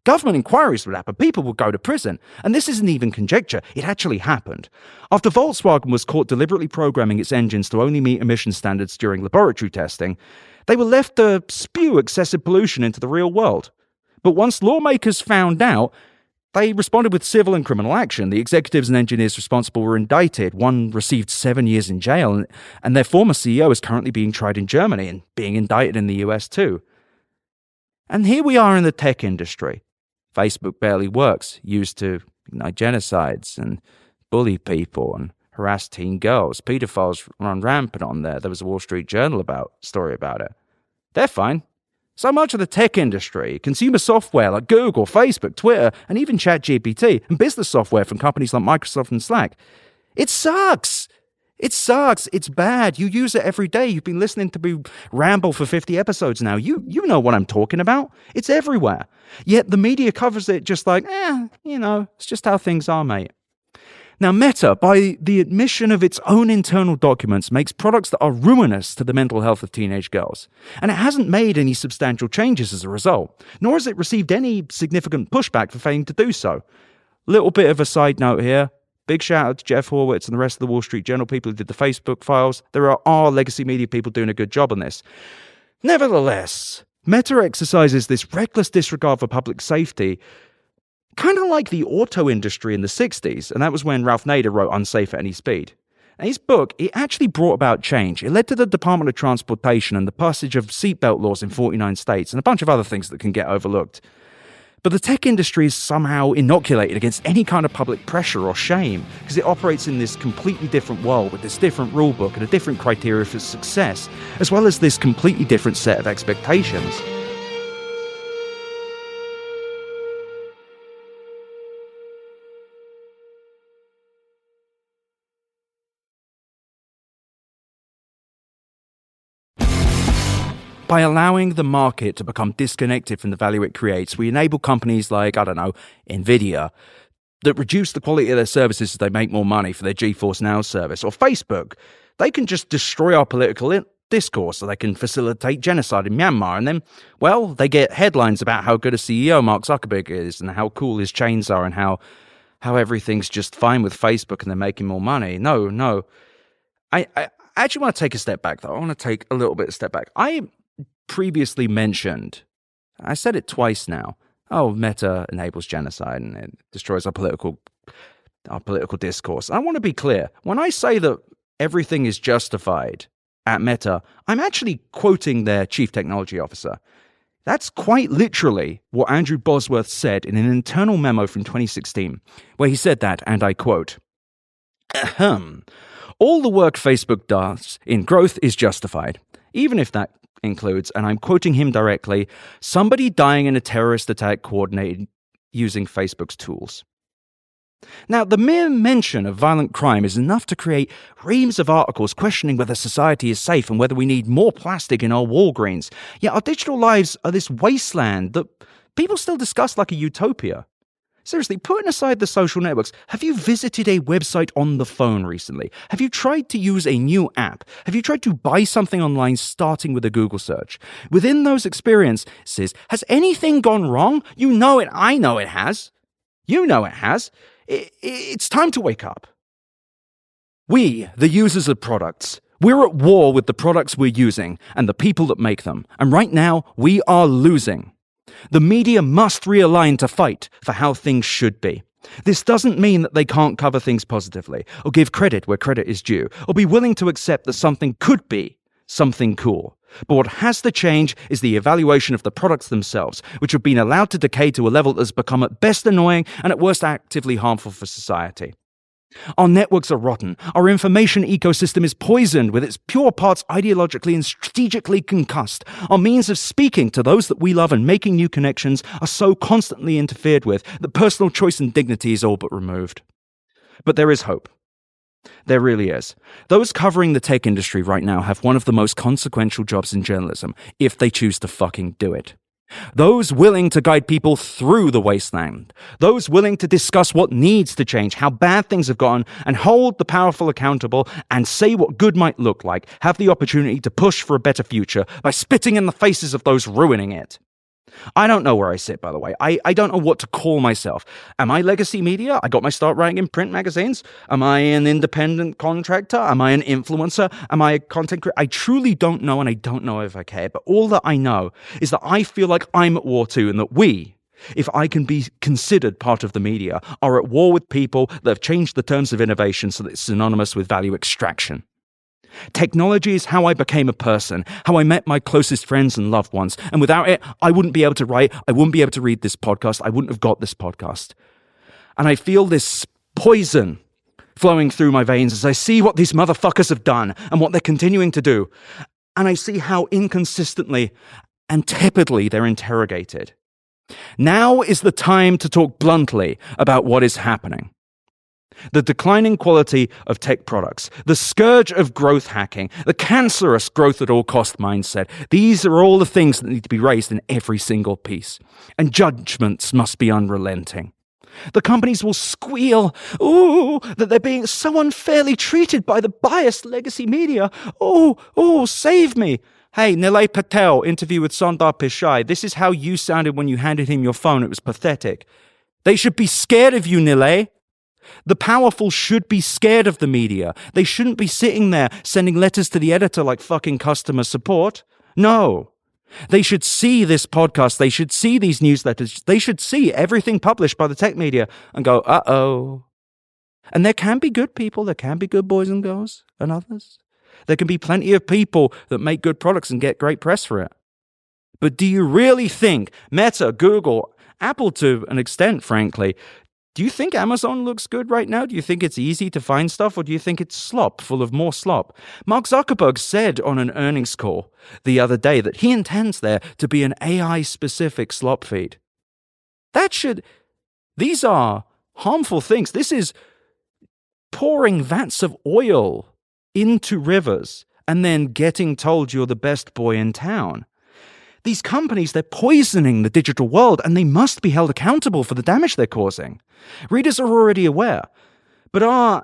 Government inquiries would happen, people would go to prison, and this isn't even conjecture, it actually happened. After Volkswagen was caught deliberately programming its engines to only meet emission standards during laboratory testing, they were left to spew excessive pollution into the real world. But once lawmakers found out, they responded with civil and criminal action. The executives and engineers responsible were indicted. One received 7 years in jail, and their former CEO is currently being tried in Germany and being indicted in the US too. And here we are in the tech industry. Facebook barely works, used to ignite genocides and bully people and harass teen girls. Pedophiles run rampant on there. There was a Wall Street Journal story about it. They're fine. So much of the tech industry, consumer software like Google, Facebook, Twitter, and even ChatGPT, and business software from companies like Microsoft and Slack, it sucks. It sucks. It's bad. You use it every day. You've been listening to me ramble for 50 episodes now. You know what I'm talking about. It's everywhere. Yet the media covers it just like, it's just how things are, mate. Now, Meta, by the admission of its own internal documents, makes products that are ruinous to the mental health of teenage girls. And it hasn't made any substantial changes as a result, nor has it received any significant pushback for failing to do so. Little bit of a side note here. Big shout out to Jeff Horowitz and the rest of the Wall Street Journal people who did the Facebook files. There are legacy media people doing a good job on this. Nevertheless, Meta exercises this reckless disregard for public safety, kind of like the auto industry in the 60s, and that was when Ralph Nader wrote Unsafe at Any Speed. And his book, it actually brought about change. It led to the Department of Transportation and the passage of seatbelt laws in 49 states and a bunch of other things that can get overlooked. But the tech industry is somehow inoculated against any kind of public pressure or shame because it operates in this completely different world with this different rule book and a different criteria for success, as well as this completely different set of expectations. By allowing the market to become disconnected from the value it creates, we enable companies like, NVIDIA, that reduce the quality of their services as they make more money for their GeForce Now service, or Facebook. They can just destroy our political discourse so they can facilitate genocide in Myanmar. And then, well, they get headlines about how good a CEO Mark Zuckerberg is and how cool his chains are and how everything's just fine with Facebook and they're making more money. No. I actually want to take a step back, though. I want to take a little bit of step back. I previously mentioned, I said it twice now, Meta enables genocide and it destroys our political discourse. I want to be clear. When I say that everything is justified at Meta, I'm actually quoting their chief technology officer. That's quite literally what Andrew Bosworth said in an internal memo from 2016, where he said that, and I quote, all the work Facebook does in growth is justified, even if that includes, and I'm quoting him directly, somebody dying in a terrorist attack coordinated using Facebook's tools. Now, the mere mention of violent crime is enough to create reams of articles questioning whether society is safe and whether we need more plastic in our Walgreens. Yet our digital lives are this wasteland that people still discuss like a utopia. Seriously, putting aside the social networks, have you visited a website on the phone recently? Have you tried to use a new app? Have you tried to buy something online starting with a Google search? Within those experiences, has anything gone wrong? You know it. I know it has. You know it has. It's time to wake up. We, the users of products, we're at war with the products we're using and the people that make them. And right now, we are losing. The media must realign to fight for how things should be. This doesn't mean that they can't cover things positively, or give credit where credit is due, or be willing to accept that something could be something cool. But what has to change is the evaluation of the products themselves, which have been allowed to decay to a level that has become at best annoying and at worst actively harmful for society. Our networks are rotten. Our information ecosystem is poisoned with its pure parts ideologically and strategically concussed. Our means of speaking to those that we love and making new connections are so constantly interfered with that personal choice and dignity is all but removed. But there is hope. There really is. Those covering the tech industry right now have one of the most consequential jobs in journalism, if they choose to fucking do it. Those willing to guide people through the wasteland. Those willing to discuss what needs to change, how bad things have gone, and hold the powerful accountable and say what good might look like, have the opportunity to push for a better future by spitting in the faces of those ruining it. I don't know where I sit, by the way. I don't know what to call myself. Am I legacy media? I got my start writing in print magazines. Am I an independent contractor? Am I an influencer? Am I a content creator? I truly don't know, and I don't know if I care. But all that I know is that I feel like I'm at war too, and that we, if I can be considered part of the media, are at war with people that have changed the terms of innovation so that it's synonymous with value extraction. Technology is how I became a person, how I met my closest friends and loved ones. And without it, I wouldn't be able to write, I wouldn't be able to read this podcast, I wouldn't have got this podcast. And I feel this poison flowing through my veins as I see what these motherfuckers have done and what they're continuing to do. And I see how inconsistently and tepidly they're interrogated. Now is the time to talk bluntly about what is happening. The declining quality of tech products, the scourge of growth hacking, the cancerous growth at all cost mindset. These are all the things that need to be raised in every single piece. And judgments must be unrelenting. The companies will squeal, that they're being so unfairly treated by the biased legacy media. Save me. Hey, Nilay Patel, interview with Sundar Pichai. This is how you sounded when you handed him your phone. It was pathetic. They should be scared of you, Nilay. The powerful should be scared of the media. They shouldn't be sitting there sending letters to the editor like fucking customer support. No. They should see this podcast. They should see these newsletters. They should see everything published by the tech media and go, uh-oh. And there can be good people. There can be good boys and girls and others. There can be plenty of people that make good products and get great press for it. But do you really think Meta, Google, Apple to an extent, frankly, do you think Amazon looks good right now? Do you think it's easy to find stuff, or do you think it's slop, full of more slop? Mark Zuckerberg said on an earnings call the other day that he intends there to be an AI-specific slop feed. These are harmful things. This is pouring vats of oil into rivers and then getting told you're the best boy in town. These companies, they're poisoning the digital world, and they must be held accountable for the damage they're causing. Readers are already aware. But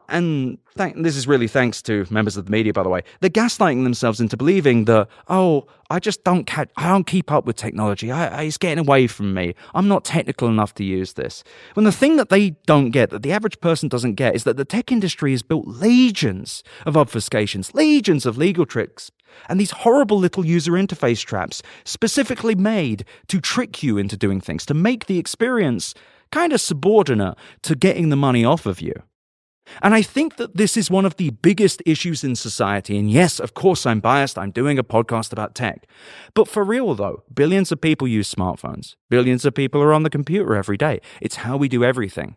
this is really thanks to members of the media, by the way, they're gaslighting themselves into believing that, I don't keep up with technology. It's getting away from me. I'm not technical enough to use this. When the thing that they don't get, that the average person doesn't get, is that the tech industry has built legions of obfuscations, legions of legal tricks, and these horrible little user interface traps specifically made to trick you into doing things, to make the experience kind of subordinate to getting the money off of you. And I think that this is one of the biggest issues in society. And yes, of course, I'm biased. I'm doing a podcast about tech. But for real, though, billions of people use smartphones. Billions of people are on the computer every day. It's how we do everything.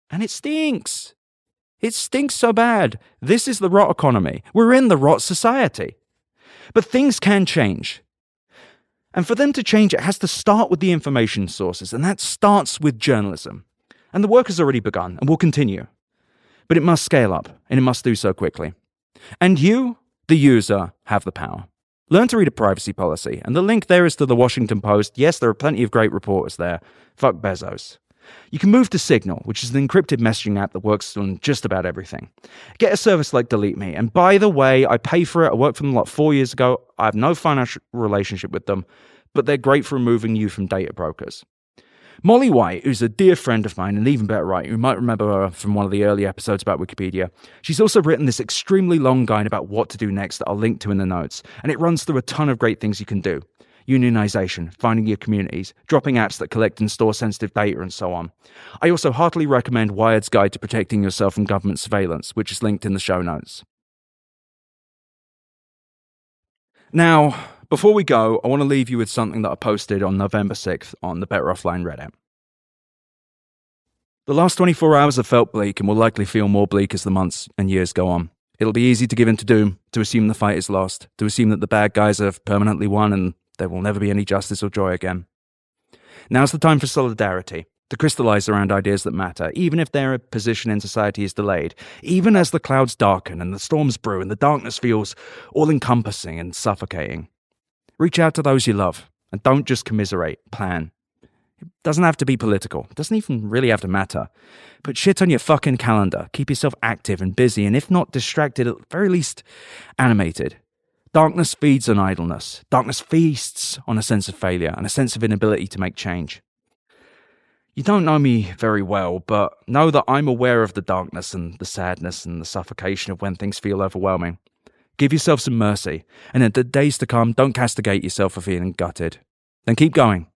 And it stinks. It stinks so bad. This is the rot economy. We're in the rot society. But things can change. And for them to change, it has to start with the information sources. And that starts with journalism. And the work has already begun and will continue. But it must scale up, and it must do so quickly. And you, the user, have the power. Learn to read a privacy policy, and the link there is to the Washington Post. Yes, there are plenty of great reporters there. Fuck Bezos. You can move to Signal, which is an encrypted messaging app that works on just about everything. Get a service like Delete Me, and by the way, I pay for it. I worked for them 4 years ago. I have no financial relationship with them, but they're great for removing you from data brokers. Molly White, who's a dear friend of mine, and even better writer, you might remember her from one of the early episodes about Wikipedia. She's also written this extremely long guide about what to do next that I'll link to in the notes, and it runs through a ton of great things you can do. Unionization, finding your communities, dropping apps that collect and store sensitive data, and so on. I also heartily recommend Wired's Guide to Protecting Yourself from Government Surveillance, which is linked in the show notes. Now, before we go, I want to leave you with something that I posted on November 6th on the Better Offline Reddit. The last 24 hours have felt bleak and will likely feel more bleak as the months and years go on. It'll be easy to give in to doom, to assume the fight is lost, to assume that the bad guys have permanently won and there will never be any justice or joy again. Now's the time for solidarity, to crystallize around ideas that matter, even if their position in society is delayed, even as the clouds darken and the storms brew and the darkness feels all-encompassing and suffocating. Reach out to those you love, and don't just commiserate, plan. It doesn't have to be political. It doesn't even really have to matter. Put shit on your fucking calendar. Keep yourself active and busy, and if not distracted, at the very least animated. Darkness feeds on idleness. Darkness feasts on a sense of failure and a sense of inability to make change. You don't know me very well, but know that I'm aware of the darkness and the sadness and the suffocation of when things feel overwhelming. Give yourself some mercy, and in the days to come, don't castigate yourself for feeling gutted. Then keep going.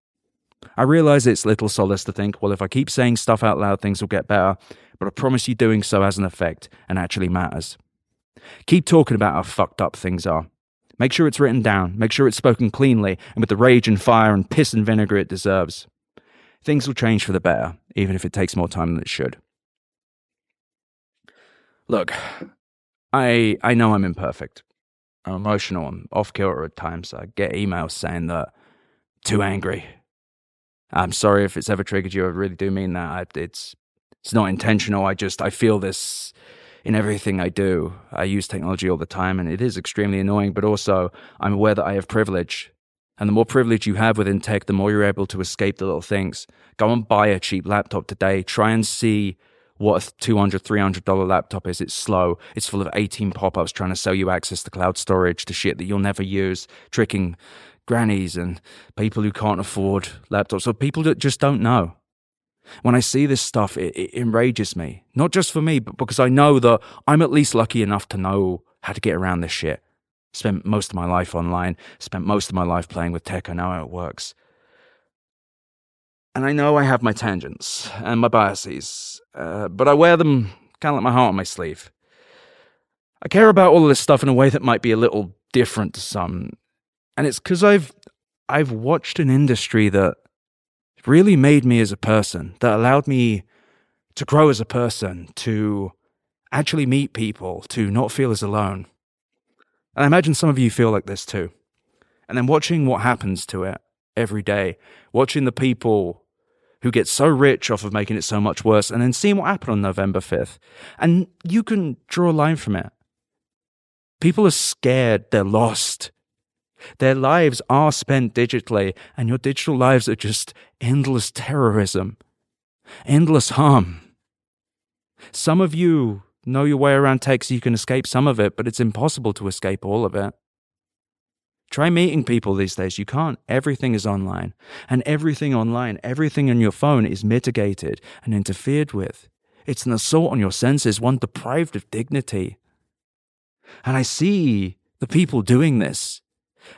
I realize it's little solace to think, well, if I keep saying stuff out loud, things will get better, but I promise you doing so has an effect and actually matters. Keep talking about how fucked up things are. Make sure it's written down, make sure it's spoken cleanly, and with the rage and fire and piss and vinegar it deserves. Things will change for the better, even if it takes more time than it should. Look, I know I'm imperfect. I'm emotional, I'm off-kilter at times. I get emails saying that I'm too angry. I'm sorry if it's ever triggered you, I really do mean that. It's not intentional, I feel this in everything I do. I use technology all the time, and it is extremely annoying, but also I'm aware that I have privilege. And the more privilege you have within tech, the more you're able to escape the little things. Go and buy a cheap laptop today. Try and see what a $200, $300 laptop is. It's slow. It's full of 18 pop-ups trying to sell you access to cloud storage, to shit that you'll never use, tricking grannies and people who can't afford laptops, or people that just don't know. When I see this stuff, it enrages me. Not just for me, but because I know that I'm at least lucky enough to know how to get around this shit. Spent most of my life online, spent most of my life playing with tech. I know how it works. And I know I have my tangents and my biases, but I wear them kind of like my heart on my sleeve. I care about all of this stuff in a way that might be a little different to some. And it's because I've watched an industry that really made me as a person, that allowed me to grow as a person, to actually meet people, to not feel as alone. And I imagine some of you feel like this too. And then watching what happens to it every day, watching the people who get so rich off of making it so much worse, and then seeing what happened on November 5th. And you can draw a line from it. People are scared, they're lost. Their lives are spent digitally, and your digital lives are just endless terrorism, endless harm. Some of you know your way around tech so you can escape some of it, but it's impossible to escape all of it. Try meeting people these days. You can't. Everything is online. And everything online, everything on your phone is mitigated and interfered with. It's an assault on your senses, one deprived of dignity. And I see the people doing this,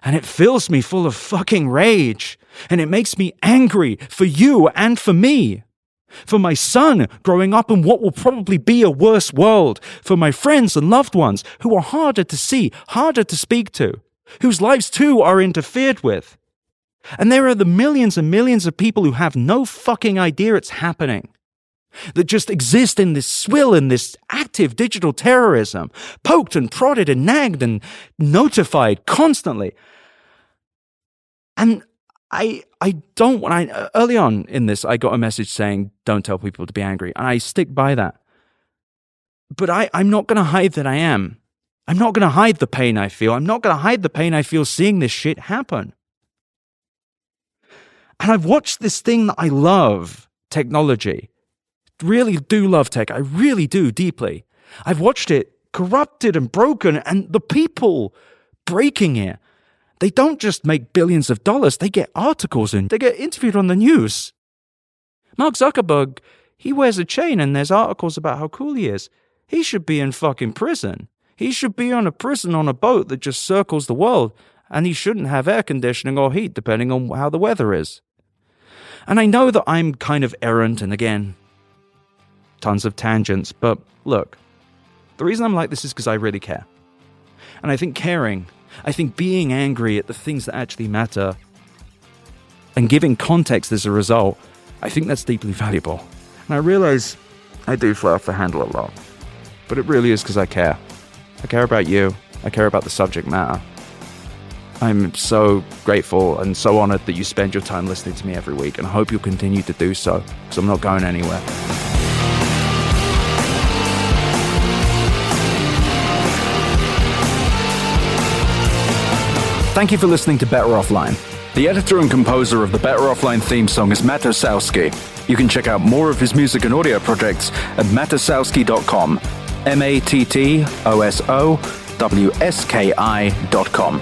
and it fills me full of fucking rage. And it makes me angry for you and for me. For my son growing up in what will probably be a worse world. For my friends and loved ones who are harder to see, harder to speak to, whose lives too are interfered with. And there are the millions and millions of people who have no fucking idea it's happening, that just exist in this swill, in this active digital terrorism, poked and prodded and nagged and notified constantly. And early on in this, I got a message saying, don't tell people to be angry. And I stick by that. But I'm not going to hide that I am. I'm not going to hide the pain I feel. I'm not going to hide the pain I feel seeing this shit happen. And I've watched this thing that I love, technology. Really do love tech. I really do deeply. I've watched it corrupted and broken, and the people breaking it, they don't just make billions of dollars, they get articles and they get interviewed on the news. Mark Zuckerberg, he wears a chain and there's articles about how cool he is. He should be in fucking prison. He should be on a prison on a boat that just circles the world, and he shouldn't have air conditioning or heat depending on how the weather is. And I know that I'm kind of errant, and again, tons of tangents, but look, the reason I'm like this is because I really care. And I think being angry at the things that actually matter and giving context as a result, I think that's deeply valuable. And I realize I do fly off the handle a lot, but it really is because I care. I care about you. I care about the subject matter. I'm so grateful and so honored that you spend your time listening to me every week, and I hope you'll continue to do so, because I'm not going anywhere. Thank you for listening to Better Offline. The editor and composer of the Better Offline theme song is Matt Osowski. You can check out more of his music and audio projects at matosowski.com. MATTOSOWSKI.com.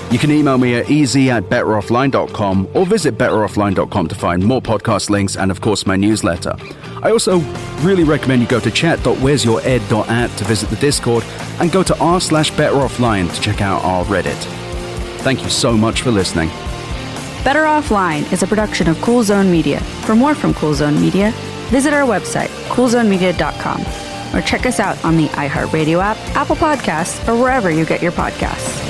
You can email me at easy@betteroffline.com or visit betteroffline.com to find more podcast links and, of course, my newsletter. I also really recommend you go to chat.where'syourEd.at to visit the Discord and go to r/betteroffline to check out our Reddit. Thank you so much for listening. Better Offline is a production of Cool Zone Media. For more from Cool Zone Media, visit our website, coolzonemedia.com, or check us out on the iHeartRadio app, Apple Podcasts, or wherever you get your podcasts.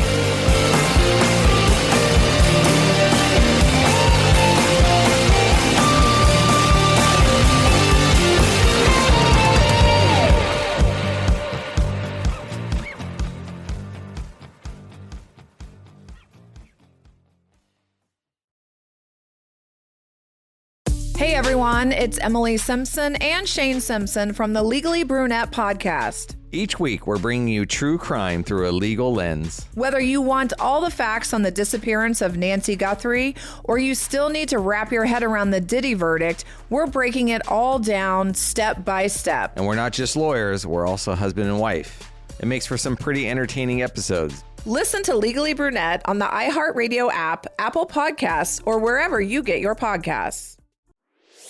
Hey everyone, it's Emily Simpson and Shane Simpson from the Legally Brunette podcast. Each week, we're bringing you true crime through a legal lens. Whether you want all the facts on the disappearance of Nancy Guthrie, or you still need to wrap your head around the Diddy verdict, we're breaking it all down step by step. And we're not just lawyers, we're also husband and wife. It makes for some pretty entertaining episodes. Listen to Legally Brunette on the iHeartRadio app, Apple Podcasts, or wherever you get your podcasts.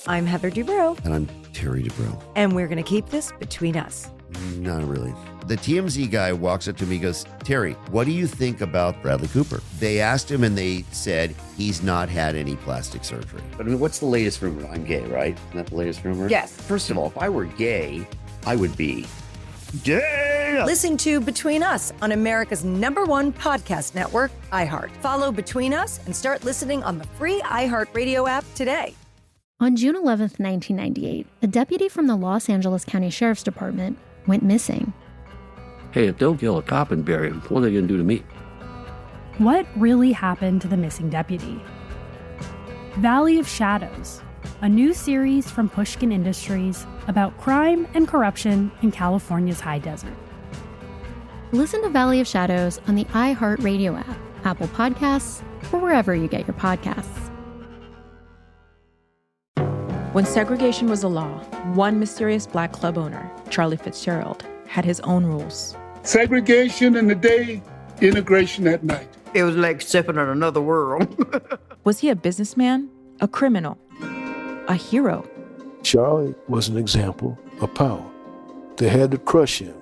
I'm Heather Dubrow. And I'm Terry Dubrow. And we're going to keep this between us. Not really. The TMZ guy walks up to me and goes, Terry, what do you think about Bradley Cooper? They asked him and they said he's not had any plastic surgery. But I mean, what's the latest rumor? I'm gay, right? Isn't that the latest rumor? Yes. First of all, if I were gay, I would be gay. Listen to Between Us on America's #1 podcast network, iHeart. Follow Between Us and start listening on the free iHeartRadio app today. On June 11th, 1998, a deputy from the Los Angeles County Sheriff's Department went missing. Hey, if they'll kill a cop and bury him, what are they going to do to me? What really happened to the missing deputy? Valley of Shadows, a new series from Pushkin Industries about crime and corruption in California's high desert. Listen to Valley of Shadows on the iHeartRadio app, Apple Podcasts, or wherever you get your podcasts. When segregation was a law, one mysterious black club owner, Charlie Fitzgerald, had his own rules. Segregation in the day, integration at night. It was like stepping in another world. Was he a businessman, a criminal, a hero? Charlie was an example of power. They had to crush him.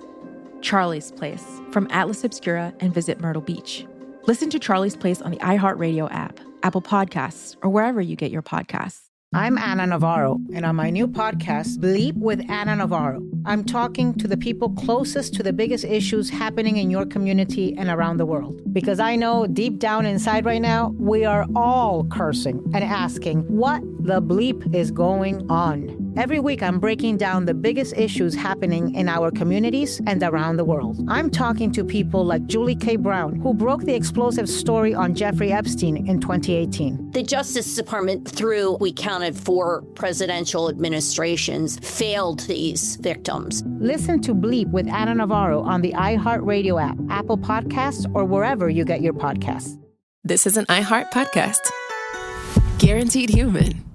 Charlie's Place, from Atlas Obscura and Visit Myrtle Beach. Listen to Charlie's Place on the iHeartRadio app, Apple Podcasts, or wherever you get your podcasts. I'm Anna Navarro, and on my new podcast, Bleep with Anna Navarro, I'm talking to the people closest to the biggest issues happening in your community and around the world. Because I know deep down inside right now, we are all cursing and asking what the bleep is going on. Every week, I'm breaking down the biggest issues happening in our communities and around the world. I'm talking to people like Julie K. Brown, who broke the explosive story on Jeffrey Epstein in 2018. The Justice Department, through, we counted 4 presidential administrations, failed these victims. Listen to Bleep with Anna Navarro on the iHeartRadio app, Apple Podcasts, or wherever you get your podcasts. This is an iHeart podcast. Guaranteed Human.